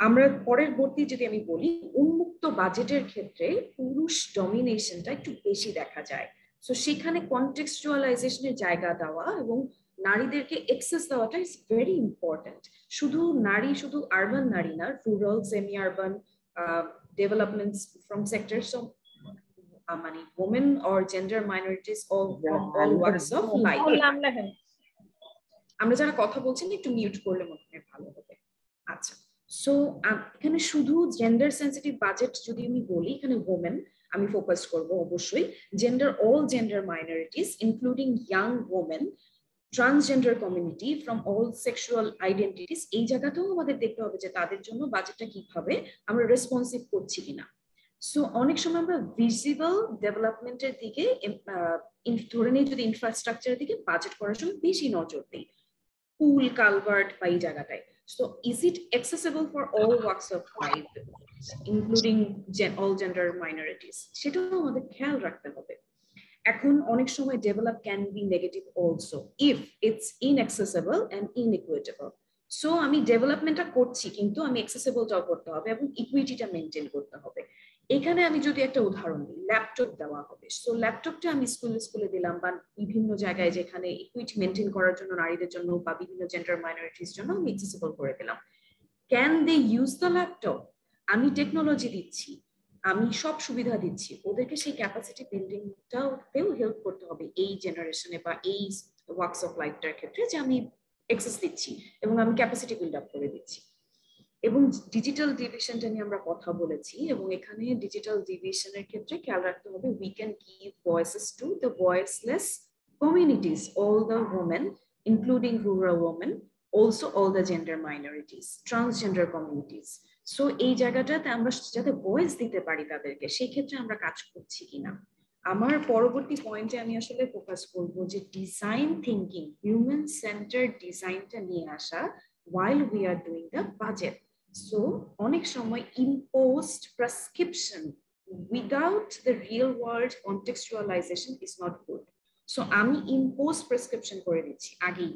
আমরা পরবর্তী যদি আমি বলি, উন্মুক্ত বাজেটের ক্ষেত্রে পুরুষ ডমিনেশনটা একটু বেশি দেখা যায়। সো সেখানে কনটেক্সচুয়ালাইজেশনের জায়গা দেওয়া এবং নারীদেরকে এক্সেস দেওয়াটা ইজ ভেরি ইম্পর্টেন্ট। শুধু নারী, শুধু আরবান নারী না, rural, semi urban, development from sectors of মানে women or gender minorities of from all walks of life. আমরা যারা কথা বলছেন একটু মিউট করলে মনে হয় ভালো হবে। আচ্ছা, সো এখানে শুধু জেন্ডার সেন্সিটিভ বাজেট যদি আমি বলি, এখানে ওমেন আমি ফোকাস করব অবশ্যই, gender, all gender minorities including young women, transgender community from all sexual identities. এই জায়গাটাও আমাদের দেখতে হবে যে তাদের জন্য বাজেটটা কিভাবে আমরা রেসপন্সিভ করছি কিনা। সো অনেক সময় আমরা ভিজিবল ডেভেলপমেন্টের দিকে ধরে নিই, যদি ইনফ্রাস্ট্রাকচারের দিকে বাজেট করার সময় বেশি নজর দিই, পুল, কালভার্ট বা এই জায়গাটায়। So is it accessible for all walks of life including all gender minorities, সেটাও আমাদের খেয়াল রাখতে হবে। এখন অনেক সময় develop can be negative also if it's inaccessible and inequitable. So আমি ডেভেলপমেন্টটা করছি, কিন্তু আমি অ্যাক্সেসিবলটাও করতে হবে এবং ইকুইটিটা মেনটেন করতে হবে। এখানে আমি যদি একটা উদাহরণ দিই, ল্যাপটপ দেওয়া হবে। সো ল্যাপটপটা আমি স্কুলে দিলাম বা বিভিন্ন জায়গায় যেখানে ইকুইটি মেনটেন করার জন্য নারীদের জন্য বা বিভিন্ন জেন্ডার মাইনরিটিস জন্য আমি অ্যাক্সেসিবল করে দিলাম। Can they use the laptop? আমি টেকনোলজি দিচ্ছি, আমি সব সুবিধা দিচ্ছি, ওদেরকে সেই ক্যাপাসিটি বিল্ডিংটাও হেল্প করতে হবে এই জেনারেশনে বা এই ওয়ার্কস অফ লাইফটার ক্ষেত্রে, যে আমি অ্যাক্সেস দিচ্ছি এবং আমি ক্যাপাসিটি বিল্ড আপ করে দিচ্ছি। এবং ডিজিটাল ডিভিশনটা নিয়ে আমরা কথা বলেছি, এবং এখানে ডিজিটাল ডিভিশনের ক্ষেত্রে খেয়াল রাখতে হবে we can give voices to the voiceless communities, all the women including rural women, also all the gender minorities, transgender communities. So এই জায়গাটাতে আমরা যাতে ভয়েস দিতে পারি তাদেরকে, সেই ক্ষেত্রে আমরা কাজ করছি কিনা। আমার পরবর্তী পয়েন্টে আমি আসলে ফোকাস করব যে ডিজাইন থিঙ্কিং, হিউম্যান সেন্টার্ড ডিজাইনটা নিয়ে আসা while we are doing the budget. So অনেক সময় imposed prescription without the real world contextualization is not good. So আমি imposed prescription করে দিচ্ছি আগেই,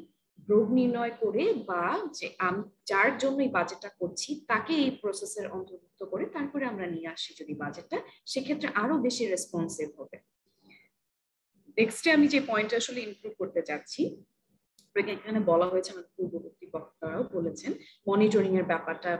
রোগ নির্ণয় করে, বা যে আমি যার জন্য এই বাজেটটা করছি তাকে এই প্রসেসের অন্তর্ভুক্ত করে তারপরে আমরা নিয়ে আসি যদি বাজেটটা, সেক্ষেত্রে আরো বেশি রেসপন্সিভ হবে। নেক্সটে আমি যে পয়েন্টটা আসলে ইনক্লুড করতে চাচ্ছি, এখানে বলা হয়েছে, আমাদের পূর্ববর্তী বক্তারাও বলেছেন, মনিটরিং এর ব্যাপারটা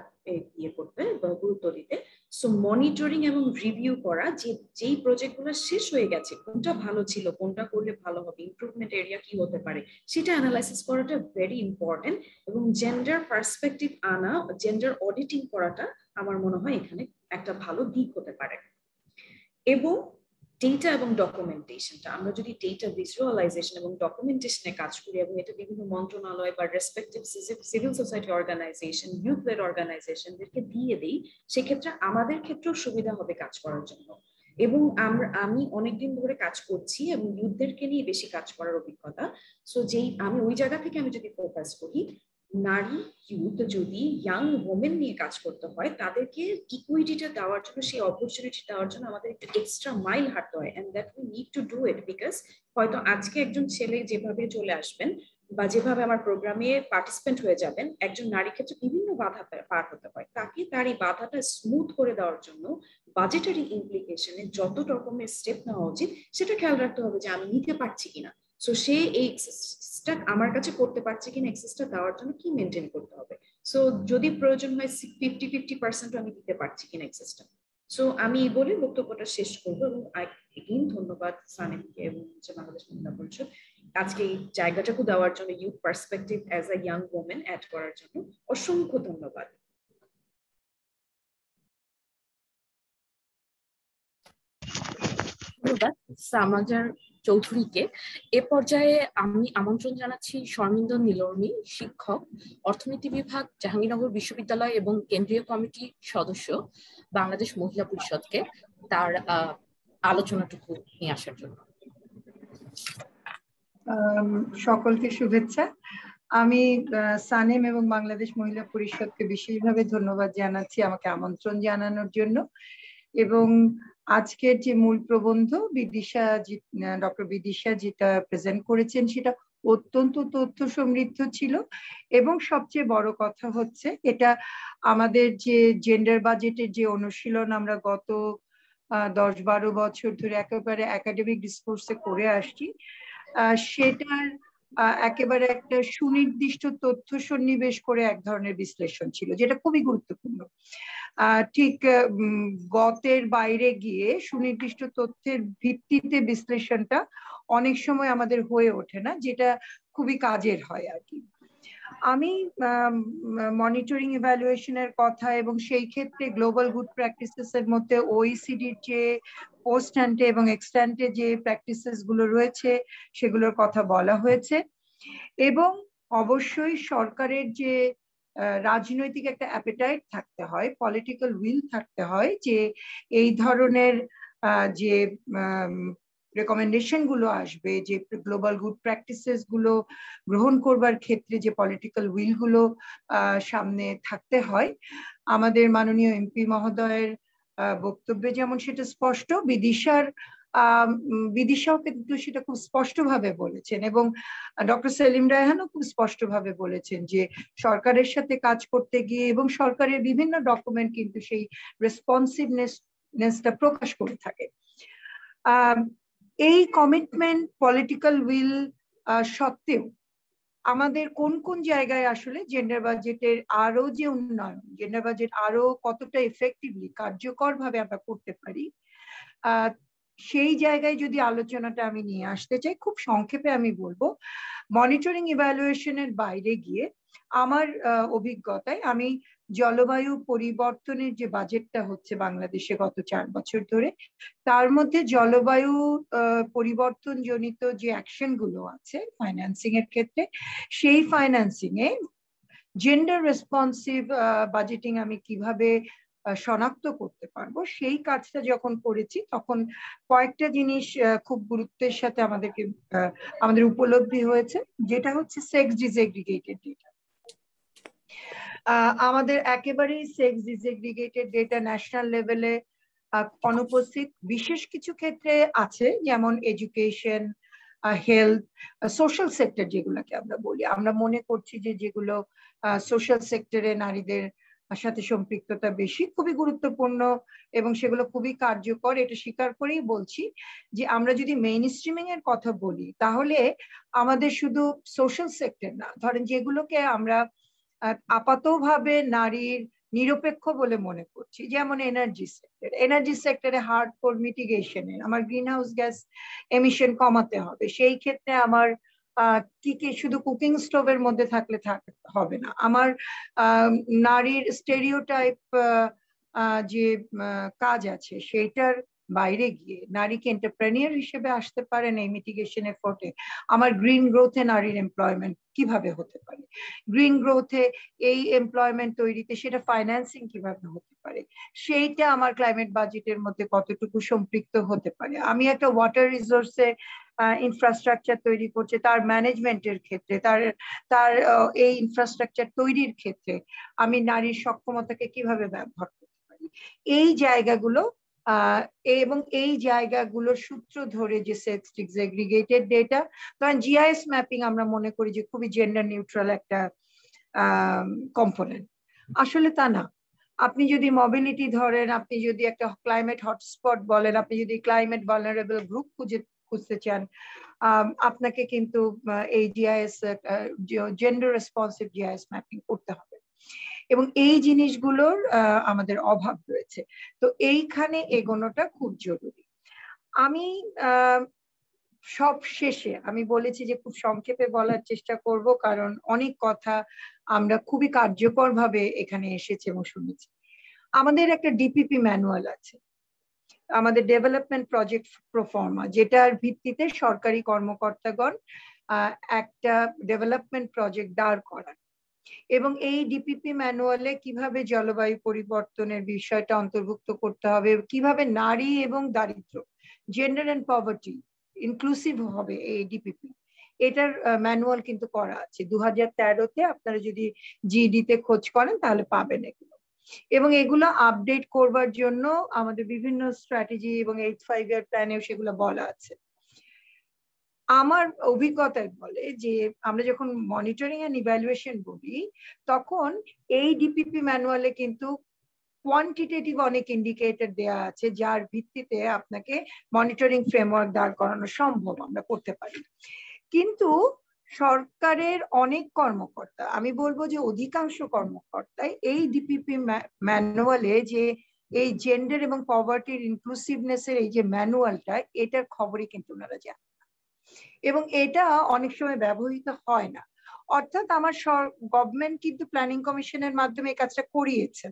ইয়ে করতে বা গুরুত্ব দিতে। সো মনিটরিং এবং রিভিউ করা, যে যেই প্রজেক্টগুলো শেষ হয়ে গেছে কোনটা ভালো ছিল, কোনটা করলে ভালো হবে, ইমপ্রুভমেন্ট এরিয়া কি হতে পারে, সেটা অ্যানালাইসিস করাটা ভেরি ইম্পর্টেন্ট। এবং জেন্ডার পার্সপেক্টিভ আনা, জেন্ডার অডিটিং করাটা আমার মনে হয় এখানে একটা ভালো দিক হতে পারে। এবং ডেটা এবং ডকুমেন্টেশনটা, আমরা যদি ডেটা ভিজুয়ালাইজেশন এবং ডকুমেন্টেশনে কাজ করি এবং এটা বিভিন্ন মন্ত্রণালয় বা respective civil society organisation, youth led অর্গানাইজেশনদেরকে দিয়ে দিই, সেক্ষেত্রে আমাদের ক্ষেত্রেও সুবিধা হবে কাজ করার জন্য। এবং আমি অনেকদিন ধরে কাজ করছি এবং ইউথদেরকে নিয়ে বেশি কাজ করার অভিজ্ঞতা। সো যেই আমি ওই জায়গা থেকে আমি যদি ফোকাস করি, নারী ইউথ যদি ইয়াং ওমেন নিয়ে কাজ করতে হয়, তাদেরকে ইকুইটিটা দেওয়ার জন্য, সেই অপরচুনিটি দেওয়ার জন্য আমাদের একটু এক্সট্রা মাইল হাঁটতে হয়, and that we need to do it. Because হয়তো আজকে একজন ছেলে যেভাবে চলে আসবেন বা যেভাবে আমার প্রোগ্রামে পার্টিসিপেন্ট হয়ে যাবেন, একজন নারীর ক্ষেত্রে বিভিন্ন বাধা পার হতে হয়, তাকে তার এই বাধাটা স্মুথ করে দেওয়ার জন্য বাজেটারি ইমপ্লিকেশনে যত রকমের স্টেপ নেওয়া উচিত সেটা খেয়াল রাখতে হবে যে আমি নিতে পারছি কিনা। সো সে এই এক্সেসটা আমার কাছে করতে পারছে কিনা, এক্সেসটা দেওয়ার জন্য কি মেনটেন করতে হবে। সো যদি প্রয়োজন হয় 50-50% আমি দিতে পারছি কিনা এক্সেসটা। সো আমি এই বলে বক্তব্যটা শেষ করবো, এবং এগেইন ধন্যবাদ সানেমকে এবং বাংলাদেশ মহিলা পরিষদ আজকে এই জায়গাটাকে দেওয়ার জন্য, youth perspective as a young women add করার জন্য অসংখ্য ধন্যবাদ। ধন্যবাদ সামাজার চৌধুরীকে। এ পর্যায়ে আমি আমন্ত্রণ জানাচ্ছি শর্মিন্দর নীলর্মী, শিক্ষক, অর্থনীতি বিভাগ, জাহাঙ্গীরনগর বিশ্ববিদ্যালয় এবং কেন্দ্রীয় কমিটির সদস্য, বাংলাদেশ মহিলা পরিষদকে তার আলোচনাটুকু নিয়ে আসার জন্য। সকলকে শুভেচ্ছা। আমি সানেম এবং বাংলাদেশ মহিলা পরিষদকে বিশেষভাবে ধন্যবাদ জানাচ্ছি আমাকে আমন্ত্রণ জানানোর জন্য। এবং আজকের যে মূল প্রবন্ধ ডক্টর বিদিশা যেটা প্রেজেন্ট করেছেন সেটা অত্যন্ত তথ্য সমৃদ্ধ ছিল। এবং সবচেয়ে বড় কথা হচ্ছে এটা আমাদের যে জেন্ডার বাজেটের যে অনুশীলন আমরা গত 10-12 বছর ধরে একেবারে একাডেমিক ডিসকোর্সে করে আসছি, সেটার একেবারে একটা সুনির্দিষ্ট তথ্য সন্নিবেশ করে এক ধরনের বিশ্লেষণ ছিল, যেটা খুবই গুরুত্বপূর্ণ। ঠিক গতের বাইরে গিয়ে সুনির্দিষ্ট তথ্যের ভিত্তিতে বিশ্লেষণটা অনেক সময় আমাদের হয়ে ওঠে না, যেটা খুবই কাজের হয় আর কি। আমি মনিটরিং ইভ্যালুয়েশনের কথা এবং সেই ক্ষেত্রে গ্লোবাল গুড প্র্যাকটিসেস এর মধ্যে ওইসিডির যে পোস্ট অ্যান্টে এবং এক্সট্যান্টে যে প্র্যাকটিসেস গুলো রয়েছে সেগুলোর কথা বলা হয়েছে। এবং অবশ্যই সরকারের যে রাজনৈতিক একটা অ্যাপেটাইট থাকতে হয়, পলিটিক্যাল উইল থাকতে হয় যে এই ধরনের যে রেকমেন্ডেশন গুলো আসবে, যে গ্লোবাল গুড প্র্যাকটিসেস গুলো গ্রহণ করবার ক্ষেত্রে যে পলিটিক্যাল উইল গুলো সামনে থাকতে হয়। আমাদের মাননীয় এমপি মহোদয়ের বক্তব্যে যেমন সেটা স্পষ্ট, বিদিশাও কিন্তু সেটা খুব স্পষ্টভাবে বলেছেন এবং ডক্টর সেলিম রায়হানও খুব স্পষ্টভাবে বলেছেন যে সরকারের সাথে কাজ করতে গিয়ে এবং সরকারের বিভিন্ন ডকুমেন্ট কিন্তু সেই রেসপন্সিভনেসটা প্রকাশ করে থাকে। এই কমিটমেন্ট, পলিটিক্যাল উইল সত্ত্বেও আমাদের কোন কোন জায়গায় আসলে জেন্ডার বাজেটের আরো যে উন্নয়ন, জেন্ডার বাজেট আরো কতটা এফেক্টিভলি কার্যকর ভাবে আমরা করতে পারি, সেই জায়গায় যদি আলোচনাটা আমি নিয়ে আসতে চাই, খুব সংক্ষেপে আমি বলবো মনিটরিং ইভ্যালুয়েশনের বাইরে গিয়ে আমার অভিজ্ঞতায় আমি জলবায়ু পরিবর্তনের যে বাজেটটা হচ্ছে বাংলাদেশে গত 4 বছর ধরে, তার মধ্যে জলবায়ু পরিবর্তন জনিত যে অ্যাকশন গুলো আছে ফাইন্যান্সিং এর ক্ষেত্রে, সেই ফাইন্যান্সিং এ জেন্ডার রেসপন্সিভ বাজেটিং আমি কিভাবে শনাক্ত করতে পারবো, সেই কাজটা যখন করেছি তখন কয়েকটা জিনিস খুব গুরুত্বের সাথে আমাদের উপলব্ধি হয়েছে, যেটা হচ্ছে সেক্স ডিসএগ্রিগেটেড ডেটা। আমাদের একেবারেই সেক্স ডিসএগ্রিগেটেড ডেটা ন্যাশনাল লেভেলে অনুপস্থিত। বিশেষ কিছু ক্ষেত্রে আছে, যেমন এডুকেশন, হেলথ, সোশ্যাল সেক্টর যেগুলোকে আমরা বলি, আমরা মনে করছি যে যেগুলো সোশ্যাল সেক্টরে নারীদের সাথে সম্পৃক্ততা বেশি, খুবই গুরুত্বপূর্ণ এবং সেগুলো খুবই কার্যকর, এটা স্বীকার করেই বলছি যে আমরা যদি মেইন স্ট্রিমিং এর কথা বলি তাহলে আমাদের শুধু সোশ্যাল সেক্টর না, ধরেন যেগুলোকে আমরা আপাতভাবে নারীর নিরপেক্ষ বলে মনে করছি, যেমন এনার্জি সেক্টরে হার্ডকোর মিটিগেশনে আমার গ্রিন হাউস গ্যাস এমিশন কমাতে হবে, সেই ক্ষেত্রে আমার কি শুধু কুকিং স্টোভের মধ্যে থাকলে হবে না, আমার নারীর স্টেরিওটাইপ যে কাজ আছে সেইটার বাইরে গিয়ে নারীকে এন্টারপ্রেনিয়র হিসেবে আসতে পারেন এই মিটিগেশন এফোর্টে। আমার গ্রিন গ্রোথে নারীর এমপ্লয়মেন্ট কিভাবে হতে পারে, গ্রিন গ্রোথে এই এমপ্লয়মেন্ট তৈরিতে সেটা ফাইন্যান্সিং কিভাবে হতে পারে, সেইটা আমার ক্লাইমেট বাজেটের মধ্যে কতটুকু সম্পৃক্ত হতে পারে। আমি একটা ওয়াটার রিসোর্সে ইনফ্রাস্ট্রাকচার তৈরি করছে, তার ম্যানেজমেন্টের ক্ষেত্রে, তার এই ইনফ্রাস্ট্রাকচার তৈরির ক্ষেত্রে আমি নারীর সক্ষমতাকে কিভাবে ব্যবহার করতে পারি, এই জায়গাগুলো এবং এই জায়গাগুলোর সূত্র ধরে যে সেক্স ডিসএগ্রিগেটেড ডেটা, কারণ জিআইএস ম্যাপিং আমরা মনে করি যে খুবই জেন্ডার নিউট্রাল একটা কম্পোনেন্ট, আসলে তা না। আপনি যদি মোবিলিটি ধরেন, আপনি যদি একটা ক্লাইমেট হটস্পট বলেন, আপনি যদি ক্লাইমেট ভালনারেবল গ্রুপ খুঁজতে চান, আপনাকে কিন্তু এই GIS gender responsive GIS mapping করতে হবে এবং এই জিনিসগুলোর আমাদের অভাব রয়েছে। তো এইখানে এগোনোটা খুব জরুরি। আমি সব শেষে আমি বলেছি যে খুব সংক্ষেপে বলার চেষ্টা করব, কারণ অনেক কথা আমরা খুবই কার্যকর ভাবে এখানে এসেছে এবং শুনেছি। আমাদের একটা ডিপিপি ম্যানুয়াল আছে, আমাদের ডেভেলপমেন্ট প্রজেক্ট প্রফর্মা, যেটার ভিত্তিতে সরকারি কর্মকর্তাগণ একটা ডেভেলপমেন্ট প্রজেক্ট দাঁড় করান, এবং এই ডিপিপি ম্যানুয়ালে কিভাবে জলবায়ু পরিবর্তনের বিষয়টা অন্তর্ভুক্ত করতে হবে, কিভাবে নারী এবং দারিদ্র্য, জেন্ডার এন্ড পভার্টি ইনক্লুসিভ হবে এই ডিপিপি, এটার ম্যানুয়াল কিন্তু করা আছে 2013-তে। আপনারা যদি জিডি তে খোঁজ করেন তাহলে পাবেন এগুলো, এবং এগুলো আপডেট করবার জন্য আমাদের বিভিন্ন স্ট্র্যাটেজি এবং 8-5 ইয়ার প্ল্যানেও সেগুলো বলা আছে। আমার অভিজ্ঞতায় বলে যে আমরা যখন মনিটরিং এন্ড ইভ্যালুয়েশন বলি, তখন এই ডিপিপি ম্যানুয়ালে কিন্তু কোয়ান্টিটেটিভ অনেক ইন্ডিকেটর দেয়া আছে, যার ভিত্তিতে আপনাকে মনিটরিং ফ্রেমওয়ার্ক দাঁড় করানো সম্ভব, আমরা করতে পারি। কিন্তু সরকারের অনেক কর্মকর্তা, আমি বলবো যে অধিকাংশ কর্মকর্তাই এই ডিপিপি ম্যানুয়ালে যে এই জেন্ডার এবং পভার্টির ইনক্লুসিভনেস এর এই যে ম্যানুয়ালটা, এটার খবরই কিন্তু ওনারা জানেন না, এবং এটা অনেক সময় ব্যবহৃত হয় না। অর্থাৎ আমার গভর্নমেন্ট কিন্তু প্ল্যানিং কমিশনের মাধ্যমে এই কাজটা করিয়েছেন,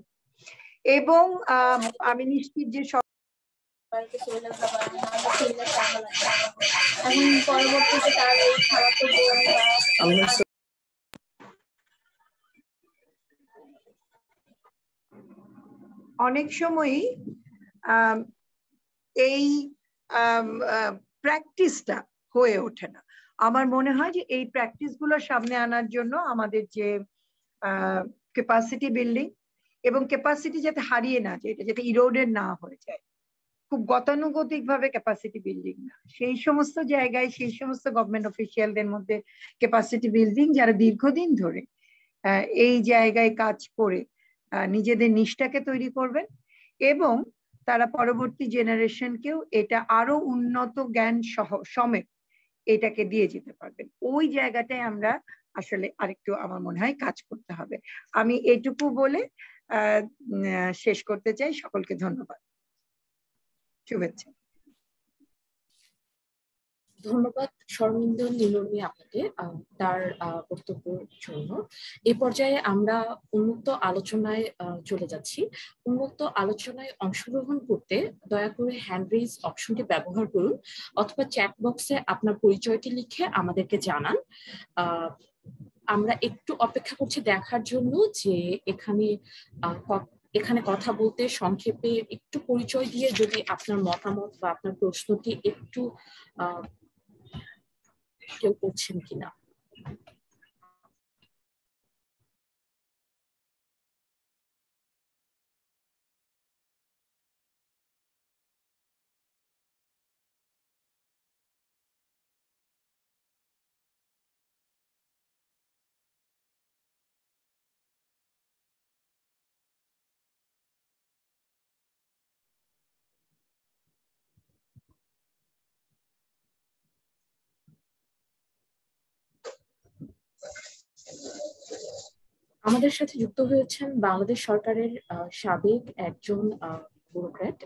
এবং আমি নিশ্চিত যে পরবর্তীতে তার এই খারাপ অনেক সময়ই এই প্র্যাকটিসটা হয়ে ওঠে না। আমার মনে হয় যে এই প্র্যাকটিস গুলো সামনে আনার জন্য আমাদের যে ক্যাপাসিটি বিল্ডিং, এবং ক্যাপাসিটি যাতে হারিয়ে না যায়, এটা যাতে ইরোডেড না হয়ে যায়, খুব গতানুগতিক ভাবে ক্যাপাসিটি বিল্ডিং না, সেই সমস্ত জায়গায় সেই সমস্ত গভর্নমেন্ট অফিসিয়ালদের মধ্যে ক্যাপাসিটি বিল্ডিং যারা দীর্ঘদিন ধরে এই জায়গায় কাজ করে নিজেদের নিষ্ঠাকে তৈরি করবেন, এবং তারা পরবর্তী জেনারেশনকেও এটা আরো উন্নত জ্ঞান সহ সমেত এটাকে দিয়ে যেতে পারবেন। ওই জায়গাটায় আমরা আসলে আরেকটু আমার মনে হয় কাজ করতে হবে। আমি এইটুকু বলে শেষ করতে চাই। সকলকে ধন্যবাদ, শুভেচ্ছা। ধন্যবাদ শর্মিন্দর নীলমণি আপনাকে তার বক্তব্যের জন্য। এই পর্যায়ে আমরা উন্মুক্ত আলোচনায় চলে যাচ্ছি। উন্মুক্ত আলোচনায় অংশগ্রহণ করতে দয়া করে হ্যান্ড রেইজ অপশনটি ব্যবহার করুন, অথবা চ্যাট বক্সে আপনার পরিচয়টি লিখে আমাদেরকে জানান। আমরা একটু অপেক্ষা করছি দেখার জন্য যে এখানে কথা বলতে সংক্ষেপে একটু পরিচয় দিয়ে যদি আপনার মতামত বা আপনার প্রশ্নটি একটু কেউ করছেন কিনা। আমাদের সাথে যুক্ত হয়েছেন বাংলাদেশ সরকারের সাবেক একজন ব্যুরোক্র্যাট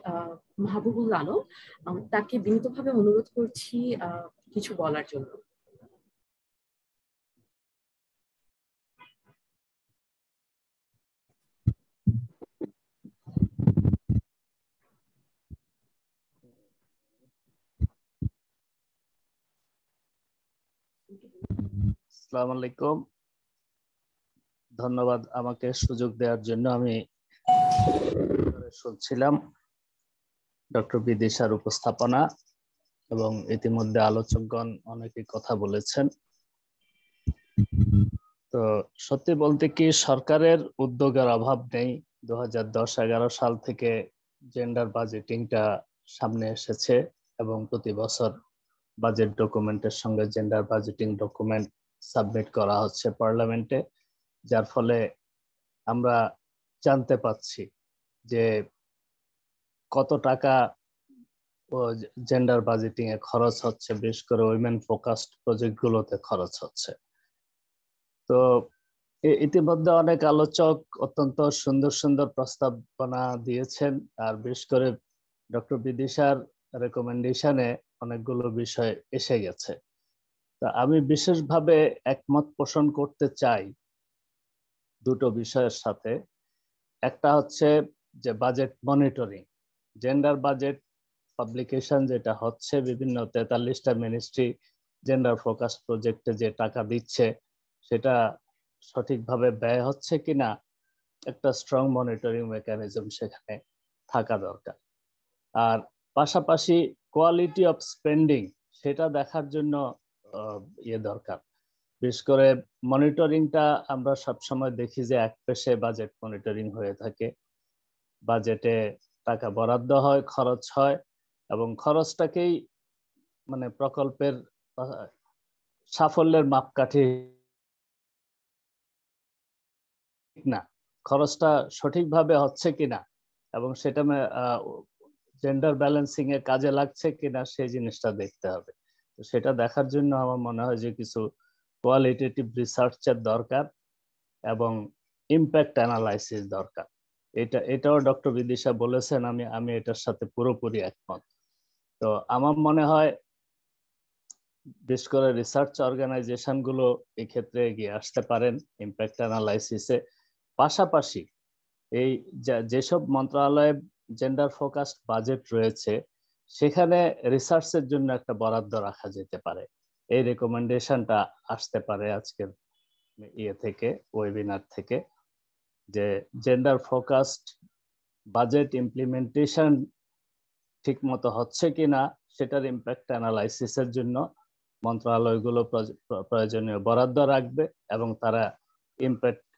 মাহবুবুল আলম। তাকে বিনীতভাবে অনুরোধ করছি কিছু বলার জন্য। আসসালামু আলাইকুম, ধন্যবাদ আমাকে সুযোগ দেওয়ার জন্য। আমি শুনছিলাম ডক্টর বিদিশার উপস্থাপনা, এবং ইতিমধ্যে আলোচকগণ অনেকে কথা বলেছেন। তো সত্যি বলতে কি, সরকারের উদ্যোগের অভাব নেই। 2010-11 সাল থেকে জেন্ডার বাজেটিংটা সামনে এসেছে, এবং প্রতি বছর বাজেট ডকুমেন্টের সঙ্গে জেন্ডার বাজেটিং ডকুমেন্ট সাবমিট করা হচ্ছে পার্লামেন্টে, যার ফলে আমরা জানতে পাচ্ছি যে কত টাকা জেন্ডার বাজেটিং এ খরচ হচ্ছে, বিশেষ করে উইমেন ফোকাসড প্রজেক্ট গুলোতে খরচ হচ্ছে। তো ইতিমধ্যে অনেক আলোচক অত্যন্ত সুন্দর সুন্দর প্রস্তাবনা দিয়েছেন, আর বিশেষ করে ডক্টর বিদিশার রেকমেন্ডেশনে অনেকগুলো বিষয় এসে গেছে। তা আমি বিশেষভাবে একমত পোষণ করতে চাই দুটো বিষয়ের সাথে। একটা হচ্ছে যে budget monitoring, gender budget publication যেটা হচ্ছে, বিভিন্ন 43টা মিনিস্ট্রি জেন্ডার ফোকাসড প্রজেক্টে যে টাকা দিচ্ছে সেটা সঠিকভাবে ব্যয় হচ্ছে কিনা একটা স্ট্রং মনিটরিং মেকানিজম সেখানে থাকা দরকার। আর পাশাপাশি কোয়ালিটি অফ স্পেন্ডিং সেটা দেখার জন্য দরকার। বিশেষ করে মনিটরিংটা আমরা সবসময় দেখি যে এক পেশে বাজেট মনিটরিং হয়ে থাকে, বাজেটে টাকা বরাদ্দ হয়, খরচ হয়, এবং খরচটাকেই মানে প্রকল্পের সাফল্যের মাপকাঠি না, খরচটা সঠিকভাবে হচ্ছে কিনা এবং সেটা জেন্ডার ব্যালেন্সিং এ কাজে লাগছে কিনা সেই জিনিসটা দেখতে হবে। তো সেটা দেখার জন্য আমার মনে হয় যে কিছু কোয়ালিটেটিভ রিসার্চের দরকার এবং ইমপ্যাক্ট অ্যানালাইসিস দরকার। এটাও ডক্টর বিদিশা বলেছেন, আমি এটার সাথে পুরোপুরি একমত। তো আমার মনে হয় বিশেষ করে রিসার্চ অর্গানাইজেশন গুলো এই ক্ষেত্রে এগিয়ে আসতে পারেন ইমপ্যাক্ট অ্যানালাইসিসে। পাশাপাশি এই যেসব মন্ত্রণালয়ে জেন্ডার ফোকাসড বাজেট রয়েছে সেখানে রিসার্চের জন্য একটা বরাদ্দ রাখা যেতে পারে। এই রেকমেন্ডেশনটা আসতে পারে আজকের থেকে, ওয়েবিনার থেকে, যে জেন্ডার ফোকাসড বাজেট ইমপ্লিমেন্টেশন ঠিক মতো হচ্ছে কিনা সেটার ইমপ্যাক্ট অ্যানালাইসিসের জন্য মন্ত্রণালয়গুলো প্রয়োজনীয় বরাদ্দ রাখবে এবং তারা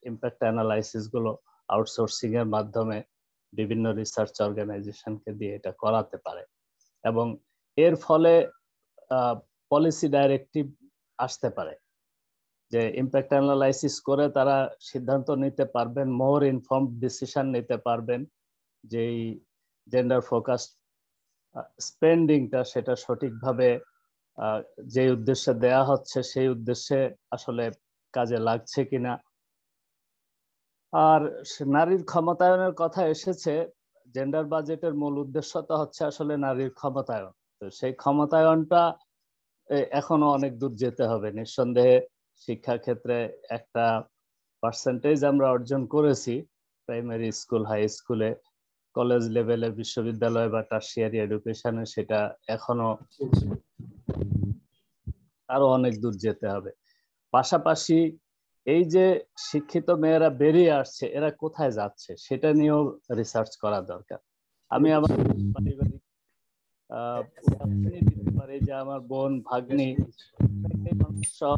ইমপ্যাক্ট অ্যানালাইসিস গুলো আউটসোর্সিং এর মাধ্যমে বিভিন্ন রিসার্চ অর্গানাইজেশনকে দিয়ে এটা করাতে পারে এবং এর ফলে পলিসি ডাইরেক্টিভ আসতে পারে যে ইমপ্যাক্ট অ্যানালাইসিস করে তারা সিদ্ধান্ত নিতে পারবেন, মোর ইনফর্মড ডিসিশন নিতে পারবেন যে জেন্ডার ফোকাসড স্পেন্ডিংটা সেটা সঠিকভাবে যে উদ্দেশ্যে দেয়া হচ্ছে সেই উদ্দেশ্যে আসলে কাজে লাগছে কিনা। আর নারীর ক্ষমতায়নের কথা এসেছে, জেন্ডার বাজেটের মূল উদ্দেশ্য তো হচ্ছে আসলে নারীর ক্ষমতায়ন। তো সেই ক্ষমতায়নটা এখনো অনেক দূর যেতে হবে। নিঃসন্দেহে শিক্ষা ক্ষেত্রে একটা পার্সেন্টেজ আমরা অর্জন করেছি প্রাইমারি স্কুল, হাই স্কুলে, কলেজ লেভেলে, বিশ্ববিদ্যালয় বা টারশিয়ারি এডুকেশনে সেটা এখনো আরো অনেক দূর যেতে হবে। পাশাপাশি এই যে শিক্ষিত মেয়েরা বেরিয়ে আসছে এরা কোথায় যাচ্ছে সেটা নিয়েও রিসার্চ করা দরকার। আমি আমার পারিবারিক দিতে পারি যে আমার বোন ভাগ্নি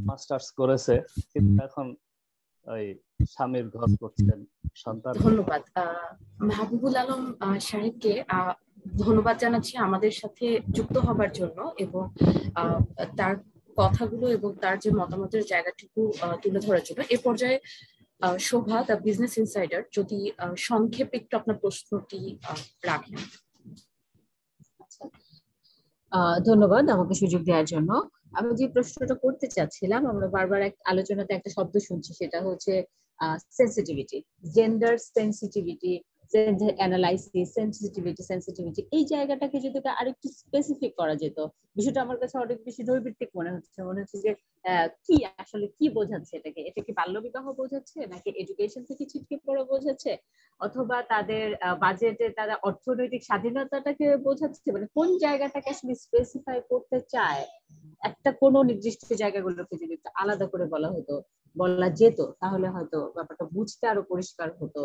মাস্টার্স করেছে কিন্তু এখন ওই স্বামীর ঘর করছেন, সন্তান। ধন্যবাদ মাহবুবুল আলম সাহেবকে, ধন্যবাদ জানাচ্ছি আমাদের সাথে যুক্ত হবার জন্য এবং তার কথাগুলো এবং তার যে মতামতের জায়গাটুকু তুলে ধরার জন্য। এ পর্যায়ে শোভা, দ্য বিজনেস ইনসাইডার, যদি সংক্ষেপে একটু আপনার প্রশ্নটি রাখেন। ধন্যবাদ আমাকে সুযোগ দেওয়ার জন্য। আমি যে প্রশ্নটা করতে চাচ্ছিলাম, আমরা বারবার আলোচনাতে একটা শব্দ শুনছি, সেটা হচ্ছে sensitivity, gender sensitivity, gender analysis, sensitivity. এই জায়গাটাকে যদি আরেকটু স্পেসিফিক করা যেত, বিষয়টা আমার কাছে অনেক বেশি নৈর্ব্যক্তিক মনে হচ্ছে যে কি আসলে কি বোঝাচ্ছে এটাকে? এটা কি বাল্যবিবাহ বোঝাচ্ছে, নাকি এডুকেশন থেকে ছিটকে পড়া বোঝাচ্ছে, অথবা তাদের বাজেটে তারা অর্থনৈতিক স্বাধীনতাটাকে বোঝাচ্ছে? মানে কোন জায়গাটাকে আসলে স্পেসিফাই করতে চায়? একটা কোনো নির্দিষ্ট জায়গাগুলোকে যদি আলাদা করে বলা যেত তাহলে হয়তো ব্যাপারটা বুঝতে আরো পরিষ্কার হতো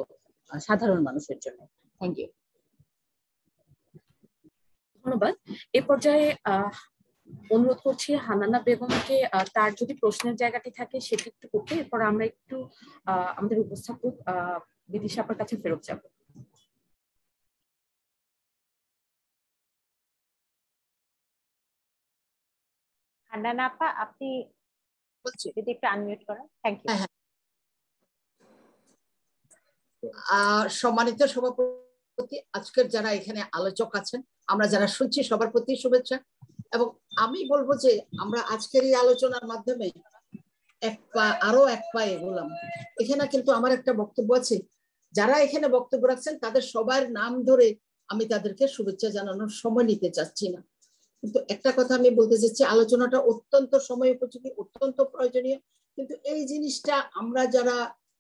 সাধারণ মানুষের জন্য। Thank you. ধন্যবাদ। এ পর্যায়ে অনুরোধ করছি হানানা বেগমকে তার যদি প্রশ্নের জায়গাটি থাকে সেটি একটু করতে, এরপর আমরা একটু আমাদের উপস্থাপক বিদিশা আপার কাছে ফেরত যাব। হানানা আপা, আপনি যদি একটু আনমিউট করেন। Thank you. সম্মানিত সভাপতি, আজকের যারা এখানে আলোচক আছেন, আমরা যারা শুনছি সবার প্রতি শুভেচ্ছা। এবং আমি বলবো যে আমরা আজকের এই আলোচনার মাধ্যমে আরো এক পা এগোলাম। এখানে কিন্তু আমার একটা বক্তব্য আছে, যারা এখানে বক্তব্য রাখছেন তাদের সবার নাম ধরে আমি তাদেরকে শুভেচ্ছা জানানোর সময় নিতে চাচ্ছি না, কিন্তু একটা কথা আমি বলতে চাচ্ছি, আলোচনাটা অত্যন্ত সময় উপযোগী, অত্যন্ত প্রয়োজনীয়, কিন্তু এই জিনিসটা আমরা যারা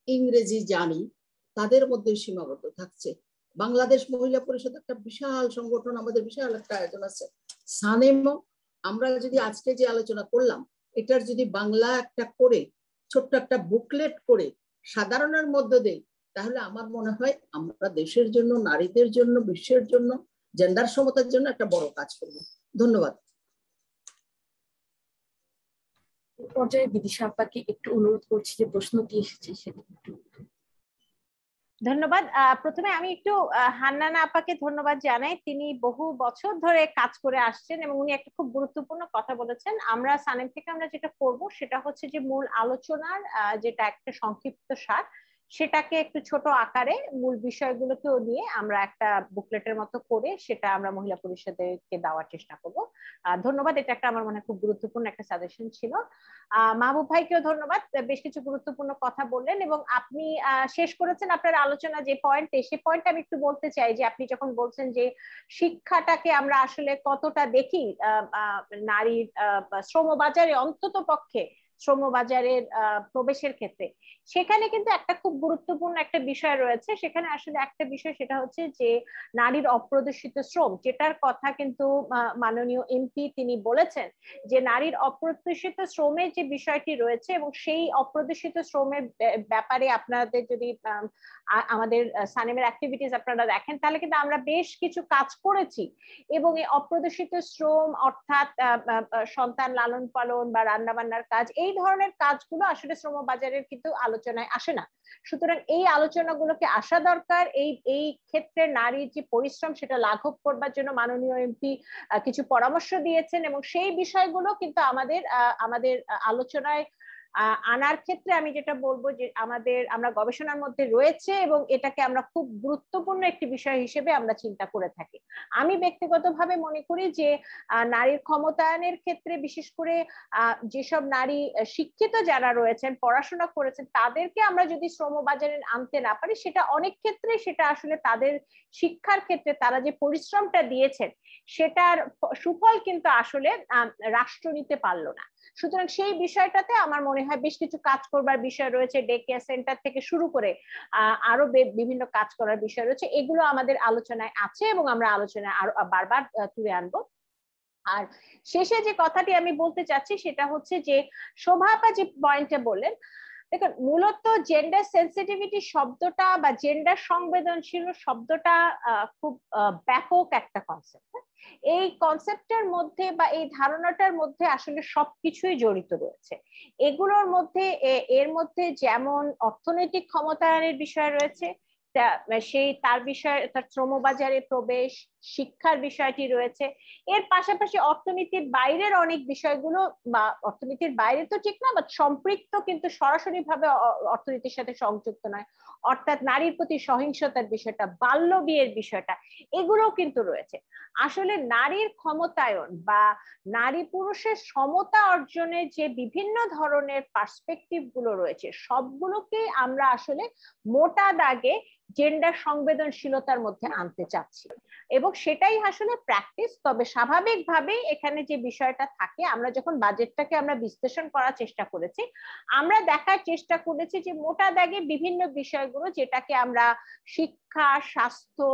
ইংরেজি জানি তাদের মধ্যে সীমাবদ্ধ থাকছে। বাংলাদেশ মহিলা পরিষদ একটা বিশাল সংগঠন, আমাদের বিশাল একটা আয়োজন আছে। সানেমও আমরা যদি আজকে যে আলোচনা করলাম এটার যদি বাংলা একটা করে ছোট্ট একটা বুকলেট করে সাধারণের মধ্যে দেই, তাহলে আমার মনে হয় আমরা দেশের জন্য, নারীদের জন্য, বিশ্বের জন্য, জেন্ডার সমতার জন্য একটা বড় কাজ করব। ধন্যবাদ। পর্যায়ে বিদিশা আপাকে একটু অনুরোধ করছি যে প্রশ্নটি এসেছে সেটা একটু। ধন্যবাদ। প্রথমে আমি একটু হান্নানা আপাকে ধন্যবাদ জানাই। তিনি বহু বছর ধরে কাজ করে আসছেন এবং উনি একটা খুব গুরুত্বপূর্ণ কথা বলেছেন। আমরা সানেম থেকে আমরা যেটা করব সেটা হচ্ছে যে মূল আলোচনার যেটা একটা সংক্ষিপ্ত সার, সেটাকে একটু ছোট আকারে মূল বিষয়গুলোকেও নিয়ে আমরা একটা বুকলেটের মতো করে সেটা আমরা মহিলা পরিষদকে দেওয়ার চেষ্টা করব। ধন্যবাদ। এটা একটা আমার মনে খুব গুরুত্বপূর্ণ একটা সাজেশন ছিল। মাহবুব ভাইকেও ধন্যবাদ, বেশ কিছু গুরুত্বপূর্ণ কথা বললেন এবং আপনি শেষ করেছেন আপনার আলোচনা যে পয়েন্টে, সেই পয়েন্টটা আমি একটু বলতে চাই যে আপনি যখন বলছেন যে শিক্ষাটাকে আমরা আসলে কতটা দেখি নারীর শ্রমবাজারে, অন্তত পক্ষে শ্রমবাজারের প্রবেশের ক্ষেত্রে, সেখানে কিন্তু একটা খুব গুরুত্বপূর্ণ একটা বিষয় রয়েছে। সেখানে আসলে একটা বিষয় সেটা হচ্ছে যে নারীর অপ্রদর্শিত শ্রম, যেটার কথা কিন্তু মাননীয় এমপি তিনি বলেছেন যে নারীর অপ্রদর্শিত শ্রমের যে বিষয়টি রয়েছে এবং সেই অপ্রদর্শিত শ্রমের ব্যাপারে আপনাদের যদি আমাদের সানেমের অ্যাক্টিভিটিস আপনারা দেখেন তাহলে কিন্তু আমরা বেশ কিছু কাজ করেছি এবং এই অপ্রদর্শিত শ্রম অর্থাৎ সন্তান লালন পালন বা রান্না বান্নার কাজ, এই ধরনের কাজগুলো আসলে শ্রমবাজারের কিন্তু আলোচনায় আসে না। সুতরাং এই আলোচনাগুলোকে আসা দরকার। এই ক্ষেত্রে নারীর যে পরিশ্রম সেটা লাঘব করবার জন্য মাননীয় এমপি কিছু পরামর্শ দিয়েছেন এবং সেই বিষয়গুলো কিন্তু আমাদের আলোচনায় আনার ক্ষেত্রে আমি যেটা বলবো যে আমরা গবেষণার মধ্যে রয়েছে এবং এটাকে আমরা খুব গুরুত্বপূর্ণ একটি বিষয় হিসেবে আমরা চিন্তা করে থাকি। আমি ব্যক্তিগতভাবে মনে করি যে নারীর ক্ষমতায়নের ক্ষেত্রে বিশেষ করে যেসব নারী শিক্ষিত যারা রয়েছেন, পড়াশোনা করেছেন, তাদেরকে আমরা যদি শ্রমবাজারে আনতে না পারি, সেটা অনেক ক্ষেত্রে সেটা আসলে তাদের শিক্ষার ক্ষেত্রে তারা যে পরিশ্রমটা দিয়েছেন সেটার সুফল কিন্তু আসলে রাষ্ট্র নিতে পারলো না। সুতরাং সেই বিষয়টাতে আমার মনে হয় বেশ কিছু কাজ করবার বিষয় রয়েছে, ডে কেয়ার সেন্টার থেকে শুরু করে আরো বিভিন্ন কাজ করার বিষয় রয়েছে। এগুলো আমাদের আলোচনায় আছে এবং আমরা আলোচনায় আরো বারবার তুলে আনবো। আর শেষে যে কথাটি আমি বলতে চাচ্ছি সেটা হচ্ছে যে শোভা আপা যে পয়েন্টে বললেন, দেখুন মূলত জেন্ডার সেন্সিটিভিটি শব্দটা বা জেন্ডার সংবেদনশীল শব্দটা খুব ব্যাপক একটা কনসেপ্ট। এই কনসেপ্টের মধ্যে বা এই ধারণাটার মধ্যে আসলে সবকিছুই জড়িত রয়েছে। এগুলোর মধ্যে এর মধ্যে যেমন অর্থনৈতিক ক্ষমতায়নের বিষয় রয়েছে, সেই তার বিষয়ে তার শ্রমবাজারে প্রবেশ, শিক্ষার বিষয়টি রয়েছে। এর পাশাপাশি অর্থনীতির বাইরের অনেক বিষয়গুলো, বা অর্থনীতির বাইরে তো ঠিক না, বাট সম্পৃক্ত কিন্তু সরাসরি ভাবে অর্থনীতির সাথে সংযুক্ত নয়, অর্থাৎ নারীর প্রতি সহিংসতার বিষয়টা, বাল্য বিয়ের বিষয়টা, এগুলোও কিন্তু রয়েছে। আসলে নারীর ক্ষমতায়ন বা নারী পুরুষের সমতা অর্জনের যে বিভিন্ন ধরনের পার্সপেক্টিভ গুলো রয়েছে সবগুলোকে আমরা আসলে মোটা দাগে জেন্ডার সংবেদনশীলতার মধ্যে আনতে চাচ্ছি এবং সেটাই আসলে প্র্যাকটিস। তবে স্বাভাবিকভাবে এখানে যে বিষয়টা থাকে, আমরা যখন বাজেটটাকে আমরা বিশ্লেষণ করার চেষ্টা করেছি, আমরা দেখার চেষ্টা করেছি যে মোটা দাগে বিভিন্ন বিষয়গুলো যেটাকে আমরা শিক্ষা, স্বাস্থ্য,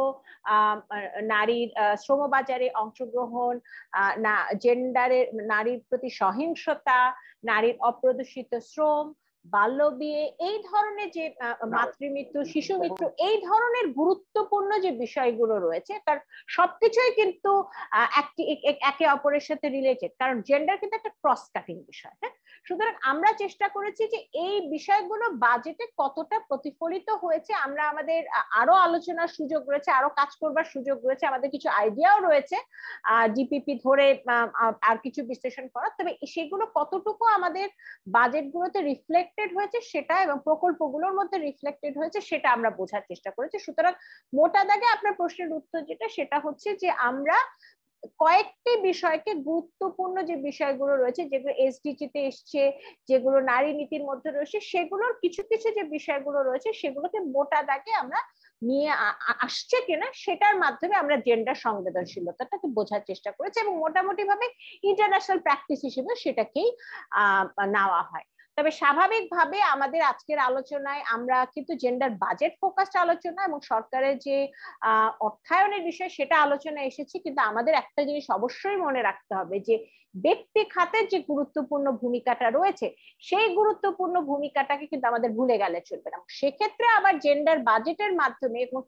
নারীর শ্রমবাজারে অংশগ্রহণ, জেন্ডারের নারীর প্রতি সহিংসতা, নারীর অপ্রদর্শিত শ্রম, বাল্য বিয়ে, এই ধরনের যে মাতৃমৃত্যু, শিশু মৃত্যু, এই ধরনের গুরুত্বপূর্ণ যে বিষয়গুলো রয়েছে তার সবকিছুই কিন্তু একে অপরের সাথে রিলেটেড, কারণ জেন্ডার কিন্তু একটা ক্রস কাটিং বিষয়। হ্যাঁ, সুতরাং আমরা চেষ্টা করেছি যে এই বিষয়গুলো বাজেটে কতটা প্রতিফলিত হয়েছে, আমরা আমাদের আরো আলোচনার সুযোগ রয়েছে, আরো কাজ করবার সুযোগ রয়েছে, আমাদের কিছু আইডিয়াও রয়েছে ডিপিপি ধরে আর কিছু বিশ্লেষণ করা, তবে সেগুলো কতটুকু আমাদের বাজেটগুলোতে রিফ্লেক্টেড হয়েছে সেটা এবং প্রকল্পগুলোর মধ্যে রিফ্লেক্টেড হয়েছে সেটা আমরা বোঝার চেষ্টা করেছি। সুতরাং মোটা দাগে আপনার প্রশ্নের উত্তর যেটা, সেটা হচ্ছে যে আমরা কয়েকটি বিষয়কে, গুরুত্বপূর্ণ যে বিষয়গুলো রয়েছে যেগুলো এসডিজিতে এসছে, যেগুলো নারী নীতির মধ্যে রয়েছে, সেগুলোর কিছু কিছু যে বিষয়গুলো রয়েছে সেগুলোকে মোটা দাগে আমরা নিয়ে আসছে কিনা সেটার মাধ্যমে আমরা জেন্ডার সংবেদনশীলতাটাকে বোঝার চেষ্টা করেছি এবং মোটামুটি ভাবে ইন্টারন্যাশনাল প্র্যাকটিস হিসেবে সেটাকেই নেওয়া হয়। তবে স্বাভাবিকভাবে আমাদের আজকের আলোচনায় আমরা কিন্তু জেন্ডার বাজেট ফোকাসড আলোচনা এবং সরকারের যে অর্থায়নের বিষয় সেটা আলোচনা এসেছি, কিন্তু আমাদের একটা জিনিস অবশ্যই মনে রাখতে হবে যে ব্যক্তি খাতের যে গুরুত্বপূর্ণ ভূমিকাটা রয়েছে সেই গুরুত্বপূর্ণ ভূমিকাটাকে কিন্তু আমাদের ভুলে গেলে চলবে না। সেক্ষেত্রে আবার জেন্ডার বাজেটের মাধ্যমে, এবং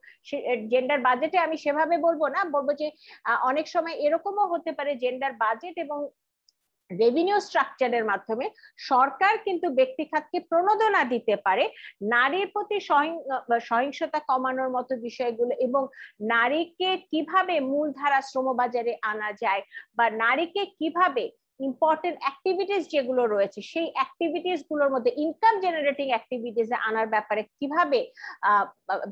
জেন্ডার বাজেটে আমি সেভাবে বলবো না, বলবো যে অনেক সময় এরকমও হতে পারে জেন্ডার বাজেট এবং রেভিনিউ স্ট্রাকচারের মাধ্যমে সরকার কিন্তু ব্যক্তি খাতকে প্রণোদনা দিতে পারে নারীর প্রতি সহিংসতা কমানোর মতো বিষয়গুলো, এবং নারীকে কিভাবে মূলধারা শ্রমবাজারে আনা যায় বা নারীকে কিভাবে ইম্পর্টেন্ট অ্যাক্টিভিটিস যেগুলো রয়েছে সেই অ্যাক্টিভিটিস গুলোর মধ্যে ইনকাম জেনারেটিং অ্যাক্টিভিটিস আনার ব্যাপারে কিভাবে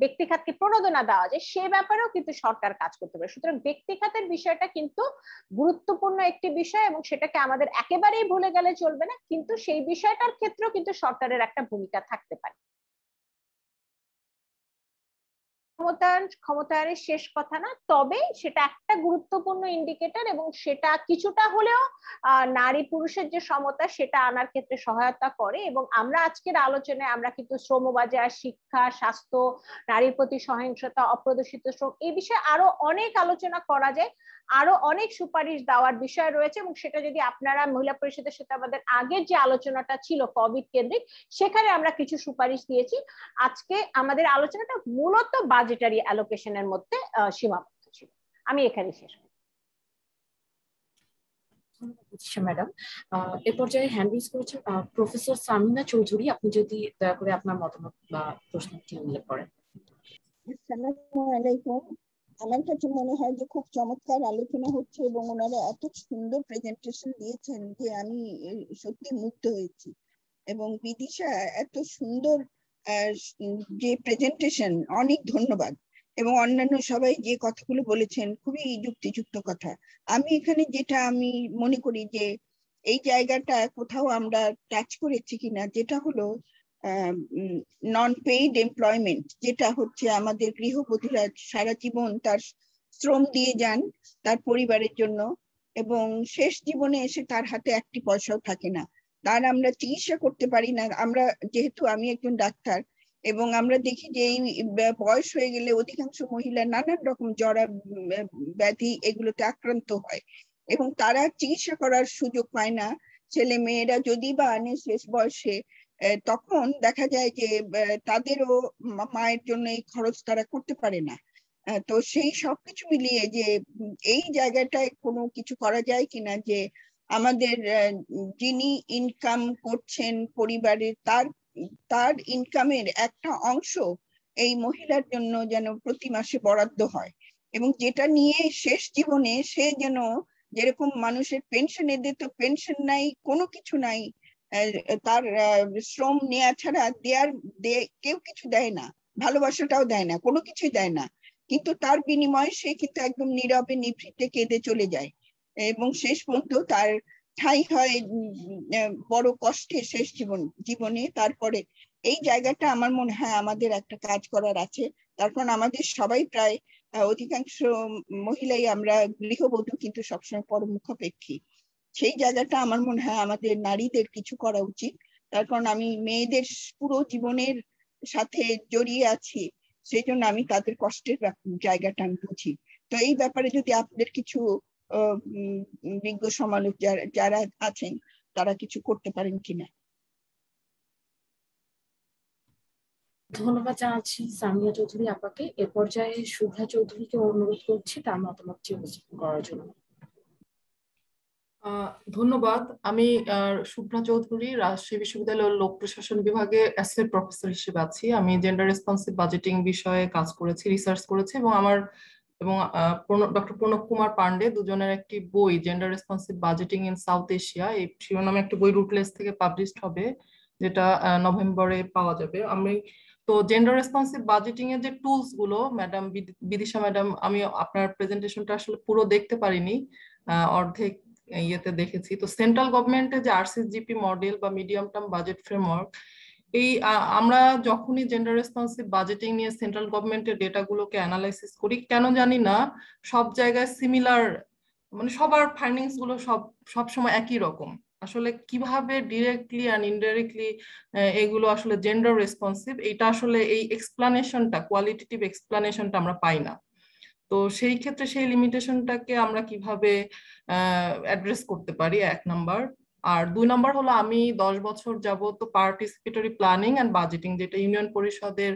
ব্যক্তি খাতকে প্রণোদনা দেওয়া যায় সে ব্যাপারেও কিন্তু সরকার কাজ করতে পারে। সুতরাং ব্যক্তি খাতের বিষয়টা কিন্তু গুরুত্বপূর্ণ একটি বিষয় এবং সেটাকে আমাদের একেবারেই ভুলে গেলে চলবে না, কিন্তু সেই বিষয়টার ক্ষেত্রেও কিন্তু সরকারের একটা ভূমিকা থাকতে পারে। ক্ষমতায়নের শেষ কথা না, তবে সেটা একটা গুরুত্বপূর্ণ ইন্ডিকেটর এবং সেটা কিছুটা হলেও নারী পুরুষের যে সমতা সেটা আনার ক্ষেত্রে সহায়তা করে। এবং আমরা আজকের আলোচনায় আমরা কিন্তু শ্রমবাজার, শিক্ষা, স্বাস্থ্য, নারীর প্রতি সহিংসতা, অপ্রদর্শিত শ্রম এই বিষয়ে আরো অনেক আলোচনা করা যায়, আরো অনেক সুপারিশ দেওয়ার বিষয় রয়েছে এবং সেটা যদি আপনারা মহিলা পরিষদের সাথে আমাদের আগের যে আলোচনাটা ছিল কোভিড কেন্দ্রিক সেখানে আমরা কিছু সুপারিশ দিয়েছি। আজকে আমাদের আলোচনাটা মূলত বাজেটারি অ্যালোকেশনের মধ্যে সীমাবদ্ধ ছিল। আমি এখানে শেষ করি। ম্যাডাম, এ পর্যায়ে হ্যান্ড রেজ করেছেন প্রফেসর সামিনা চৌধুরী, আপনি যদি দয়া করে আপনার মতামত বা প্রশ্নটি উল্লেখ করেন। আসসালামু আলাইকুম। আমার কাছে মনে হয় যে খুব চমৎকার আলোচনা হচ্ছে এবং ওনারা এত সুন্দর প্রেজেন্টেশন দিয়েছেন যে আমি সত্যি মুগ্ধ হয়েছি। এবং বিদিশা এত সুন্দর যে প্রেজেন্টেশন, অনেক ধন্যবাদ। এবং অন্যান্য সবাই যে কথাগুলো বলেছেন খুবই যুক্তিযুক্ত কথা। আমি এখানে যেটা আমি মনে করি যে এই জায়গাটা কোথাও আমরা টাচ করেছি কিনা, যেটা হলো নন পেইড এমপ্লয়মেন্ট, যেটা হচ্ছে আমাদের গৃহবধূরা সারা জীবন তার শ্রম দিয়ে যান তার পরিবারের জন্য এবং শেষ জীবনে এসে তার হাতে একটি পয়সাও থাকে না, তার আমরা চিকিৎসা করতে পারি না। আমরা যেহেতু আমি একজন ডাক্তার এবং আমরা দেখি যে এই বয়স হয়ে গেলে অধিকাংশ মহিলা নানান রকম জরা ব্যাধি এগুলোতে আক্রান্ত হয় এবং তারা চিকিৎসা করার সুযোগ পায় না। ছেলে মেয়েরা যদি বা আনে শেষ বয়সে, তখন দেখা যায় যে তাদেরও মায়ের জন্য এই খরচ তারা করতে পারে না। তো সেই সবকিছু মিলিয়ে যে এই জায়গাটায় কোনো কিছু করা যায় কিনা, যে আমাদের যিনি ইনকাম করছেন পরিবারের তার ইনকামের একটা অংশ এই মহিলার জন্য যেন প্রতি মাসে বরাদ্দ হয় এবং যেটা নিয়ে শেষ জীবনে সে যেন, যেরকম মানুষের পেনশন, এদের তো পেনশন নাই, কোনো কিছু নাই, তার শ্রম নেওয়া ছাড়া কেউ কিছু দেয় না, ভালোবাসাটাও দেয় না, কোনো কিছুই দেয় না, কিন্তু তার বিনিময়ে সে কিন্তু একদম নীরবে নিভৃতে কেঁদে চলে যায় এবং শেষ পর্যন্ত তার ঠাঁই হয় বড় কষ্টে শেষ জীবনে। তারপরে এই জায়গাটা আমার মনে হয় আমাদের একটা কাজ করার আছে, তার কারণ আমাদের সবাই প্রায় অধিকাংশ মহিলাই আমরা গৃহবধূ, কিন্তু সবসময় পরমুখাপেক্ষী। সেই জায়গাটা আমার মনে হয় আমাদের নারীদের কিছু করা উচিত, তার কারণ আমি মেয়েদের পুরো জীবনের সাথে জড়িয়ে আছি, সেই জন্য আমি তাদের কষ্টের জায়গাটা আমি বুঝি। তো এই ব্যাপারে যদি আপনাদের কিছু বিজ্ঞ সমালোচক যারা আছেন তারা কিছু করতে পারেন কিনা। ধন্যবাদ জানাচ্ছি সামিয়া চৌধুরী আপাকে। এ পর্যায়ে শুভ্রা চৌধুরীকে অনুরোধ করছি তার মতামতটি উপস্থাপন করার জন্য। ধন্যবাদ। আমি শুভ্রা চৌধুরী, রাজশাহী বিশ্ববিদ্যালয়ের লোক প্রশাসন বিভাগে অ্যাসোসিয়েট প্রফেসর হিসেবে আছি। আমি জেন্ডার রেসপন্সিভ বাজেটিং বিষয়ে কাজ করেছি, রিসার্চ করেছি এবং ডক্টর প্রণব কুমার পান্ডে দুজনের একটি বই, gender responsive budgeting in south Asia, এই শিরোনামে একটা বই রুটলেস থেকে পাবলিশড হবে, যেটা নভেম্বরে পাওয়া যাবে। তো জেন্ডার রেসপন্সিভ বাজেটিং এর যে টুলস গুলো, ম্যাডাম বিদিশা ম্যাডাম, আমি আপনার প্রেজেন্টেশনটা আসলে পুরো দেখতে পারিনি, অর্ধেক ইয়েতে দেখেছি। তো সেন্ট্রাল গভর্নমেন্টের যে আরসিজিপি মডেল বা মিডিয়াম টার্ম বাজেট ফ্রেমওয়ার্ক, এই আমরা যখনই জেন্ডার রেসপন্সিভ বাজেটিং নিয়ে সেন্ট্রাল গভর্নমেন্টের ডেটাগুলোকে অ্যানালাইসিস করি, কেন জানি না সব জায়গায় সিমিলার, মানে সবার ফাইন্ডিংস গুলো সব সময় একই রকম। আসলে কিভাবে ডিরেক্টলি অ্যান্ড ইনডাইরেক্টলি এগুলো আসলে জেন্ডার রেসপন্সিভ, এটা আসলে এই এক্সপ্লানেশনটা, কোয়ালিটেটিভ এক্সপ্লানেশনটা আমরা পাই না। তো সেই ক্ষেত্রে সেই লিমিটেশনটাকে আমরা কিভাবে অ্যাড্রেস করতে পারি, 1 নাম্বার। আর 2 নাম্বার হলো, আমি 10 বছর যাবত পার্টিসিপেটরি প্ল্যানিং অ্যান্ড বাজেটিং, যেটা ইউনিয়ন পরিষদের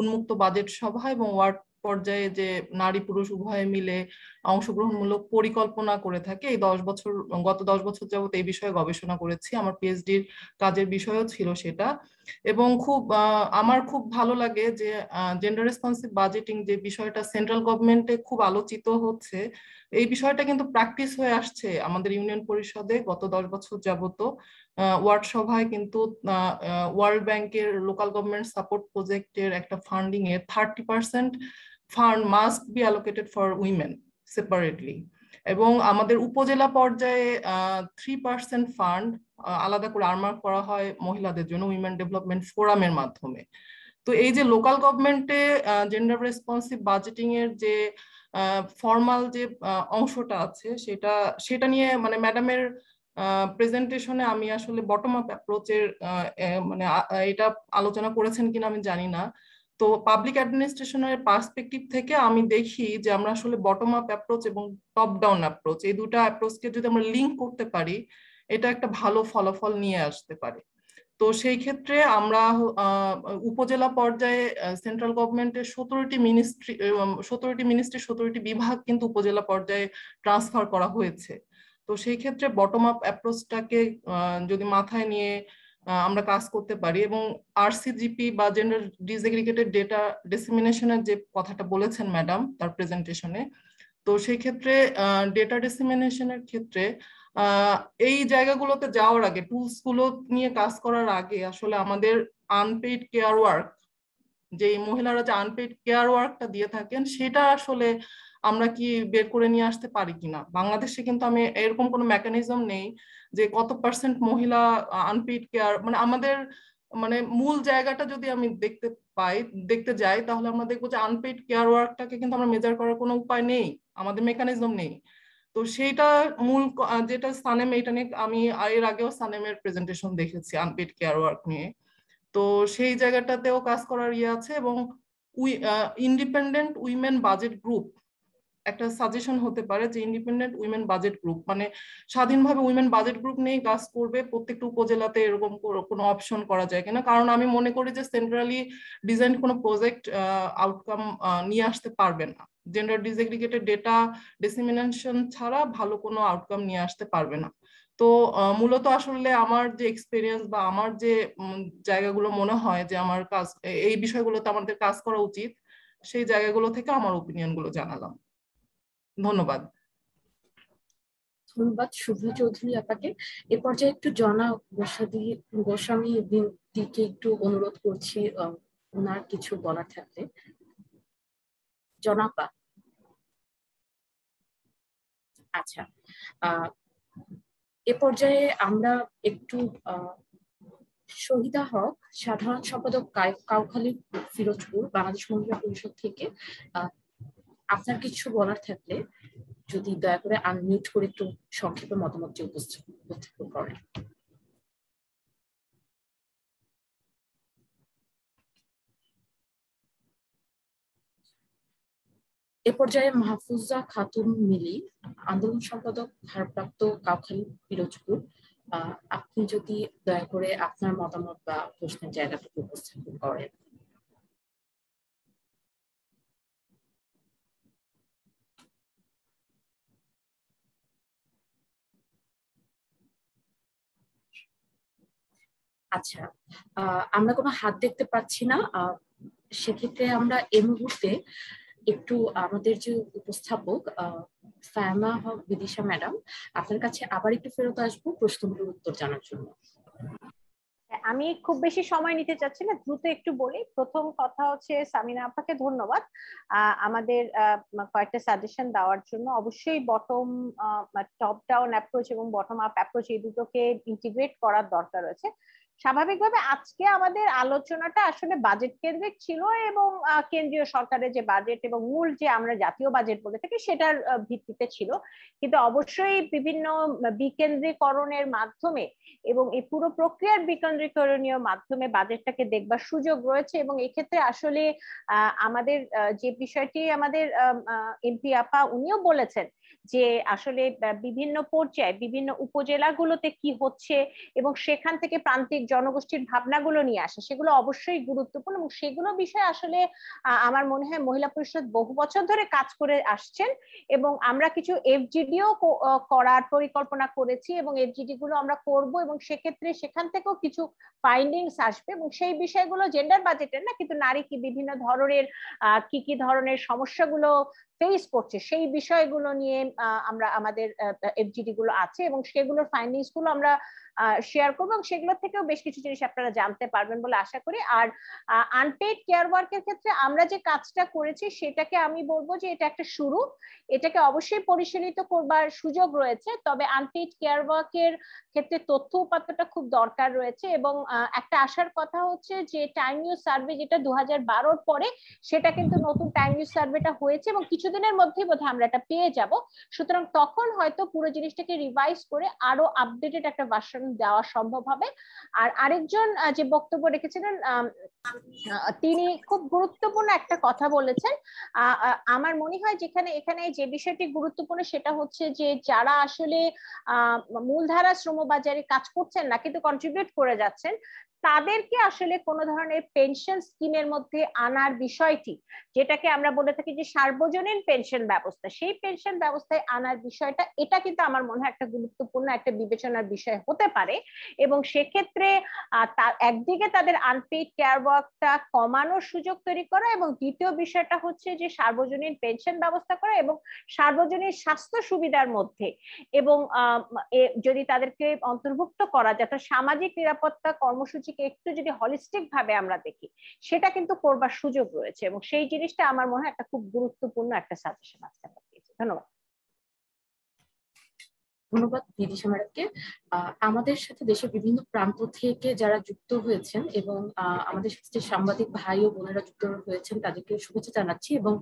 উন্মুক্ত বাজেট সভা এবং ওয়ার্ড পর্যায়ে যে নারী পুরুষ উভয়ে মিলে অংশগ্রহণমূলক পরিকল্পনা করে থাকে, এই গত 10 বছর যাবত এই বিষয়ে গবেষণা করেছি। আমার পিএইচডির কাজের বিষয়ও ছিল সেটা। এবং আমার খুব ভালো লাগে যে জেন্ডার রেসপন্সিভ বাজেটিং যে বিষয়টা সেন্ট্রাল গভর্নমেন্টে খুব আলোচিত হচ্ছে, এই বিষয়টা কিন্তু প্র্যাকটিস হয়ে আসছে আমাদের ইউনিয়ন পরিষদে গত 10 বছর যাবত। ওয়ার্ড সভায় কিন্তু ওয়ার্ল্ড ব্যাংকের লোকাল গভর্নমেন্ট সাপোর্ট প্রজেক্টের একটা ফান্ডিং এর 30% fund must be allocated for women separately, এবং আমাদের উপজেলা পর্যায়ে 3% ফান্ড আলাদা করে আরমার্ক করা হয় মহিলাদের জন্য উইমেন ডেভেলপমেন্ট ফোরামের মাধ্যমে। তো এই যে লোকাল গভর্নমেন্টে জেন্ডার রেসপন্সিভ বাজেটিং এর যে ফর্মাল যে অংশটা আছে, সেটা নিয়ে মানে ম্যাডামের প্রেজেন্টেশনে আমি আসলে বটম আপ অ্যাপ্রোচের মানে এটা আলোচনা করেছেন কিনা আমি জানি না। তো পাবলিক অ্যাডমিনিস্ট্রেশনের পার্সপেক্টিভ থেকে আমি দেখি যে আমরা আসলে বটম আপ অ্যাপ্রোচ এবং টপ ডাউন অ্যাপ্রোচ, এই দুটো অ্যাপ্রোচকে যদি আমরা লিঙ্ক করতে পারি, এটা একটা ভালো ফলাফল নিয়ে আসতে পারে। তো সেই ক্ষেত্রে আমরা উপজেলা পর্যায়ে সেন্ট্রাল গভর্নমেন্টের 17টি মিনিস্ট্রি 17টি বিভাগ কিন্তু উপজেলা পর্যায়ে ট্রান্সফার করা হয়েছে। তো সেই ক্ষেত্রে বটম আপ অ্যাপ্রোচটাকে যদি মাথায় নিয়ে আমরা কাজ করতে পারি, এবং আরসিজিপি বা জেন্ডার ডিসএগ্রিগেটেড ডেটা ডিসেমিনেশনের যে কথাটা বলেছেন ম্যাডাম তার প্রেজেন্টেশনে, তো সেই ক্ষেত্রে ডেটা ডিসেমিনেশনের ক্ষেত্রে এই জায়গাগুলোতে যাওয়ার আগে, টুলস গুলো নিয়ে কাজ করার আগে আসলে আমাদের আনপেইড কেয়ার ওয়ার্ক, যে মহিলারা যে আনপেইড কেয়ার ওয়ার্কটা দিয়ে থাকেন, সেটা আসলে আমরা কি বের করে নিয়ে আসতে পারি কিনা। বাংলাদেশে কিন্তু আমি এরকম কোনো মেকানিজম নেই যে কত পার্সেন্ট মহিলা আনপেইড কেয়ার, মানে আমাদের মানে মূল জায়গাটা যদি আমি দেখতে যাই, তাহলে আমরা দেখবো যে আনপেইড কেয়ার ওয়ার্কটাকে কিন্তু আমরা মেজার করার কোনো উপায় নেই, আমাদের মেকানিজম নেই। তো সেইটা মূল যেটা সানেম, এটা নিয়ে আমি এর আগেও সানেমের প্রেজেন্টেশন দেখেছি আনপেইড কেয়ার ওয়ার্ক নিয়ে। তো সেই জায়গাটাতেও কাজ করার ইয়ে আছে। এবং ইন্ডিপেন্ডেন্ট উইমেন বাজেট গ্রুপ একটা সাজেশন হতে পারে, যে ইন্ডিপেন্ডেন্ট উইমেন বাজেট গ্রুপ মানে স্বাধীনভাবে উইমেন বাজেট গ্রুপ নিয়ে কাজ করবে প্রত্যেকটা উপজেলাতে, এরকম কোনো অপশন করা যায় কিনা। কারণ আমি মনে করি যে সেন্ট্রালি ডিজাইন কোনো প্রজেক্ট আউটকাম নিয়ে আসতে পারবে না, জেন্ডার ডিসএগ্রিগেটেড ডেটা ডিসেমিনেশন ছাড়া ভালো কোনো আউটকাম নিয়ে আসতে পারবে না। তো মূলত আসলে আমার যে এক্সপিরিয়েন্স বা আমার যে জায়গাগুলো মনে হয় যে আমার কাজ এই বিষয়গুলোতে আমাদের কাজ করা উচিত, সেই জায়গাগুলো থেকে আমার ওপিনিয়ন গুলো জানালাম। ধন্যবাদ। ধন্যবাদ শুভ্রা চৌধুরী আপনাকে। এ পর্যায়ে একটু জনা গোস্বামী দিকে একটু অনুরোধ করছি ওনার কিছু বলার থাকলে। জনাপা। আচ্ছা, এ পর্যায়ে আমরা একটু শহীদা হক, সাধারণ সম্পাদক কাউখালী ফিরোজপুর, বাংলাদেশ মহিলা পরিষদ থেকে আপনার কিছু বলার থাকলে যদি দয়া করে আনমিউট করে একটু সংক্ষেপে মতামতটি উপস্থাপন করেন। এ পর্যায়ে মাহফুজা খাতুন মিলি, আন্দোলন সম্পাদক ভারপ্রাপ্ত কাউখালী ফিরোজপুর, আপনি যদি দয়া করে আপনার মতামত বা প্রশ্নের জায়গাটুকু উপস্থাপন করেন। আচ্ছা, আমরা কোনো হাত দেখতে পাচ্ছি না, সেক্ষেত্রে আমরা এই মুহূর্তে একটু আমাদের যে উপস্থাপক ফায়মা হক বিদিশা ম্যাডাম, আপনার কাছে আবার একটু ফেরত আসবো প্রশ্নগুলোর উত্তর জানার জন্য। আমি খুব বেশি সময় নিতে চাচ্ছি না, দ্রুত একটু বলি। প্রথম কথা হচ্ছে সামিনা আপাকে ধন্যবাদ আমাদের কয়েকটা সাজেশন দেওয়ার জন্য। অবশ্যই টপ ডাউন অ্যাপ্রোচ এবং বটম আপ অ্যাপ্রোচ এই দুটোকে ইন্টিগ্রেট করার দরকার রয়েছে। স্বাভাবিকভাবে আজকে আমাদের আলোচনাটা আসলে বাজেট কেন্দ্রিক ছিল এবং কেন্দ্রীয় সরকারের যে বাজেট এবং মূল যে আমরা জাতীয় বাজেট বলে থাকি সেটার ভিত্তিতে ছিল, কিন্তু অবশ্যই বিভিন্ন বিকেন্দ্রীকরণের মাধ্যমে এবং এই পুরো প্রক্রিয়ার বিকেন্দ্রীকরণীয় মাধ্যমে বাজেটটাকে দেখবার সুযোগ রয়েছে। এবং এক্ষেত্রে আসলে আমাদের যে বিষয়টি আমাদের এমপি আপা উনিও বলেছেন যে আসলে বিভিন্ন পর্যায়ে বিভিন্ন উপজেলাগুলোতে কি হচ্ছে এবং সেখান থেকে প্রান্তিক জনগোষ্ঠীর ভাবনাগুলো নিয়ে আসে, সেগুলো অবশ্যই গুরুত্বপূর্ণ এবং সেগুলো বিষয়ে আসলে আমার মনে হয় মহিলা পরিষদ বহু বছর ধরে কাজ করে আসছেন এবং আমরা কিছু এফজিডিও করার পরিকল্পনা করেছি এবং এফজিডি গুলো আমরা করব এবং সেক্ষেত্রে সেখান থেকেও কিছু ফাইন্ডিংস আসবে এবং সেই বিষয়গুলো জেন্ডার বাজেটের না, কিন্তু নারী কি বিভিন্ন ধরনের কি ধরনের সমস্যাগুলো ফেস করছে সেই বিষয়গুলো নিয়ে আমরা আমাদের এফজিডি গুলো আছে এবং সেগুলোর ফাইন্ডিংস গুলো আমরা শেয়ার করবো এবং সেগুলো থেকেও বেশ কিছু জিনিস আপনারা জানতে পারবেন বলে আশা করি। আর আনপেইড কেয়ার ওয়ার্কের ক্ষেত্রে আমরা যে কাজটা করেছি সেটাকে আমি বলবো যে এটা একটা শুরু, এটাকে অবশ্যই পরিশীলিত করবার সুযোগ রয়েছে, তবে আনপেইড কেয়ার ওয়ার্কের ক্ষেত্রে তথ্য উপাত্তটা খুব দরকার রয়েছে এবং একটা আশার কথা হচ্ছে যে টাইম ইউজ সার্ভে যেটা 2012 পরে সেটা কিন্তু নতুন টাইম ইউজ সার্ভেটা হয়েছে এবং কিছুদিনের মধ্যেই বোধহয় আমরা এটা পেয়ে যাব, সুতরাং তখন হয়তো পুরো জিনিসটাকে রিভাইজ করে আরো আপডেটেড একটা ভার্সন দেওয়া সম্ভব হবে। আর আরেকজন যে বক্তব্য রেখেছিলেন তিনি খুব গুরুত্বপূর্ণ একটা কথা বলেছেন। আমার মনে হয় যেখানে এখানে যে বিষয়টি গুরুত্বপূর্ণ সেটা হচ্ছে যে যারা আসলে মূলধারা শ্রমবাজারে কাজ করছেন না কিন্তু কন্ট্রিবিউট করে যাচ্ছেন তাদেরকে আসলে কোনো ধরনের পেনশন স্কিমের মধ্যে আনার বিষয়টি, যেটাকে আমরা বলে থাকি যে সার্বজনীন পেনশন ব্যবস্থা, সেই পেনশন ব্যবস্থায় আনার বিষয়টা এটা কিন্তু আমার মনে হয় একটা গুরুত্বপূর্ণ একটা বিবেচনার বিষয় হতে পারে এবং সেক্ষেত্রে একদিকে তাদের আনপেইড কেয়ার ওয়ার্কটা কমানোর সুযোগ তৈরি করা এবং দ্বিতীয় বিষয়টা হচ্ছে যে সার্বজনীন পেনশন ব্যবস্থা করা এবং সার্বজনীন স্বাস্থ্য সুবিধার মধ্যে এবং যদি তাদেরকে অন্তর্ভুক্ত করা যায় সামাজিক নিরাপত্তা কর্মসূচিকে একটু যদি হলিস্টিক ভাবে আমরা দেখি সেটা কিন্তু করবার সুযোগ রয়েছে এবং সেই জিনিসটা আমার মনে হয় একটা খুব গুরুত্বপূর্ণ একটা সাজেশন আজকে আমরা পেয়েছি। ধন্যবাদ। ধন্যবাদ বিদিশা ম্যাডামকে। আমাদের সাথে দেশের বিভিন্ন প্রান্ত থেকে যারা যুক্ত হয়েছেন এবং আমাদের সাথে সাংবাদিক ভাই ও বোনেরা যুক্ত হয়েছেন তাদেরকে শুভেচ্ছা জানাচ্ছি এবং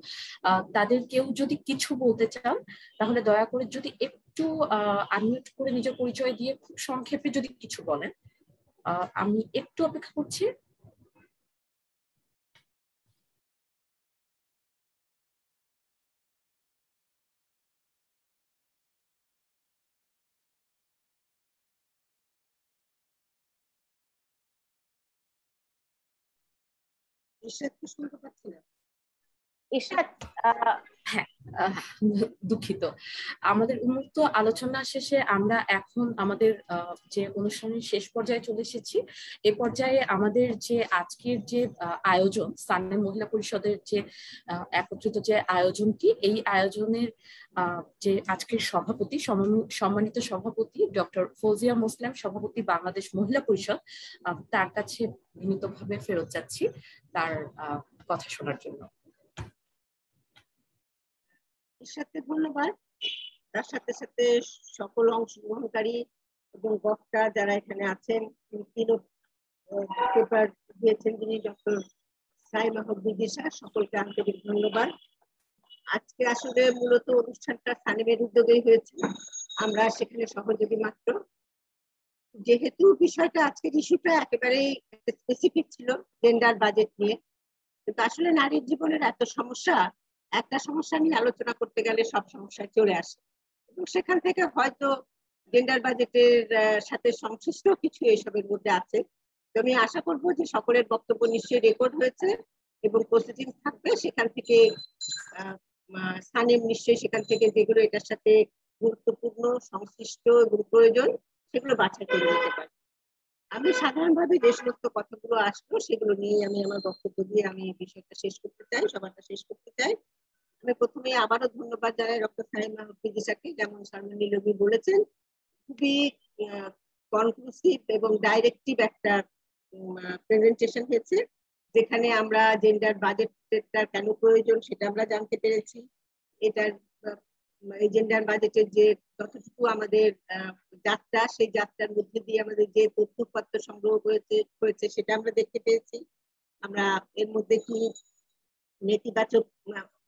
তাদের কেউ যদি কিছু বলতে চান তাহলে দয়া করে যদি একটু আনমিউট করে নিজের পরিচয় দিয়ে খুব সংক্ষেপে যদি কিছু বলেন। আমি একটু অপেক্ষা করছি। হ্যাঁ, দুঃখিত। আমাদের উন্মুক্ত আলোচনা শেষে আমরা এখন আমাদের যে অনুষ্ঠানের শেষ পর্যায়ে চলে এসেছি। এ পর্যায়ে আমাদের যে আজকের যে আয়োজন সানেম মহিলা পরিষদের যে একত্রিত যে আয়োজনটি, এই আয়োজনের যে আজকের সভাপতি সম্মানিত সভাপতি ডক্টর ফৌজিয়া মোসলেম, সভাপতি বাংলাদেশ মহিলা পরিষদ, তার কাছে বিনীতভাবে ফেরত যাচ্ছি তার কথা শোনার জন্য। সাথে ধন্যবাদ। তার সাথে সাথে সকল অংশগ্রহণকারী এবং বক্তা যারা এখানে আছেন, পেপার দিয়েছেন যিনি ডক্টর সাইমা বিদিশা, সকলকে আন্তরিক ধন্যবাদ। আজকে আসলে মূলত অনুষ্ঠানটা সানেমের উদ্যোগেই হয়েছে, আমরা সেখানে সহযোগী মাত্র। যেহেতু বিষয়টা আজকের ইস্যুটা একেবারেই স্পেসিফিক ছিল জেন্ডার বাজেট নিয়ে, কিন্তু আসলে নারীর জীবনের এত সমস্যা, একটা সমস্যা নিয়ে আলোচনা করতে গেলে সব সমস্যায় চলে আসে এবং সেখান থেকে হয়তো জেন্ডার বাজেটের সাথে সংশ্লিষ্ট কিছু এইসবের মধ্যে আছে। তো আমি আশা করবো যে সকলের বক্তব্য নিশ্চয়ই রেকর্ড হয়েছে এবং প্রসেসিং থাকবে, সেখান থেকে সানেম নিশ্চয়ই সেখান থেকে যেগুলো এটার সাথে গুরুত্বপূর্ণ সংশ্লিষ্ট এবং প্রয়োজন সেগুলো বাছাই করে নিতে পারি। আমি সাধারণভাবে যে সমস্ত কথাগুলো আসলো সেগুলো নিয়ে আমি আমার বক্তব্য দিয়ে আমি বিষয়টা শেষ করতে চাই, সভাটা শেষ করতে চাই। আমি প্রথমে আবারও ধন্যবাদ জানাই ডক্টর সাইমা বিদিশাকে, যেমন শর্মা নীলবী বলেছেন খুবই কনক্লুসিভ এবং ডাইরেক্টিভ একটা প্রেজেন্টেশন হয়েছে, যেখানে আমরা জেন্ডার বাজেটটা কেন প্রয়োজন সেটা আমরা জানতে পেরেছি, এটার এই জেন্ডার বাজেটের যে যতটুকু আমাদের যাত্রা, সেই যাত্রার মধ্যে দিয়ে আমাদের যে তথ্যপত্র সংগ্রহ হয়েছে সেটা আমরা দেখতে পেয়েছি। আমরা এর মধ্যে কি নেতিবাচক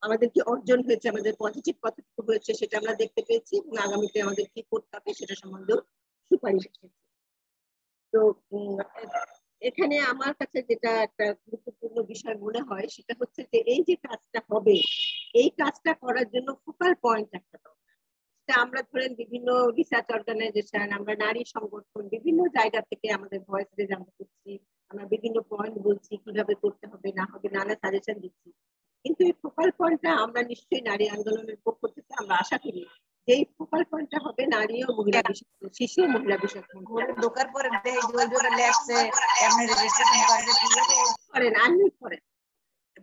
আমাদের কি অর্জন হয়েছে, আমাদের পজিটিভ কতটুকু হয়েছে সেটা আমরা দেখতে পেয়েছি, এবং আগামীতে আমাদের কি করতে হবে সেটা সম্বন্ধেও সুপারিশ এসেছে। তো এখানে আমার কাছে যেটা একটা গুরুত্বপূর্ণ বিষয় মনে হয় সেটা হচ্ছে যে এই যে কাজটা হবে, এই কাজটা করার জন্য ফোকাল পয়েন্ট একটা দরকার। আমরা ধরেন বিভিন্ন রিসার্চ অর্গানাইজেশন, আমরা নারী সংগঠন, বিভিন্ন জায়গা থেকে আমাদের ভয়েস রেজ আমরা করছি, আমরা বিভিন্ন পয়েন্ট বলছি কিভাবে করতে হবে না হবে, নানা সাজেশন দিচ্ছি। কিন্তু এই ফোকাল পয়েন্টটা আমরা নিশ্চয়ই নারী আন্দোলনের পক্ষ থেকে আমরা আশা করি যে এই ফোকাল পয়েন্টটা হবে নারী ও মহিলা বিষয়, শিশু ও মহিলা বিষয় করেন।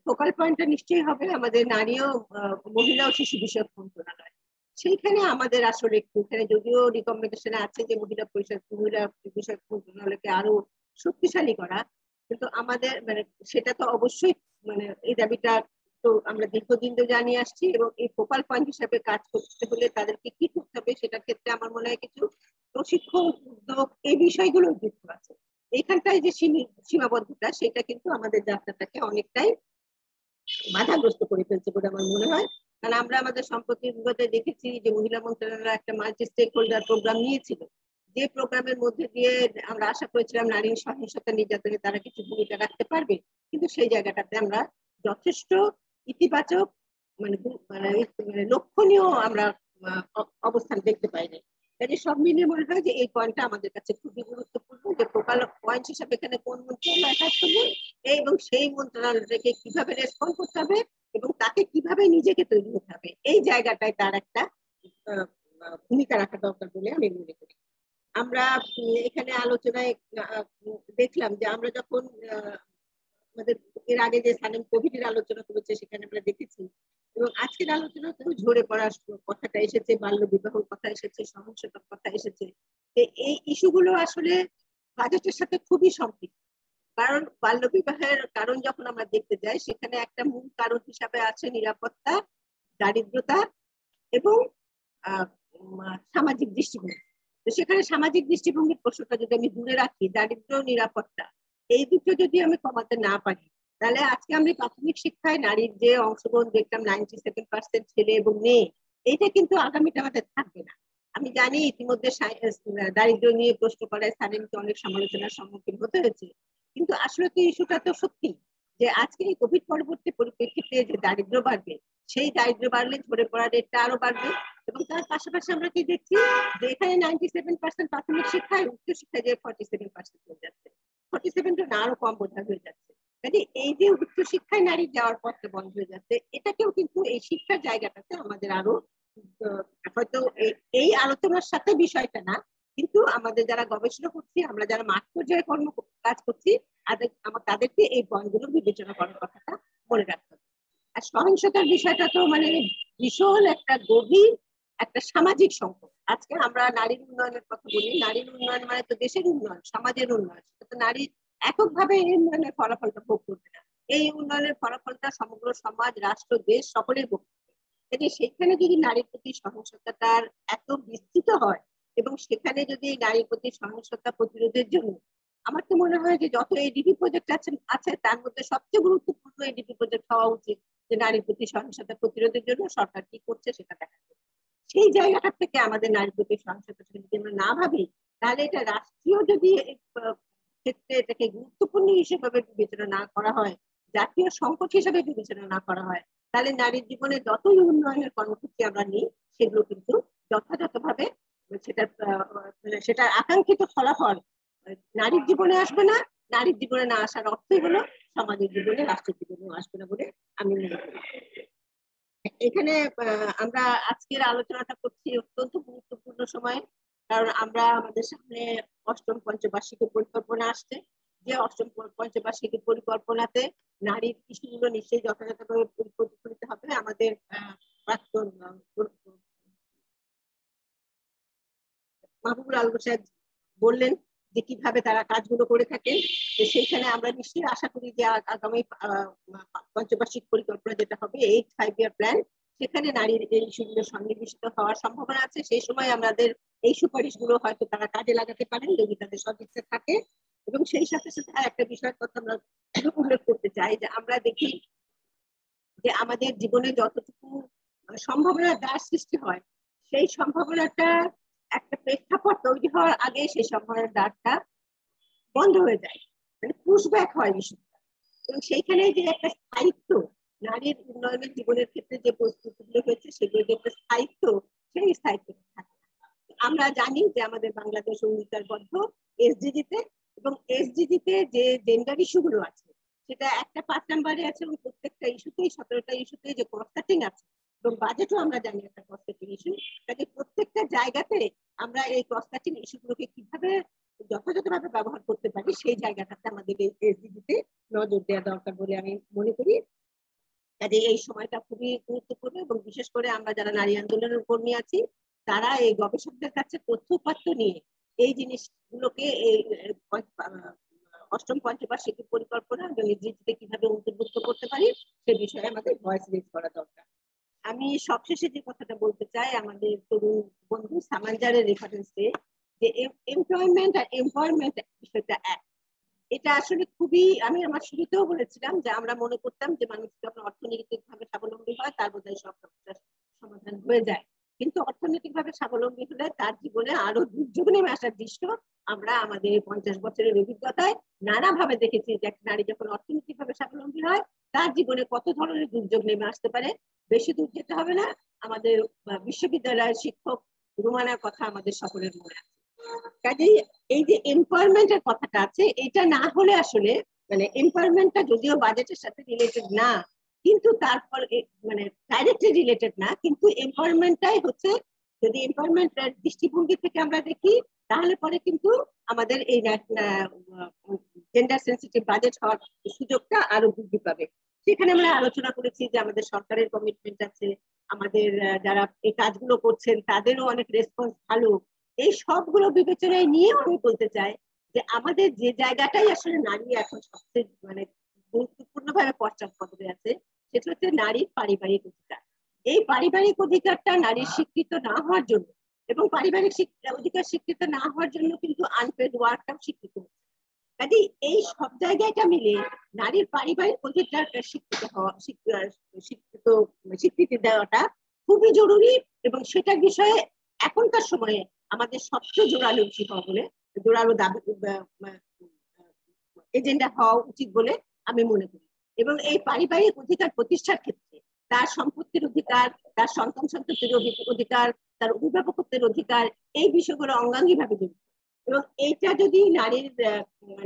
ফোকাল পয়েন্টটা নিশ্চয়ই হবে আমাদের নারী ও মহিলা ও শিশু বিষয়ক মন্ত্রণালয়। সেইখানে আমাদের আসলে এখানে যদিও রিকমেন্ডেশন আছে যে মহিলা বিষয়ক মন্ত্রণালয়কে আরো শক্তিশালী করা, কিন্তু আমাদের মানে সেটা তো অবশ্যই মানে এই দাবিটা তো আমরা দীর্ঘদিন ধরে জানিয়ে আসছি, এবং এই ফোকাল পয়েন্ট হিসেবে কাজ করতে হলে তাদেরকে কি করতে হবে সেটার ক্ষেত্রে আমার মনে হয় কিছু প্রশিক্ষণ, উদ্যোগ, এই বিষয়গুলো যুক্ত আছে। এইখানটায় যে সীমাবদ্ধতা সেটা কিন্তু আমাদের যাত্রাটাকে অনেকটাই বাধাগ্রস্ত করে ফেলছে বলে আমার মনে হয়। কারণ আমরা আমাদের সম্প্রতি বিগতে দেখেছি যে মহিলা মন্ত্রণালয় একটা মাল্টি স্টেক হোল্ডার প্রোগ্রাম নিয়েছিল, যে প্রোগ্রামের মধ্যে দিয়ে আমরা আশা করেছিলাম নারী সহিংসতা নির্যাতনে তারা কিছু ভূমিকা রাখতে পারবে, কিন্তু সেই জায়গাটাতে আমরা যথেষ্ট ইতিবাচক মানে লক্ষণীয় আমরা অবস্থান দেখতে পাইনি। কাজে সব মিলিয়ে মনে হয় যে এই পয়েন্টটা আমাদের কাছে খুবই গুরুত্বপূর্ণ, যে ফোকাল পয়েন্ট হিসাবে এখানে কোন মন্ত্রণালয় কাজ করবে এবং সেই মন্ত্রণালয়কে কিভাবে রেসপন্ড করতে হবে এবং তাকে কিভাবে নিজেকে তৈরি হতে হবে, এই জায়গাটায় তার একটা ভূমিকা রাখা দরকার বলে আমি মনে করি। আমরা এখানে আলোচনায় দেখলাম যে আমরা যখন আমাদের এর আগে যে সানেম কোভিড এর আলোচনা করেছে সেখানে আমরা দেখেছি, এবং আজকের আলোচনাতেও ঝরে পড়ার কথাটা এসেছে, বাল্য বিবাহর কথা এসেছে, সহিংসতার কথা এসেছে। এই ইস্যুগুলো আসলে বাজেটের সাথে খুবই সম্পৃক্ত। কারণ বাল্য বিবাহের কারণ যখন আমরা দেখতে যাই সেখানে একটা মূল কারণ হিসাবে আছে নিরাপত্তা, দারিদ্রতা এবং সামাজিক দৃষ্টিভঙ্গি। তো সেখানে সামাজিক দৃষ্টিভঙ্গির প্রশ্নটা যদি আমি দূরে রাখি, দারিদ্র নিরাপত্তা এই দুটো যদি আমি কমাতে না পারি, তাহলে আজকে আমরা প্রাথমিক শিক্ষায় নারীর যে অংশগ্রহণ দেখলাম 97% ছেলে এবং মেয়ে, এইটা কিন্তু আগামীতে আমাদের থাকবে না। আমি জানি ইতিমধ্যে দারিদ্র নিয়ে প্রশ্ন করায় সানেমকে অনেক সমালোচনার সম্মুখীন হতে হয়েছে, কিন্তু আসলে তো ইস্যুটা তো সত্যি যে আজকে এই কোভিড পরবর্তী পরিপ্রেক্ষিতে যে দারিদ্র বাড়বে, সেই দারিদ্র বাড়লে ঝরে পড়ার রেটটা আরো বাড়বে। এবং তার পাশাপাশি আমরা কি দেখছি যে এখানে 97% প্রাথমিক শিক্ষায়, উচ্চ শিক্ষায় যে 47% হয়ে যাচ্ছে, 47টা না আরো কম বোঝা হয়ে যাচ্ছে। কাজে এই যে উচ্চ শিক্ষায় নারী যাওয়ার পথটা বন্ধ হয়ে যাচ্ছে, এটাকেও কিন্তু এই শিক্ষার জায়গাটাতে আমাদের আরো হয়তো এই আলোচনার সাথে বিষয়টা না, কিন্তু আমাদের যারা গবেষণা করছি, আমরা যারা মাঠ পর্যায়ে কাজ করছি, তাদেরকে এই পয়েন্টগুলো বিবেচনা করার কথাটা মনে রাখতে হবে। আর সহিংসতার বিষয়টা তো মানে ভীষণ একটা গভীর একটা সামাজিক সংকট। আজকে আমরা নারীর উন্নয়নের কথা বলি, নারীর উন্নয়ন মানে তো দেশের উন্নয়ন, সমাজের উন্নয়ন। সেটা তো নারী এককভাবে এই উন্নয়নের ফলাফলটা ভোগ করবে না, এই উন্নয়নের ফলাফলটা সমগ্র সমাজ, রাষ্ট্র, দেশ সকলের ভোগ করবে। সেখানে যদি নারীর প্রতি সহিংসতার এত বিস্তৃত হয় এবং সেখানে যদি নারীর প্রতি সহিংসতা প্রতিরোধের জন্য আমার তো মনে হয় যে যত এডিপি প্রজেক্ট আছে তার মধ্যে সবচেয়ে গুরুত্বপূর্ণ এডিপি প্রজেক্ট হওয়া উচিত, যে নারীর প্রতি সহিংসতা প্রতিরোধের জন্য সরকার কি করছে সেটা দেখা যাচ্ছে। সেই জায়গাটা থেকে আমাদের নারীর প্রতি সহিংসতা যদি আমরা না ভাবি, তাহলে এটা রাষ্ট্রীয় যদি ক্ষেত্রে এটাকে গুরুত্বপূর্ণ হিসেবে বিবেচনা না করা হয়, জাতীয় সংকট হিসেবে বিবেচনা না করা হয়, তাহলে নারীর জীবনে যতই উন্নয়নের কর্মসূচি আমরা নিই সেগুলো কিন্তু যথাযথভাবে সেটার আকাঙ্ক্ষিত ফলাফল নারীর জীবনে আসবে না। নারীর জীবনে না আসার অর্থই হলো সমাজের জীবনে, রাষ্ট্রের জীবনেও আসবে না বলে আমি মনে করি। এখানে আমরা আজকের আলোচনাটা করছি অত্যন্ত গুরুত্বপূর্ণ সময়ে, কারণ আমরা আমাদের সামনে অষ্টম পঞ্চবার্ষিকী পরিকল্পনা আসছে, যে অষ্টম পঞ্চবার্ষিকী পরিকল্পনাতে নারীর ইস্যুগুলো নিশ্চয়ই যথাযথভাবে প্রতিফলিত হবে। আমাদের প্রাক্তন মাহবুবুল আলম সাহেব বললেন যে কিভাবে তারা কাজগুলো করে থাকেন, সেইখানে আমরা নিশ্চয়ই আশা করি যে আগামী পঞ্চবার্ষিক পরিকল্পনা যেটা হবে 8 5-year প্ল্যান, সেখানে নারীর এই ইস্যুগুলো সন্নিবেশিত হওয়ার সম্ভাবনা আছে। সেই সময় আমাদের এই সুপারিশগুলো হয়তো তারা কাজে লাগাতে পারেন যদি তাদের সদিচ্ছা থাকে। এবং সেই সাথে সাথে আর একটা বিষয়ের কথা আমরা উল্লেখ করতে চাই যে আমরা দেখি যে আমাদের জীবনে যতটুকু সম্ভাবনার দ্বার সৃষ্টি হয় সেই সম্ভাবনাটা একটা প্রেক্ষাপট তৈরি হওয়ার আগে সেই সম্ভাবনার দ্বারটা বন্ধ হয়ে যায়, মানে পুশব্যাক হয় বিষয়টা। এবং সেইখানে যে একটা স্থায়িত্ব নারীর উন্নয়নের জীবনের ক্ষেত্রে যে প্রস্তুতিগুলো হয়েছে সেগুলো যে একটা স্থায়িত্ব, সেই স্থায়িত্ব থাকে। আমরা জানি যে আমাদের বাংলাদেশ অঙ্গীকারবদ্ধ এসডিজিতে, এবং এসডিজিতে যে জেন্ডার ইস্যুগুলো আছে সেটা একটা 5 নম্বরে আছে, এবং প্রত্যেকটা ইস্যুতেই 17টা ইস্যুতে যে কস্ট কাটিং আছে, এবং বাজেটও আমরা জানি একটা কস্ট কাটিং ইস্যু। কাজে প্রত্যেকটা জায়গাতে আমরা এই কস্ট কাটিং ইস্যুগুলোকে কিভাবে যথাযথভাবে ব্যবহার করতে পারি সেই জায়গাটাতে আমাদের এই এসডিজিতে নজর দেওয়া দরকার বলে আমি মনে করি। কাজে এই সময়টা খুবই গুরুত্বপূর্ণ, এবং বিশেষ করে আমরা যারা নারী আন্দোলনের কর্মী আছি তারা এই গবেষকদের কাছে তথ্যপাত্র নিয়ে এই জিনিসগুলোকে এই 8ম পঞ্চবার্ষিকী পরিকল্পনা এসডিজিতে কিভাবে অন্তর্ভুক্ত করতে পারি সে বিষয়ে আমাদের ভয়েস রেজ করা দরকার। আমি সবশেষে যে কথাটা বলতে চাই আমাদের তরুণ বন্ধু সামাঞ্জারের রেফারেন্সে, যে এমপ্লয়মেন্ট আর এমপাওয়ারমেন্ট বিষয়টা এক, এটা আসলে খুবই, আমি আমার শুরুতেও বলেছিলাম যে আমরা মনে করতাম যে মানুষ যখন অর্থনৈতিকভাবে স্বাবলম্বী হয় তার বোধহয় সব সমস্যার সমাধান হয়ে যায়, কিন্তু অর্থনৈতিকভাবে স্বাবলম্বী হলে তার জীবনে আরো দুর্যোগ নেমে আসার দৃশ্য আমরা আমাদের 50 বছরের অভিজ্ঞতায় নানাভাবে দেখেছি যে একটা নারী যখন অর্থনৈতিকভাবে স্বাবলম্বী হয় তার জীবনে কত ধরনের দুর্যোগ নেমে আসতে পারে। বেশি দূর যেতে হবে না, আমাদের বিশ্ববিদ্যালয়ের শিক্ষক রুমানার কথা আমাদের সকলের মনে আছে। কাজেই এই যে এমপাওয়ারমেন্টের কথাটা আছে, এটা না হলে আসলে মানে এমপাওয়ারমেন্টটা যদিও বাজেটের সাথে রিলেটেড না, কিন্তু তারপর মানে ডাইরেক্টলি রিলেটেড না, কিন্তু এমপাওয়ারমেন্টটাই হচ্ছে, যদি এমপাওয়ারমেন্টের দৃষ্টিভঙ্গি থেকে আমরা দেখি তাহলে পরে কিন্তু আমাদের এই জেন্ডার সেন্সিটিভ বাজেট হওয়ার সুযোগটা আরো বৃদ্ধি পাবে। সেখানে আমরা আলোচনা করেছি যে আমাদের সরকারের কমিটমেন্ট আছে, আমাদের যারা এই কাজগুলো করছেন তাদেরও অনেক রেসপন্স ভালো। এই সবগুলো বিবেচনায় নিয়েও আমি বলতে চাই যে আমাদের যে জায়গাটাই আসলে নারী এখন সবচেয়ে মানে গুরুত্বপূর্ণভাবে পশ্চাৎপদে আছে সেটা হচ্ছে নারীর পারিবারিক অধিকার। এই পারিবারিক অধিকারটা নারীর স্বীকৃত না হওয়ার জন্য, এবং পারিবারিক অধিকার স্বীকৃত না হওয়ার জন্য কিন্তু আনপেড ওয়ার্কটাও স্বীকৃত হচ্ছে। কাজে এই সব জায়গাটা মিলে নারীর পারিবারিক অধিকারটা স্বীকৃতি দেওয়াটা খুবই জরুরি, এবং সেটার বিষয়ে এখনকার সময়ে আমাদের সবচেয়ে জোরালো উচিত বলে জোরালো দাবি এজেন্ডা হওয়া উচিত বলে আমি মনে করি। এবং এই পারিবারিক অধিকার প্রতিষ্ঠার ক্ষেত্রে তার সম্পত্তির অধিকার, তার সন্তান সন্ততির অধিকার, তার অভিভাবকত্বের অধিকার, এই বিষয়গুলো অঙ্গাঙ্গিভাবে জড়িত। এবং এইটা যদি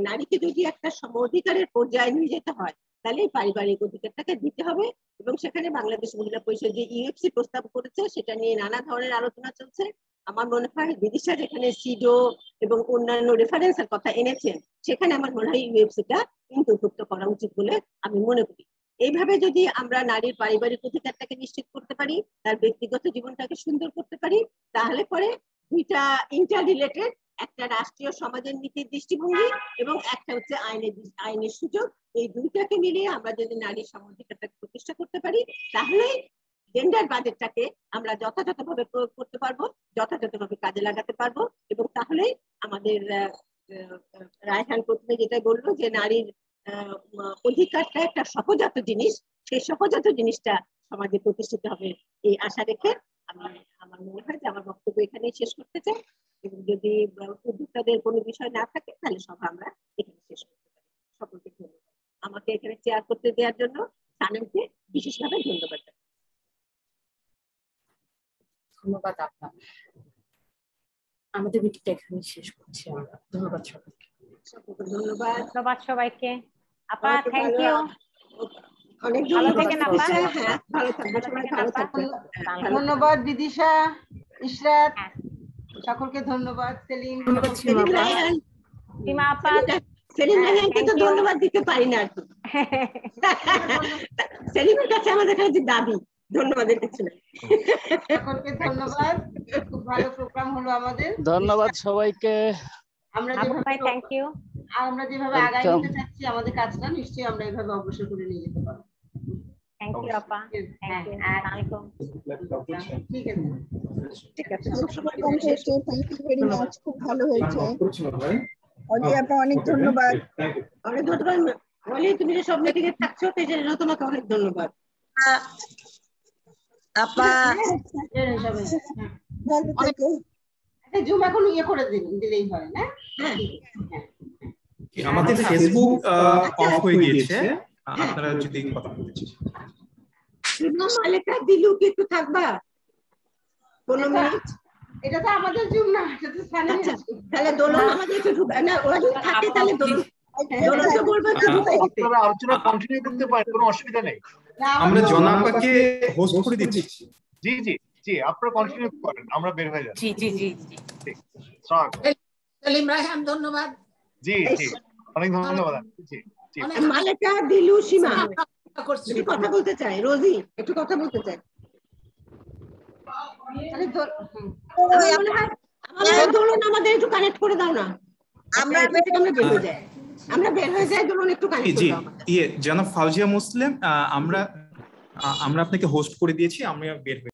নারীকে যদি একটা সম অধিকারের পর্যায়ে নিয়ে যেতে হয় তাহলে এই পারিবারিক অধিকারটাকে দিতে হবে। এবং সেখানে বাংলাদেশ মহিলা পরিষদ যে ইউএফসি প্রস্তাব করেছে সেটা নিয়ে নানা ধরনের আলোচনা চলছে। আমার মনে হয় বিদিশা যেখানে সিডো এবং অন্যান্য রেফারেন্সের কথা এনেছেন সেখানে আমার মনে হয় ইউএফসিটা অন্তর্ভুক্ত করা উচিত বলে আমি মনে করি। এইভাবে যদি আমরা নারীর পারিবারিক অধিকারটাকে নিশ্চিত করতে পারি, তার ব্যক্তিগত জীবনটাকে সুন্দর করতে পারি, তাহলে পরে দুইটা ইন্টার রিলেটেড, একটা রাষ্ট্রীয় সমাজের নীতির দৃষ্টিভঙ্গি এবং একটা হচ্ছে আইনের সুযোগ, এই দুইটাকে মিলিয়ে আমরা যদি নারীর সমাধিকারটাকে প্রতিষ্ঠা করতে পারি তাহলে জেন্ডার বাজেটটাকে আমরা যথাযথভাবে প্রয়োগ করতে পারবো, যথাযথভাবে কাজে লাগাতে পারবো। এবং তাহলেই আমাদের রায়হান প্রথমে যেটা বললো যে নারীর অধিকারটা একটা সহজাত জিনিস, সেই সহজাত জিনিসটা সমাজে প্রতিষ্ঠিত হবে এই আশা রেখে আমার মনে হয় যে আমার বক্তব্য এখানেই শেষ করতে চাই। এবং যদি উদ্যোক্তাদের কোনো বিষয় না থাকে তাহলে সব আমরা এখানে শেষ করতে পারি। সকলকে ধন্যবাদ, আমাকে এখানে চেয়ার করতে দেওয়ার জন্য সানেমকে বিশেষভাবে ধন্যবাদ। ধন্যবাদ আপনার। আমাদের মিটিংটা এখানে শেষ করছি আমরা। ধন্যবাদ সবাইকে। ধন্যবাদ সবাইকে। আপা থ্যাংক ইউ। অনেক ভালো থাকেন আপা। হ্যাঁ ভালো থাকবেন সবাই, ভালো থাকবেন। ধন্যবাদ বিদিশা, ইশরাত, সকলকে ধন্যবাদ। সেলিম, সীমা আপা, সেলিম ভাইয়াকে তো ধন্যবাদ দিতে পারি না আর কি। সেলিমের কাছে আমাদের কাছে দাবি, ধন্যবাদের কিছু না। সকলকে ধন্যবাদ, খুব ভালো প্রোগ্রাম হলো আমাদের। ধন্যবাদ সবাইকে। আমরা যেভাবে আগায় নিতে চাচ্ছি আমাদের কাজটা, নিশ্চয়ই আমরা এভাবে অগ্রসর করে নিয়ে যেতে পারবো। থ্যাংক ইউ আপা, থ্যাংক ইউ, আসসালামু আলাইকুম। ঠিক আছে খুব হয়েছে, থ্যাংক ইউ ভেরি মাচ, খুব ভালো হয়েছে। অলি আপা অনেক ধন্যবাদ। অনেক ধন্যবাদ অলি, তুমি যে সব মিটিংয়ে থাকছো সেই জন্য তোমাকে অনেক ধন্যবাদ আপা। ভালো থেকো। জুম এখন ইয়ে করে দিলেই হয় না? হ্যাঁ, আমাদের ফেসবুক অফ হয়ে গিয়েছে, আপনারা যদি কথা বলতে চান। ইমাম মালেকা দিলু কি একটু থাকবা 15 মিনিট? এটা তো আমাদের জুম না, এটা তো সানি। তাহলে দোলন আমাদের একটু না, ওরা যদি থাকে তাহলে দোলনকে বলবো একটু ঢুকাই দিতে। আপনারা আলোচনা কন্টিনিউ করতে পারেন, কোনো অসুবিধা নেই। আমরা জনাপাকে হোস্ট করে দিচ্ছি। জি জি জি, আপনারা কন্টিনিউ করেন, আমরা বের হয়ে যাচ্ছি। জি জি জি ঠিক, স্বাগত। সেলিম রায়হান ধন্যবাদ। জি জি, অনেক ধন্যবাদ। জি জি, মালেকা দিলু সীমা একটু কথা বলতে চাই, রোজি একটু কথা বলতে চাই। দোলন আমাদের একটু কানেক্ট করে দাও না, আমরা বের হয়ে যাই, দোলন একটু কানেক্ট করে দাও। জনাব ফাউজিয়া মুসলিম, আমরা আপনাকে হোস্ট করে দিয়েছি, আমরা বের হয়ে